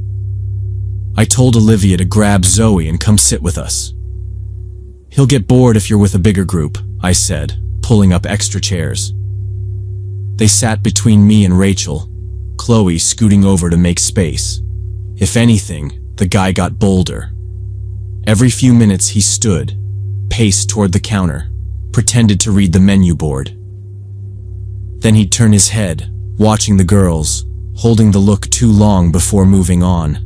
I told Olivia to grab Zoe and come sit with us. "He'll get bored if you're with a bigger group," I said, pulling up extra chairs. They sat between me and Rachel, Chloe scooting over to make space. If anything, the guy got bolder. Every few minutes he stood, paced toward the counter, pretended to read the menu board. Then he'd turn his head, watching the girls, holding the look too long before moving on.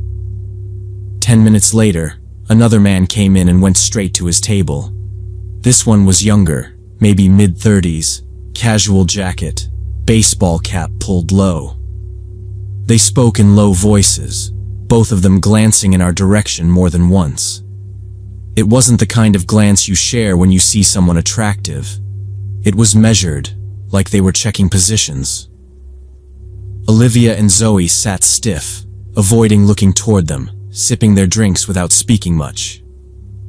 10 minutes later, another man came in and went straight to his table. This one was younger, maybe mid-30s, casual jacket, baseball cap pulled low. They spoke in low voices, both of them glancing in our direction more than once. It wasn't the kind of glance you share when you see someone attractive. It was measured, like they were checking positions. Olivia and Zoe sat stiff, avoiding looking toward them, sipping their drinks without speaking much.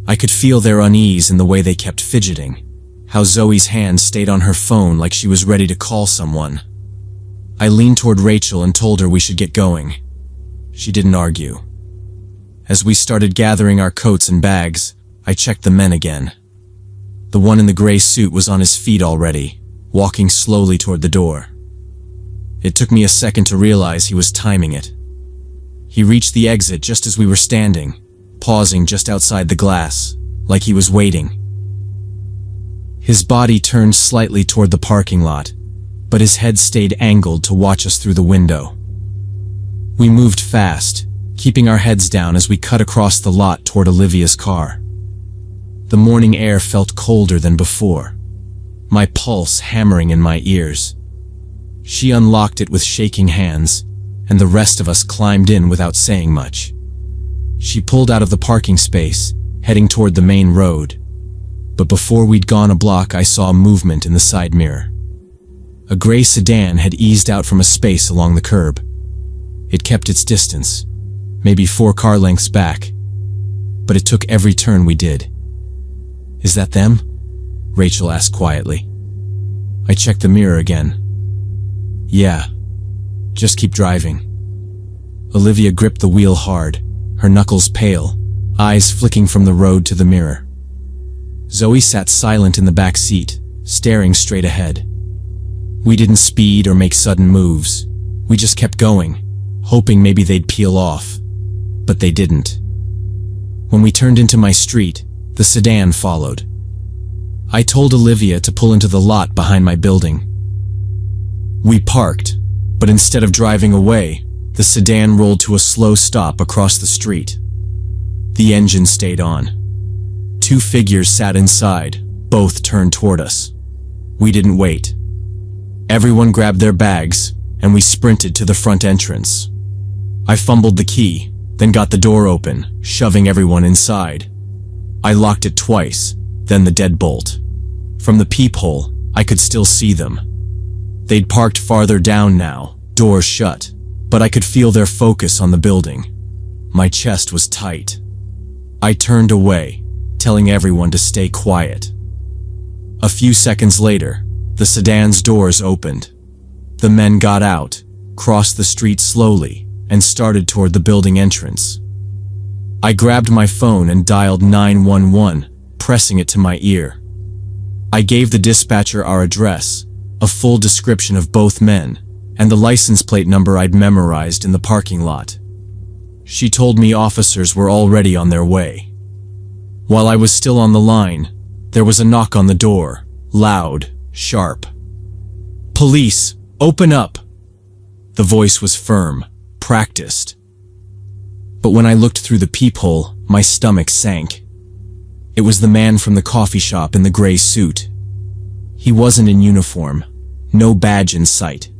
I could feel their unease in the way they kept fidgeting, how Zoe's hand stayed on her phone like she was ready to call someone. I leaned toward Rachel and told her we should get going. She didn't argue. As we started gathering our coats and bags, I checked the men again. The one in the gray suit was on his feet already, walking slowly toward the door. It took me a second to realize he was timing it. He reached the exit just as we were standing, pausing just outside the glass, like he was waiting. His body turned slightly toward the parking lot, but his head stayed angled to watch us through the window. We moved fast, keeping our heads down as we cut across the lot toward Olivia's car. The morning air felt colder than before, my pulse hammering in my ears. She unlocked it with shaking hands, and the rest of us climbed in without saying much. She pulled out of the parking space, heading toward the main road. But before we'd gone a block, I saw movement in the side mirror. A gray sedan had eased out from a space along the curb. It kept its distance, maybe 4 car lengths back, but it took every turn we did. "Is that them?" Rachel asked quietly. I checked the mirror again. "Yeah, just keep driving." Olivia gripped the wheel hard, her knuckles pale, eyes flicking from the road to the mirror. Zoe sat silent in the back seat, staring straight ahead. We didn't speed or make sudden moves. We just kept going, hoping maybe they'd peel off. But they didn't. When we turned into my street, the sedan followed. I told Olivia to pull into the lot behind my building. We parked, but instead of driving away, the sedan rolled to a slow stop across the street. The engine stayed on. 2 figures sat inside, both turned toward us. We didn't wait. Everyone grabbed their bags, and we sprinted to the front entrance. I fumbled the key, then got the door open, shoving everyone inside. I locked it twice, then the deadbolt. From the peephole, I could still see them. They'd parked farther down now, doors shut, but I could feel their focus on the building. My chest was tight. I turned away, telling everyone to stay quiet. A few seconds later, the sedan's doors opened. The men got out, crossed the street slowly, and started toward the building entrance. I grabbed my phone and dialed 911, pressing it to my ear. I gave the dispatcher our address, a full description of both men, and the license plate number I'd memorized in the parking lot. She told me officers were already on their way. While I was still on the line, there was a knock on the door, loud, sharp. "Police, open up!" The voice was firm, practiced. But when I looked through the peephole, my stomach sank. It was the man from the coffee shop in the gray suit. He wasn't in uniform, no badge in sight.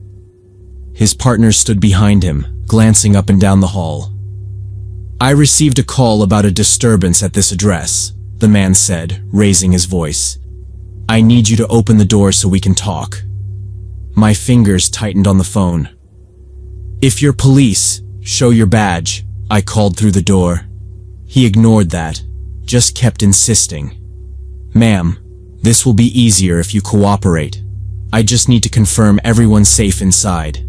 His partner stood behind him, glancing up and down the hall. "I received a call about a disturbance at this address," the man said, raising his voice. "I need you to open the door so we can talk." My fingers tightened on the phone. "If you're police, show your badge," I called through the door. He ignored that, just kept insisting. "Ma'am, this will be easier if you cooperate. I just need to confirm everyone's safe inside."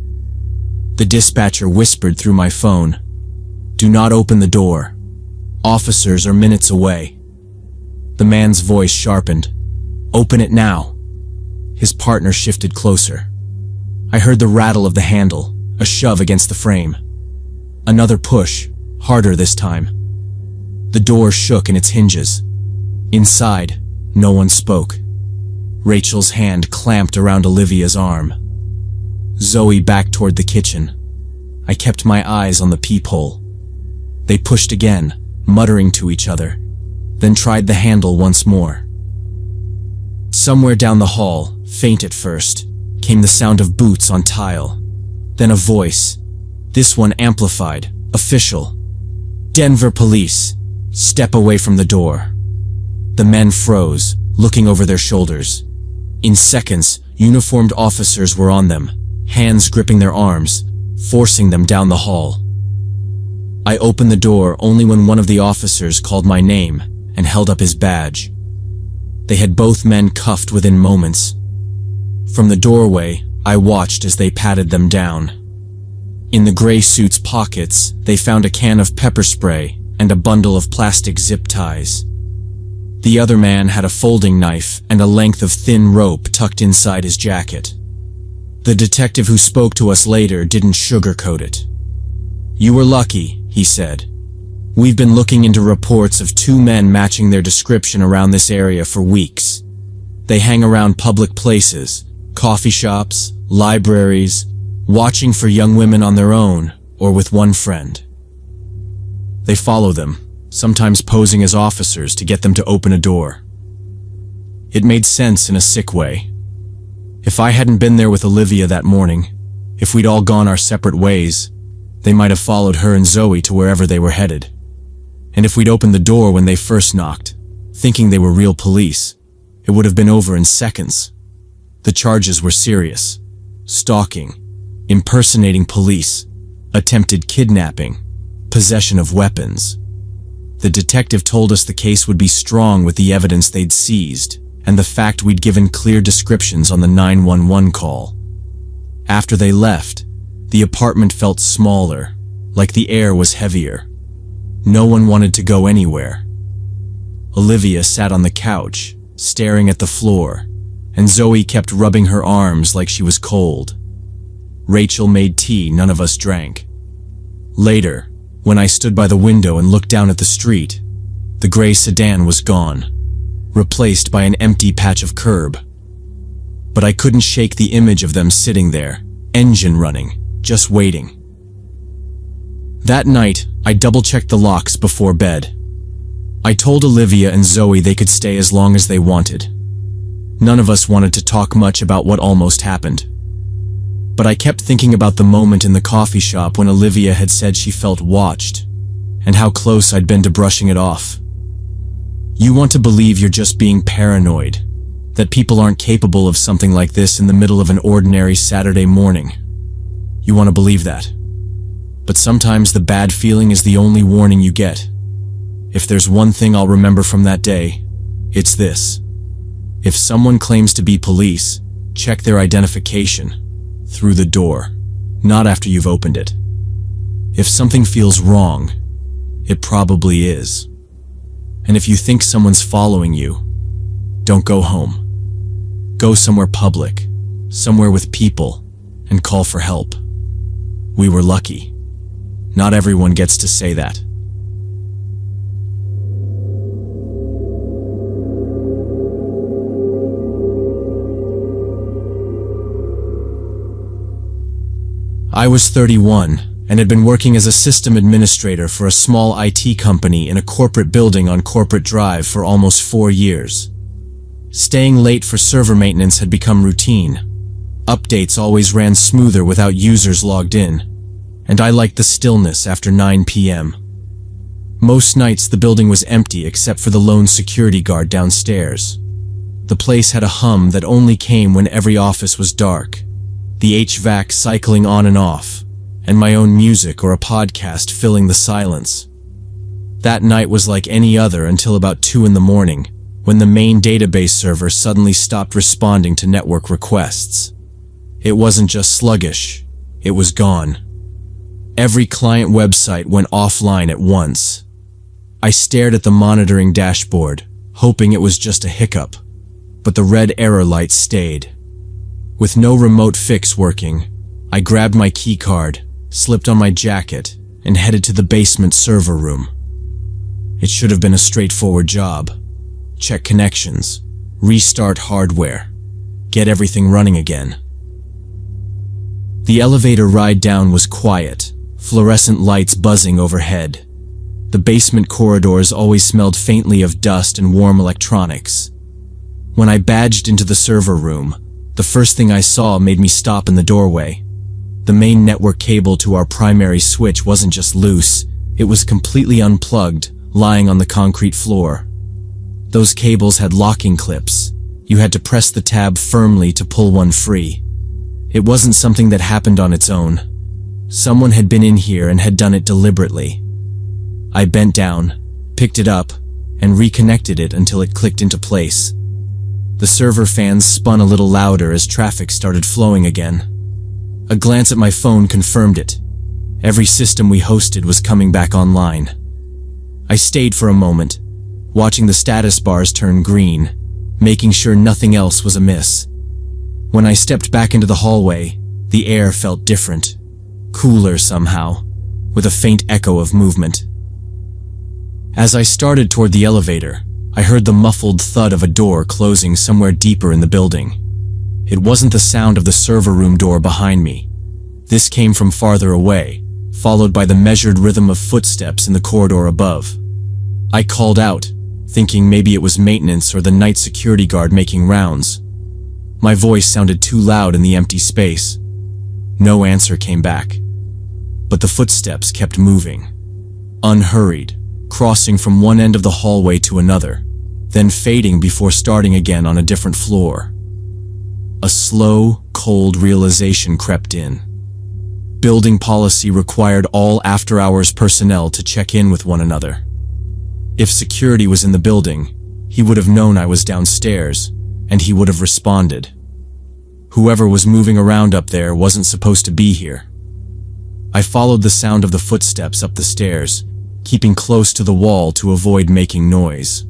The dispatcher whispered through my phone, "Do not open the door. Officers are minutes away." The man's voice sharpened. "Open it now." His partner shifted closer. I heard the rattle of the handle, a shove against the frame. Another push, harder this time. The door shook in its hinges. Inside, no one spoke. Rachel's hand clamped around Olivia's arm. Zoe backed toward the kitchen. I kept my eyes on the peephole. They pushed again, muttering to each other, then tried the handle once more. Somewhere down the hall, faint at first, came the sound of boots on tile. Then a voice, this one amplified, official. Denver police, step away from the door. The men froze, looking over their shoulders. In seconds, uniformed officers were on them, hands gripping their arms, forcing them down the hall. I opened the door only when one of the officers called my name and held up his badge. They had both men cuffed within moments. From the doorway, I watched as they patted them down. In the gray suit's pockets, they found a can of pepper spray and a bundle of plastic zip ties. The other man had a folding knife and a length of thin rope tucked inside his jacket. The detective who spoke to us later didn't sugarcoat it. "You were lucky," he said. "We've been looking into reports of two men matching their description around this area for weeks. They hang around public places, coffee shops, libraries, watching for young women on their own or with one friend. They follow them, sometimes posing as officers to get them to open a door." It made sense in a sick way. If I hadn't been there with Olivia that morning, if we'd all gone our separate ways, they might have followed her and Zoe to wherever they were headed. And if we'd opened the door when they first knocked, thinking they were real police, it would have been over in seconds. The charges were serious: stalking, impersonating police, attempted kidnapping, possession of weapons. The detective told us the case would be strong with the evidence they'd seized, and the fact we'd given clear descriptions on the 911 call. After they left, the apartment felt smaller, like the air was heavier. No one wanted to go anywhere. Olivia sat on the couch, staring at the floor, and Zoe kept rubbing her arms like she was cold. Rachel made tea none of us drank. Later, when I stood by the window and looked down at the street, the gray sedan was gone, replaced by an empty patch of curb. But I couldn't shake the image of them sitting there, engine running, just waiting. That night, I double-checked the locks before bed. I told Olivia and Zoe they could stay as long as they wanted. None of us wanted to talk much about what almost happened. But I kept thinking about the moment in the coffee shop when Olivia had said she felt watched, and how close I'd been to brushing it off. You want to believe you're just being paranoid, that people aren't capable of something like this in the middle of an ordinary Saturday morning. You want to believe that. But sometimes the bad feeling is the only warning you get. If there's one thing I'll remember from that day, it's this. If someone claims to be police, check their identification through the door, not after you've opened it. If something feels wrong, it probably is. And if you think someone's following you, don't go home. Go somewhere public, somewhere with people, and call for help. We were lucky. Not everyone gets to say that. I was 31 and had been working as a system administrator for a small IT company in a corporate building on Corporate Drive for almost 4 years. Staying late for server maintenance had become routine. Updates always ran smoother without users logged in, and I liked the stillness after 9 p.m. Most nights the building was empty except for the lone security guard downstairs. The place had a hum that only came when every office was dark, the HVAC cycling on and off, and my own music or a podcast filling the silence. That night was like any other until about 2 in the morning, when the main database server suddenly stopped responding to network requests. It wasn't just sluggish, it was gone. Every client website went offline at once. I stared at the monitoring dashboard, hoping it was just a hiccup, but the red error light stayed. With no remote fix working, I grabbed my keycard, slipped on my jacket, and headed to the basement server room. It should have been a straightforward job. Check connections, restart hardware, get everything running again. The elevator ride down was quiet, fluorescent lights buzzing overhead. The basement corridors always smelled faintly of dust and warm electronics. When I badged into the server room, the first thing I saw made me stop in the doorway. The main network cable to our primary switch wasn't just loose, it was completely unplugged, lying on the concrete floor. Those cables had locking clips. You had to press the tab firmly to pull one free. It wasn't something that happened on its own. Someone had been in here and had done it deliberately. I bent down, picked it up, and reconnected it until it clicked into place. The server fans spun a little louder as traffic started flowing again. A glance at my phone confirmed it. Every system we hosted was coming back online. I stayed for a moment, watching the status bars turn green, making sure nothing else was amiss. When I stepped back into the hallway, the air felt different, cooler somehow, with a faint echo of movement. As I started toward the elevator, I heard the muffled thud of a door closing somewhere deeper in the building. It wasn't the sound of the server room door behind me. This came from farther away, followed by the measured rhythm of footsteps in the corridor above. I called out, thinking maybe it was maintenance or the night security guard making rounds. My voice sounded too loud in the empty space. No answer came back. But the footsteps kept moving, unhurried, crossing from one end of the hallway to another, then fading before starting again on a different floor. A slow, cold realization crept in. Building policy required all after-hours personnel to check in with one another. If security was in the building, he would have known I was downstairs, and he would have responded. Whoever was moving around up there wasn't supposed to be here. I followed the sound of the footsteps up the stairs, keeping close to the wall to avoid making noise.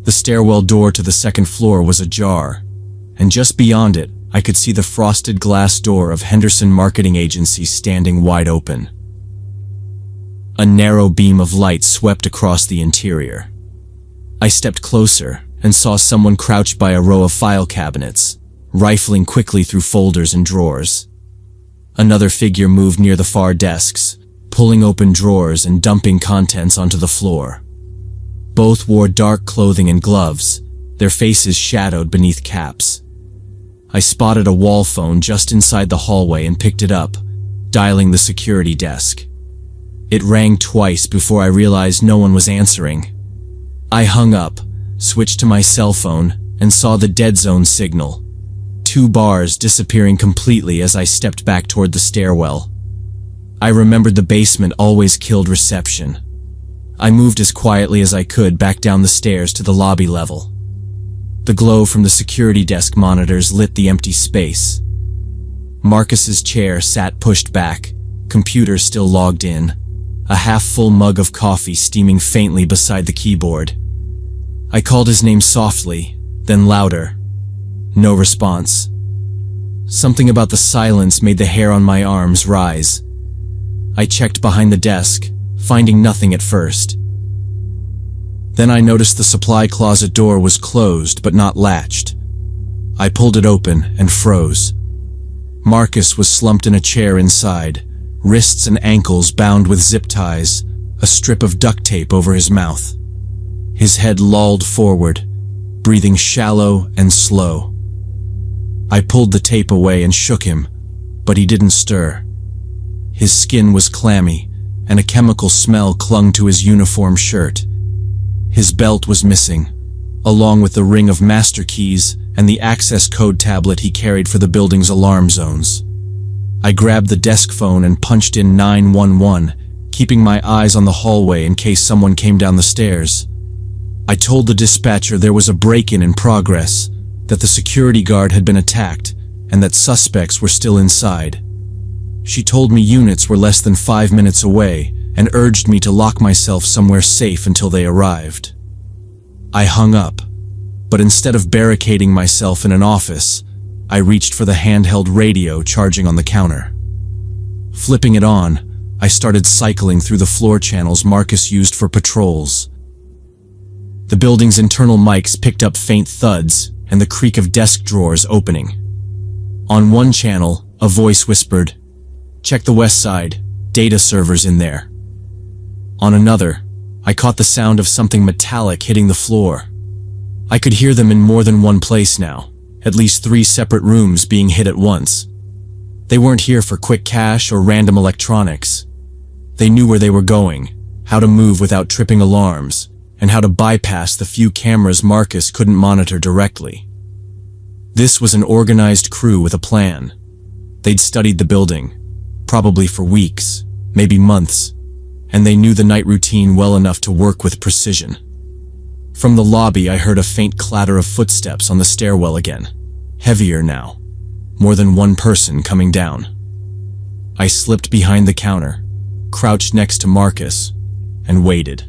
The stairwell door to the second floor was ajar, and just beyond it, I could see the frosted glass door of Henderson Marketing Agency standing wide open. A narrow beam of light swept across the interior. I stepped closer and saw someone crouched by a row of file cabinets, rifling quickly through folders and drawers. Another figure moved near the far desks, pulling open drawers and dumping contents onto the floor. Both wore dark clothing and gloves, their faces shadowed beneath caps. I spotted a wall phone just inside the hallway and picked it up, dialing the security desk. It rang twice before I realized no one was answering. I hung up, switched to my cell phone, and saw the dead zone signal. 2 bars disappearing completely as I stepped back toward the stairwell. I remembered the basement always killed reception. I moved as quietly as I could back down the stairs to the lobby level. The glow from the security desk monitors lit the empty space. Marcus's chair sat pushed back, computer still logged in, a half-full mug of coffee steaming faintly beside the keyboard. I called his name softly, then louder. No response. Something about the silence made the hair on my arms rise. I checked behind the desk, finding nothing at first. Then I noticed the supply closet door was closed but not latched. I pulled it open and froze. Marcus was slumped in a chair inside, wrists and ankles bound with zip ties, a strip of duct tape over his mouth. His head lolled forward, breathing shallow and slow. I pulled the tape away and shook him, but he didn't stir. His skin was clammy, and a chemical smell clung to his uniform shirt. His belt was missing, along with the ring of master keys and the access code tablet he carried for the building's alarm zones. I grabbed the desk phone and punched in 911, keeping my eyes on the hallway in case someone came down the stairs. I told the dispatcher there was a break-in in progress, that the security guard had been attacked, and that suspects were still inside. She told me units were less than 5 minutes away and urged me to lock myself somewhere safe until they arrived. I hung up, but instead of barricading myself in an office, I reached for the handheld radio charging on the counter. Flipping it on, I started cycling through the floor channels Marcus used for patrols. The building's internal mics picked up faint thuds, and the creak of desk drawers opening. On one channel, a voice whispered, "Check the west side, data servers in there." On another, I caught the sound of something metallic hitting the floor. I could hear them in more than one place now, at least 3 separate rooms being hit at once. They weren't here for quick cash or random electronics. They knew where they were going, how to move without tripping alarms, and how to bypass the few cameras Marcus couldn't monitor directly. This was an organized crew with a plan. They'd studied the building, probably for weeks, maybe months, and they knew the night routine well enough to work with precision. From the lobby, I heard a faint clatter of footsteps on the stairwell again, heavier now, more than one person coming down. I slipped behind the counter, crouched next to Marcus, and waited.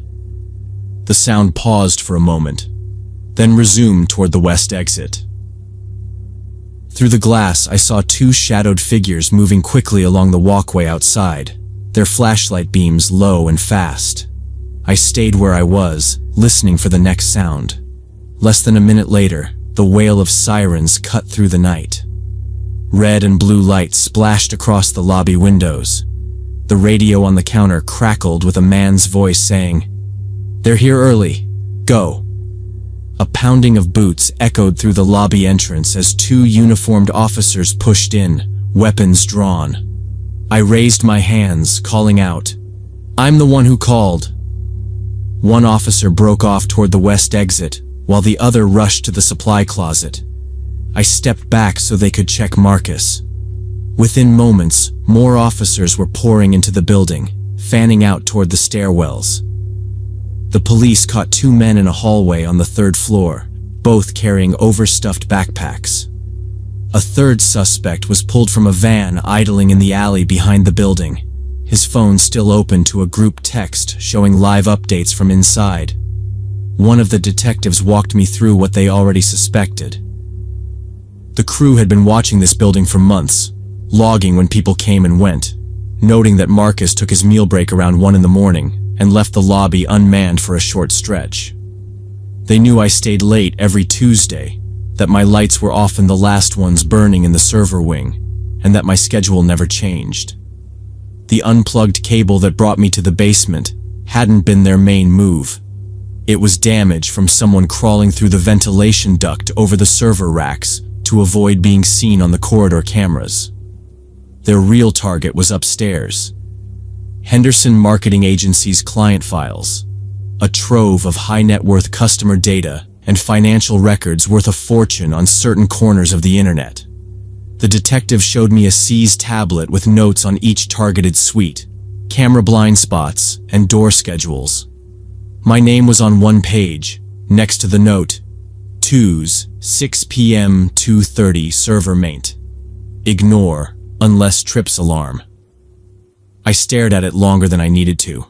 The sound paused for a moment, then resumed toward the west exit. Through the glass, I saw 2 shadowed figures moving quickly along the walkway outside, their flashlight beams low and fast. I stayed where I was, listening for the next sound. Less than a minute later, the wail of sirens cut through the night. Red and blue lights splashed across the lobby windows. The radio on the counter crackled with a man's voice saying, "They're here early. Go." A pounding of boots echoed through the lobby entrance as 2 uniformed officers pushed in, weapons drawn. I raised my hands, calling out, "I'm the one who called." One officer broke off toward the west exit, while the other rushed to the supply closet. I stepped back so they could check Marcus. Within moments, more officers were pouring into the building, fanning out toward the stairwells. The police caught 2 men in a hallway on the 3rd floor, both carrying overstuffed backpacks. A 3rd suspect was pulled from a van idling in the alley behind the building, his phone still open to a group text showing live updates from inside. One of the detectives walked me through what they already suspected. The crew had been watching this building for months, logging when people came and went, noting that Marcus took his meal break around 1 in the morning and left the lobby unmanned for a short stretch. They knew I stayed late every Tuesday, that my lights were often the last ones burning in the server wing, and that my schedule never changed. The unplugged cable that brought me to the basement hadn't been their main move. It was damage from someone crawling through the ventilation duct over the server racks to avoid being seen on the corridor cameras. Their real target was upstairs. Henderson Marketing Agency's client files, a trove of high-net-worth customer data and financial records worth a fortune on certain corners of the internet. The detective showed me a seized tablet with notes on each targeted suite, camera blind spots, and door schedules. My name was on one page, next to the note, 2s, 6 p.m. 2:30 server maint. Ignore, unless trips alarm. I stared at it longer than I needed to.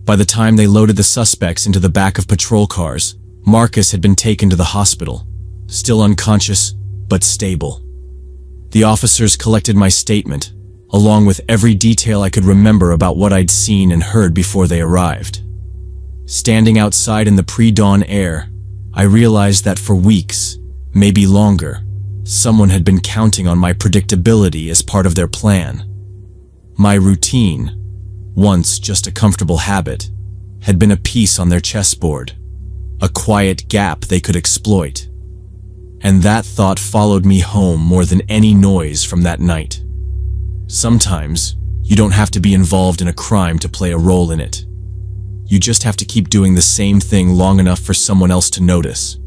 By the time they loaded the suspects into the back of patrol cars, Marcus had been taken to the hospital, still unconscious, but stable. The officers collected my statement, along with every detail I could remember about what I'd seen and heard before they arrived. Standing outside in the pre-dawn air, I realized that for weeks, maybe longer, someone had been counting on my predictability as part of their plan. My routine, once just a comfortable habit, had been a piece on their chessboard, a quiet gap they could exploit. And that thought followed me home more than any noise from that night. Sometimes, you don't have to be involved in a crime to play a role in it. You just have to keep doing the same thing long enough for someone else to notice.